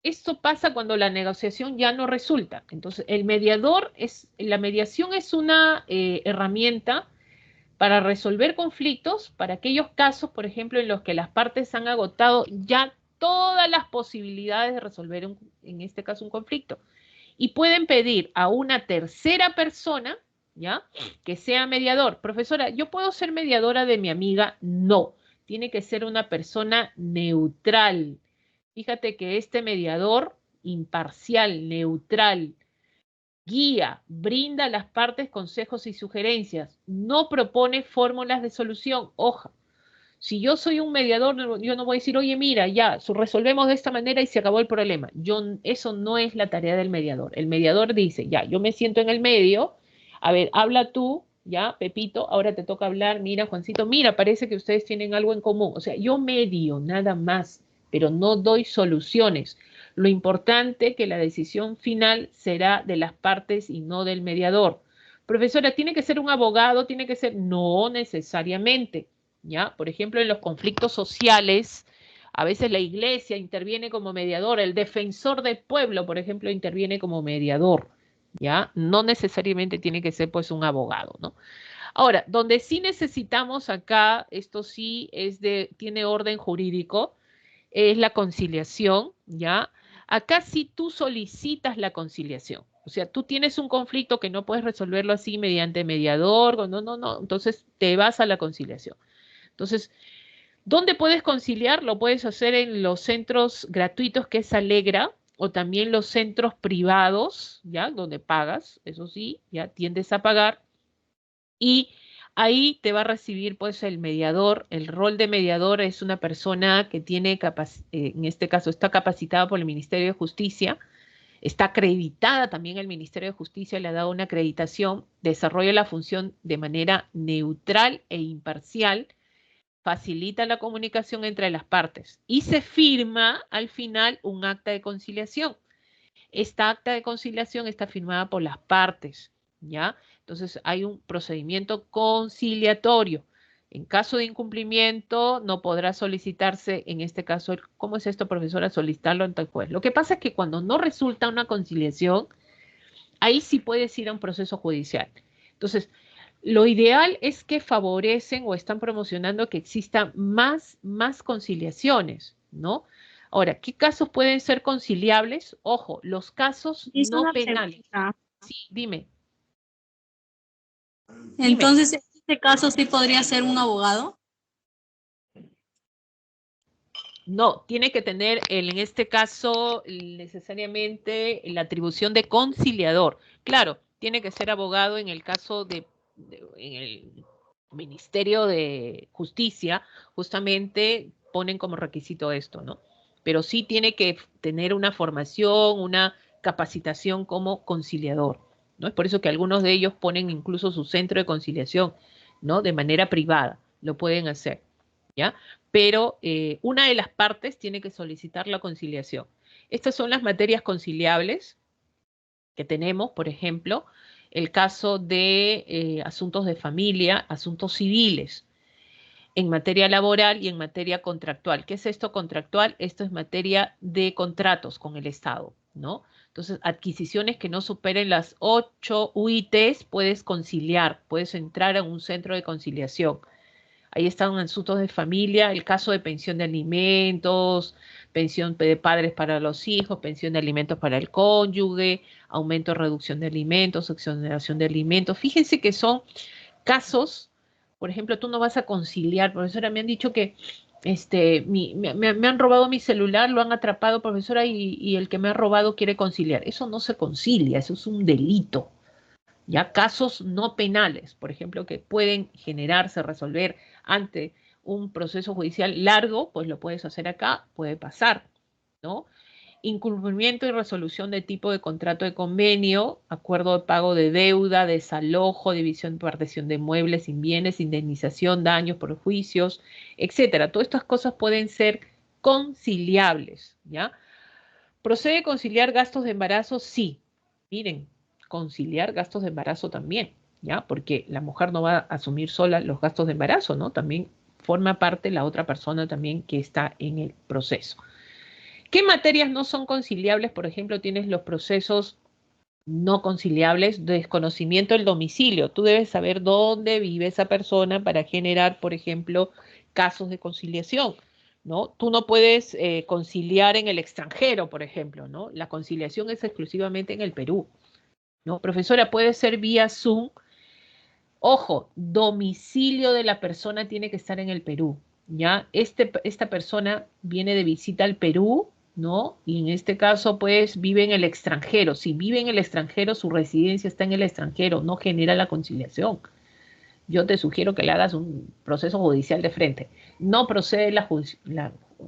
esto pasa cuando la negociación ya no resulta. Entonces, la mediación es una herramienta para resolver conflictos, para aquellos casos, por ejemplo, en los que las partes han agotado ya todas las posibilidades de resolver, en este caso, un conflicto y pueden pedir a una tercera persona, ¿ya? Que sea mediador. Profesora, ¿yo puedo ser mediadora de mi amiga? No, tiene que ser una persona neutral. Fíjate que este mediador imparcial, neutral, guía, brinda a las partes consejos y sugerencias, no propone fórmulas de solución. Ojo, si yo soy un mediador, yo no voy a decir, oye, mira, ya, resolvemos de esta manera y se acabó el problema. Eso no es la tarea del mediador. El mediador dice, ya, yo me siento en el medio, a ver, habla tú, ya, Pepito, ahora te toca hablar, mira, Juancito, mira, parece que ustedes tienen algo en común. O sea, yo medio, nada más, pero no doy soluciones. Lo importante es que la decisión final será de las partes y no del mediador. Profesora, ¿tiene que ser un abogado? ¿Tiene que ser? No necesariamente. ¿Ya? Por ejemplo, en los conflictos sociales, a veces la iglesia interviene como mediador, el defensor del pueblo, por ejemplo, interviene como mediador, ¿ya? No necesariamente tiene que ser pues un abogado, ¿no? Ahora, donde sí necesitamos acá, esto sí tiene orden jurídico, es la conciliación, ¿ya? Acá sí tú solicitas la conciliación. O sea, tú tienes un conflicto que no puedes resolverlo así mediante mediador, no, entonces te vas a la conciliación. Entonces, ¿Dónde puedes conciliar? Lo puedes hacer en los centros gratuitos que es Alegra o también los centros privados, ¿ya? Donde pagas, eso sí, ya tiendes a pagar y ahí te va a recibir pues el mediador. El rol de mediador es una persona que tiene, en este caso, está capacitada por el Ministerio de Justicia, está acreditada también el Ministerio de Justicia, le ha dado una acreditación, desarrolla la función de manera neutral e imparcial, facilita la comunicación entre las partes y se firma al final un acta de conciliación. Esta acta de conciliación está firmada por las partes, ¿ya? Entonces hay un procedimiento conciliatorio. En caso de incumplimiento, no podrá solicitarse, en este caso, ¿cómo es esto, profesora? Solicitarlo ante el juez. Lo que pasa es que cuando no resulta una conciliación, ahí sí puedes ir a un proceso judicial. Entonces, lo ideal es que favorecen o están promocionando que existan más conciliaciones, ¿no? Ahora, ¿qué casos pueden ser conciliables? Ojo, los casos Hice no una penales. pregunta. Sí, dime. Entonces, en este caso sí podría ser un abogado. No, tiene que tener, en este caso, necesariamente la atribución de conciliador. Claro, tiene que ser abogado en el caso en el Ministerio de Justicia, justamente ponen como requisito esto, ¿no? Pero sí tiene que tener una formación, una capacitación como conciliador, ¿no? Es por eso que algunos de ellos ponen incluso su centro de conciliación, ¿no? De manera privada, lo pueden hacer, ¿ya? Pero una de las partes tiene que solicitar la conciliación. Estas son las materias conciliables que tenemos, por ejemplo, el caso de asuntos de familia, asuntos civiles, en materia laboral y en materia contractual. ¿Qué es esto contractual? Esto es materia de contratos con el Estado, ¿no? Entonces, adquisiciones que no superen las 8 UITs, puedes conciliar, puedes entrar a un centro de conciliación. Ahí están asuntos de familia, el caso de pensión de alimentos, pensión de padres para los hijos, pensión de alimentos para el cónyuge, aumento o reducción de alimentos, exoneración de alimentos. Fíjense que son casos, por ejemplo, tú no vas a conciliar, profesora, me han dicho que me han robado mi celular, lo han atrapado, profesora, y el que me ha robado quiere conciliar. Eso no se concilia, eso es un delito. Ya casos no penales, por ejemplo, que pueden generarse, resolver ante un proceso judicial largo, pues lo puedes hacer acá, puede pasar, ¿no? Incumplimiento y resolución de tipo de contrato de convenio, acuerdo de pago de deuda, desalojo, división y partición de muebles sin bienes, indemnización, daños, perjuicios, etcétera. Todas estas cosas pueden ser conciliables, ¿ya? ¿Procede conciliar gastos de embarazo? Sí. Miren, conciliar gastos de embarazo también, ¿ya? Porque la mujer no va a asumir sola los gastos de embarazo, ¿no? También forma parte la otra persona también que está en el proceso. ¿Qué materias no son conciliables? Por ejemplo, tienes los procesos no conciliables, desconocimiento del domicilio. Tú debes saber dónde vive esa persona para generar, por ejemplo, casos de conciliación, ¿no? Tú no puedes conciliar en el extranjero, por ejemplo, ¿no? La conciliación es exclusivamente en el Perú, ¿no? Profesora, puede ser vía Zoom. Ojo, domicilio de la persona tiene que estar en el Perú, ¿ya? Esta persona viene de visita al Perú, ¿no? Y en este caso, pues, vive en el extranjero. Si vive en el extranjero, su residencia está en el extranjero, no genera la conciliación. Yo te sugiero que le hagas un proceso judicial de frente. No procede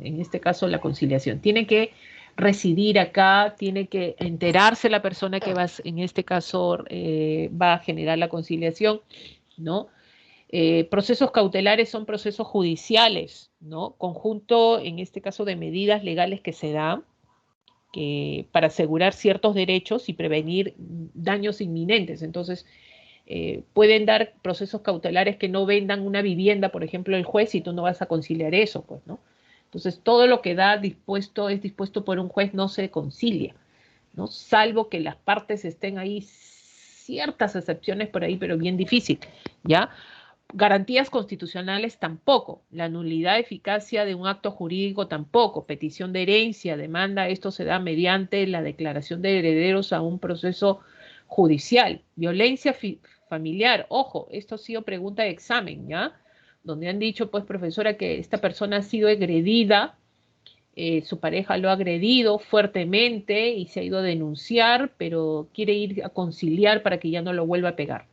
en este caso, la conciliación. Tiene que residir acá, tiene que enterarse la persona que va, en este caso, va a generar la conciliación, ¿no? Procesos cautelares son procesos judiciales, ¿no? Conjunto, en este caso, de medidas legales que se dan para asegurar ciertos derechos y prevenir daños inminentes. Entonces, pueden dar procesos cautelares que no vendan una vivienda, por ejemplo, el juez, y tú no vas a conciliar eso, pues, ¿no? Entonces, todo lo que es dispuesto por un juez no se concilia, ¿no? Salvo que las partes estén ahí, ciertas excepciones por ahí, pero bien difícil, ¿ya? Garantías constitucionales tampoco, la nulidad de eficacia de un acto jurídico tampoco, petición de herencia, demanda, esto se da mediante la declaración de herederos a un proceso judicial. Violencia familiar, ojo, esto ha sido pregunta de examen, ¿ya? donde han dicho, pues, profesora, que esta persona ha sido agredida, su pareja lo ha agredido fuertemente y se ha ido a denunciar, pero quiere ir a conciliar para que ya no lo vuelva a pegar.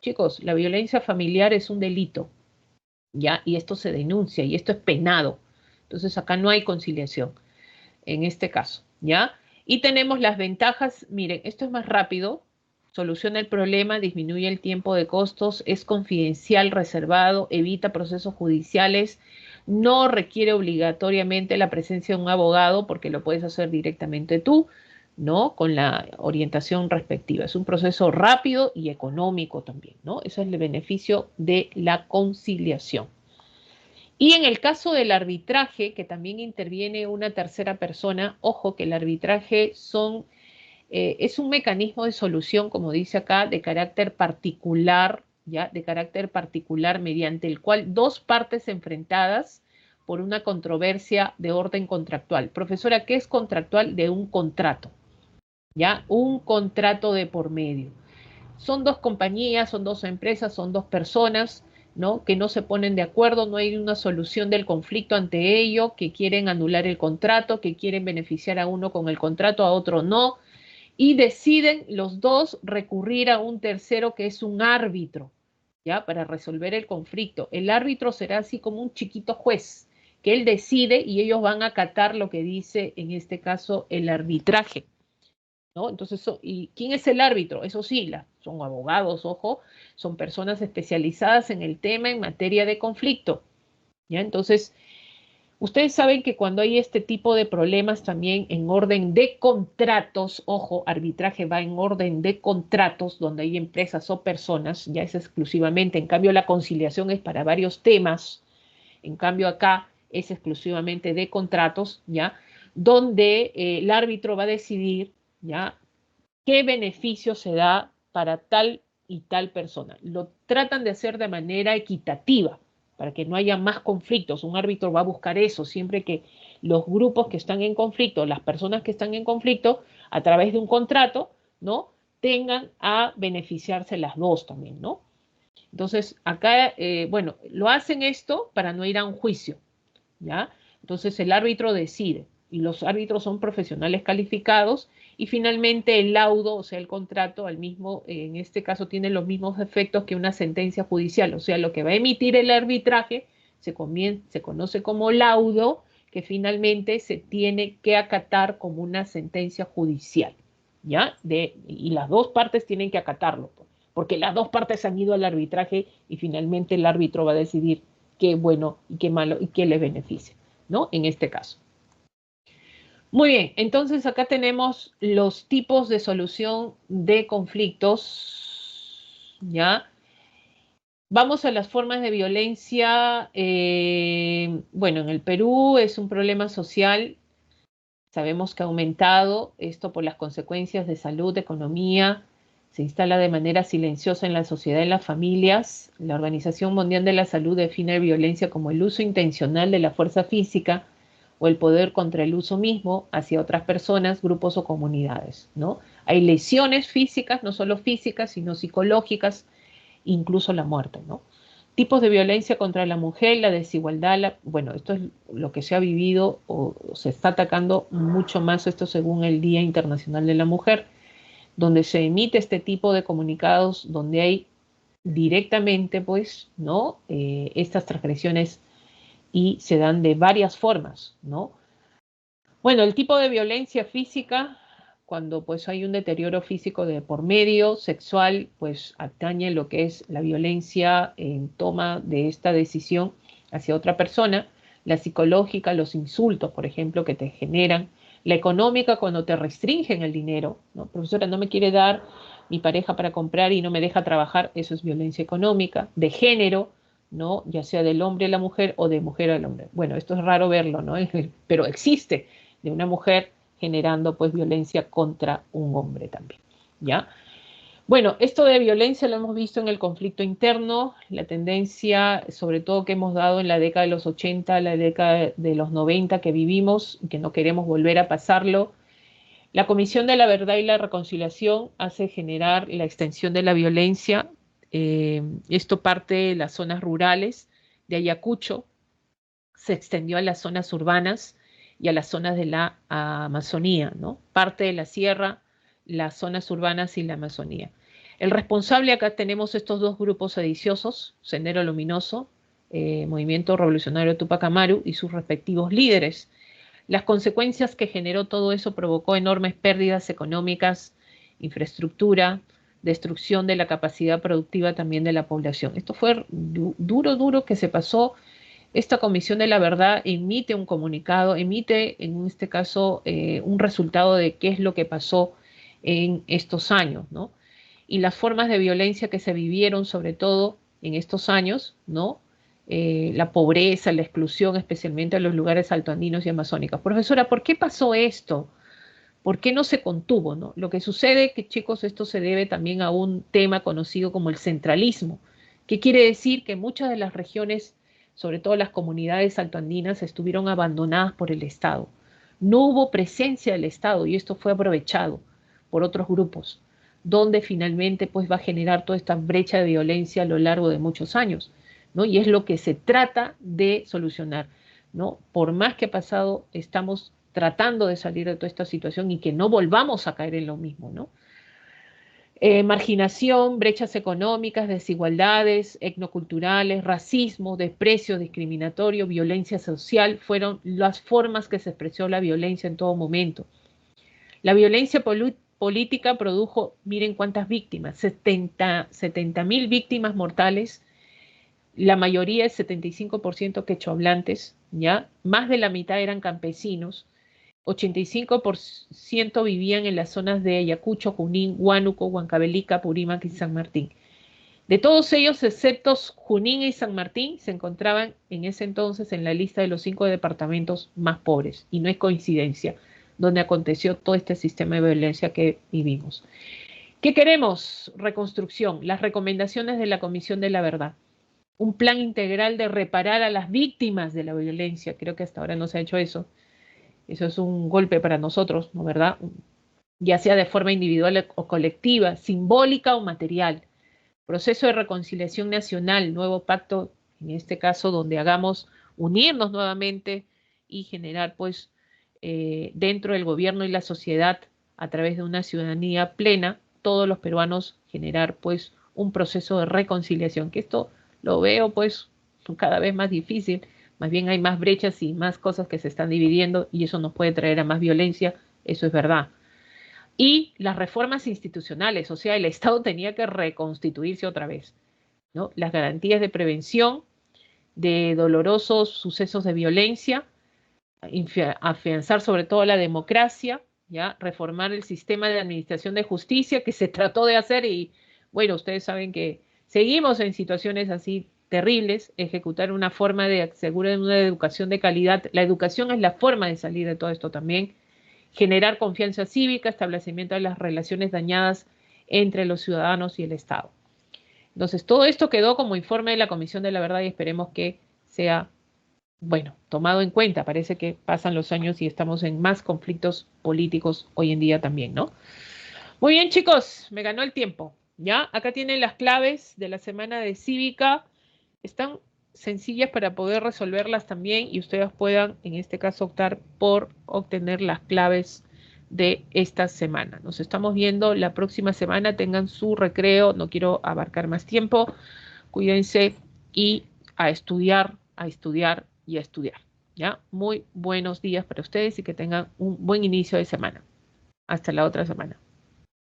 Chicos, la violencia familiar es un delito, ¿ya? Y esto se denuncia y esto es penado. Entonces acá no hay conciliación en este caso, ¿ya? Y tenemos las ventajas, miren, esto es más rápido, soluciona el problema, disminuye el tiempo de costos, es confidencial, reservado, evita procesos judiciales, no requiere obligatoriamente la presencia de un abogado porque lo puedes hacer directamente tú, ¿no? Con la orientación respectiva. Es un proceso rápido y económico también, ¿no? Ese es el beneficio de la conciliación. Y en el caso del arbitraje, que también interviene una tercera persona, ojo que el arbitraje es un mecanismo de solución, como dice acá, de carácter particular, ¿ya? De carácter particular mediante el cual dos partes enfrentadas por una controversia de orden contractual. Profesora, ¿qué es contractual? De un contrato, ¿ya? Un contrato de por medio. Son dos compañías, son dos empresas, son dos personas, ¿no? Que no se ponen de acuerdo, no hay una solución del conflicto ante ello, que quieren anular el contrato, que quieren beneficiar a uno con el contrato, a otro no, y deciden los dos recurrir a un tercero que es un árbitro, ¿ya? Para resolver el conflicto. El árbitro será así como un chiquito juez, que él decide y ellos van a acatar lo que dice, en este caso, el arbitraje, ¿no? Entonces, ¿y quién es el árbitro? Eso sí, son abogados, ojo, son personas especializadas en el tema en materia de conflicto, ¿ya? Entonces, ustedes saben que cuando hay este tipo de problemas también en orden de contratos, ojo, arbitraje va en orden de contratos, donde hay empresas o personas, ya es exclusivamente, en cambio la conciliación es para varios temas, en cambio acá es exclusivamente de contratos, ¿ya? Donde el árbitro va a decidir, ¿ya? ¿Qué beneficio se da para tal y tal persona? Lo tratan de hacer de manera equitativa, para que no haya más conflictos. Un árbitro va a buscar eso, siempre que los grupos que están en conflicto, las personas que están en conflicto, a través de un contrato, ¿no? Tengan a beneficiarse las dos también, ¿no? Entonces, acá, bueno, lo hacen esto para no ir a un juicio, ¿ya? Entonces el árbitro decide y los árbitros son profesionales calificados y finalmente el laudo, o sea, el contrato, al mismo, en este caso tiene los mismos efectos que una sentencia judicial, o sea, lo que va a emitir el arbitraje se conoce como laudo, que finalmente se tiene que acatar como una sentencia judicial, ¿ya? Y las dos partes tienen que acatarlo, porque las dos partes han ido al arbitraje y finalmente el árbitro va a decidir qué bueno y qué malo y qué le beneficia, ¿no? En este caso. Muy bien, entonces acá tenemos los tipos de solución de conflictos, ¿ya? Vamos a las formas de violencia. Bueno, en el Perú es un problema social. Sabemos que ha aumentado esto por las consecuencias de salud, economía, se instala de manera silenciosa en la sociedad y en las familias. La Organización Mundial de la Salud define violencia como el uso intencional de la fuerza física o el poder contra el uso mismo hacia otras personas, grupos o comunidades, ¿no? Hay lesiones físicas, no solo físicas, sino psicológicas, incluso la muerte, ¿no? Tipos de violencia contra la mujer, la desigualdad, bueno, esto es lo que se ha vivido o se está atacando mucho más, esto según el Día Internacional de la Mujer, donde se emite este tipo de comunicados, donde hay directamente, pues, ¿no? Estas transgresiones y se dan de varias formas, ¿no? Bueno, el tipo de violencia física, cuando pues hay un deterioro físico de por medio, sexual, pues atañe lo que es la violencia en toma de esta decisión hacia otra persona, la psicológica, los insultos, por ejemplo, que te generan, la económica cuando te restringen el dinero, ¿no? Profesora, no me quiere dar mi pareja para comprar y no me deja trabajar, eso es violencia económica, de género, ¿no? Ya sea del hombre a la mujer o de mujer al hombre. Bueno, esto es raro verlo, ¿no? Pero existe, de una mujer generando pues violencia contra un hombre también, ¿ya? Bueno, esto de violencia lo hemos visto en el conflicto interno, la tendencia sobre todo que hemos dado en la década de los 80, la década de los 90 que vivimos, que no queremos volver a pasarlo. La Comisión de la Verdad y la Reconciliación hace generar la extensión de la violencia, esto parte de las zonas rurales, de Ayacucho se extendió a las zonas urbanas y a las zonas de la Amazonía, ¿no? Parte de la sierra, las zonas urbanas y la Amazonía. El responsable, acá tenemos estos dos grupos sediciosos, Sendero Luminoso, Movimiento Revolucionario Tupac Amaru y sus respectivos líderes. Las consecuencias que generó todo eso provocó enormes pérdidas económicas, infraestructura, destrucción de la capacidad productiva también de la población. Esto fue duro que se pasó. Esta Comisión de la Verdad emite un comunicado, emite en este caso un resultado de qué es lo que pasó en estos años, ¿no? Y las formas de violencia que se vivieron, sobre todo en estos años, ¿no? La pobreza, la exclusión, especialmente en los lugares altoandinos y amazónicos. Profesora, ¿por qué pasó esto? ¿Por qué no se contuvo, no? Lo que sucede, que chicos, esto se debe también a un tema conocido como el centralismo, que quiere decir que muchas de las regiones, sobre todo las comunidades altoandinas, estuvieron abandonadas por el Estado. No hubo presencia del Estado y esto fue aprovechado por otros grupos, donde finalmente pues va a generar toda esta brecha de violencia a lo largo de muchos años, ¿no? Y es lo que se trata de solucionar, ¿no? Por más que ha pasado, estamos tratando de salir de toda esta situación y que no volvamos a caer en lo mismo, ¿no? Marginación, brechas económicas, desigualdades etnoculturales, racismo, desprecio discriminatorio, violencia social, fueron las formas que se expresó la violencia en todo momento. La violencia política produjo, miren cuántas víctimas, 70.000 víctimas mortales, la mayoría, el 75% quechohablantes, ¿ya? Más de la mitad eran campesinos, 85% vivían en las zonas de Ayacucho, Junín, Huánuco, Huancavelica, Purímac y San Martín. De todos ellos, excepto Junín y San Martín, se encontraban en ese entonces en la lista de los 5 departamentos más pobres, y no es coincidencia, donde aconteció todo este sistema de violencia que vivimos. ¿Qué queremos? Reconstrucción, las recomendaciones de la Comisión de la Verdad, un plan integral de reparar a las víctimas de la violencia, creo que hasta ahora no se ha hecho eso. Eso es un golpe para nosotros, ¿no, verdad? Ya sea de forma individual o colectiva, simbólica o material. Proceso de reconciliación nacional, nuevo pacto, en este caso, donde hagamos unirnos nuevamente y generar, pues, dentro del gobierno y la sociedad, a través de una ciudadanía plena, todos los peruanos generar, pues, un proceso de reconciliación, que esto lo veo, pues, cada vez más difícil. Más bien hay más brechas y más cosas que se están dividiendo y eso nos puede traer a más violencia, eso es verdad. Y las reformas institucionales, o sea, el Estado tenía que reconstituirse otra vez, ¿no? Las garantías de prevención de dolorosos sucesos de violencia, afianzar sobre todo la democracia, ¿ya? Reformar el sistema de administración de justicia que se trató de hacer y, bueno, ustedes saben que seguimos en situaciones así terribles, ejecutar una forma de asegurar una educación de calidad. La educación es la forma de salir de todo esto también. Generar confianza cívica, establecimiento de las relaciones dañadas entre los ciudadanos y el Estado. Entonces, todo esto quedó como informe de la Comisión de la Verdad y esperemos que sea, bueno, tomado en cuenta. Parece que pasan los años y estamos en más conflictos políticos hoy en día también, ¿no? Muy bien, chicos, me ganó el tiempo, ¿ya? Acá tienen las claves de la semana de cívica. Están sencillas para poder resolverlas también y ustedes puedan, en este caso, optar por obtener las claves de esta semana. Nos estamos viendo la próxima semana. Tengan su recreo. No quiero abarcar más tiempo. Cuídense y a estudiar y a estudiar. ¿Ya? Muy buenos días para ustedes y que tengan un buen inicio de semana. Hasta la otra semana.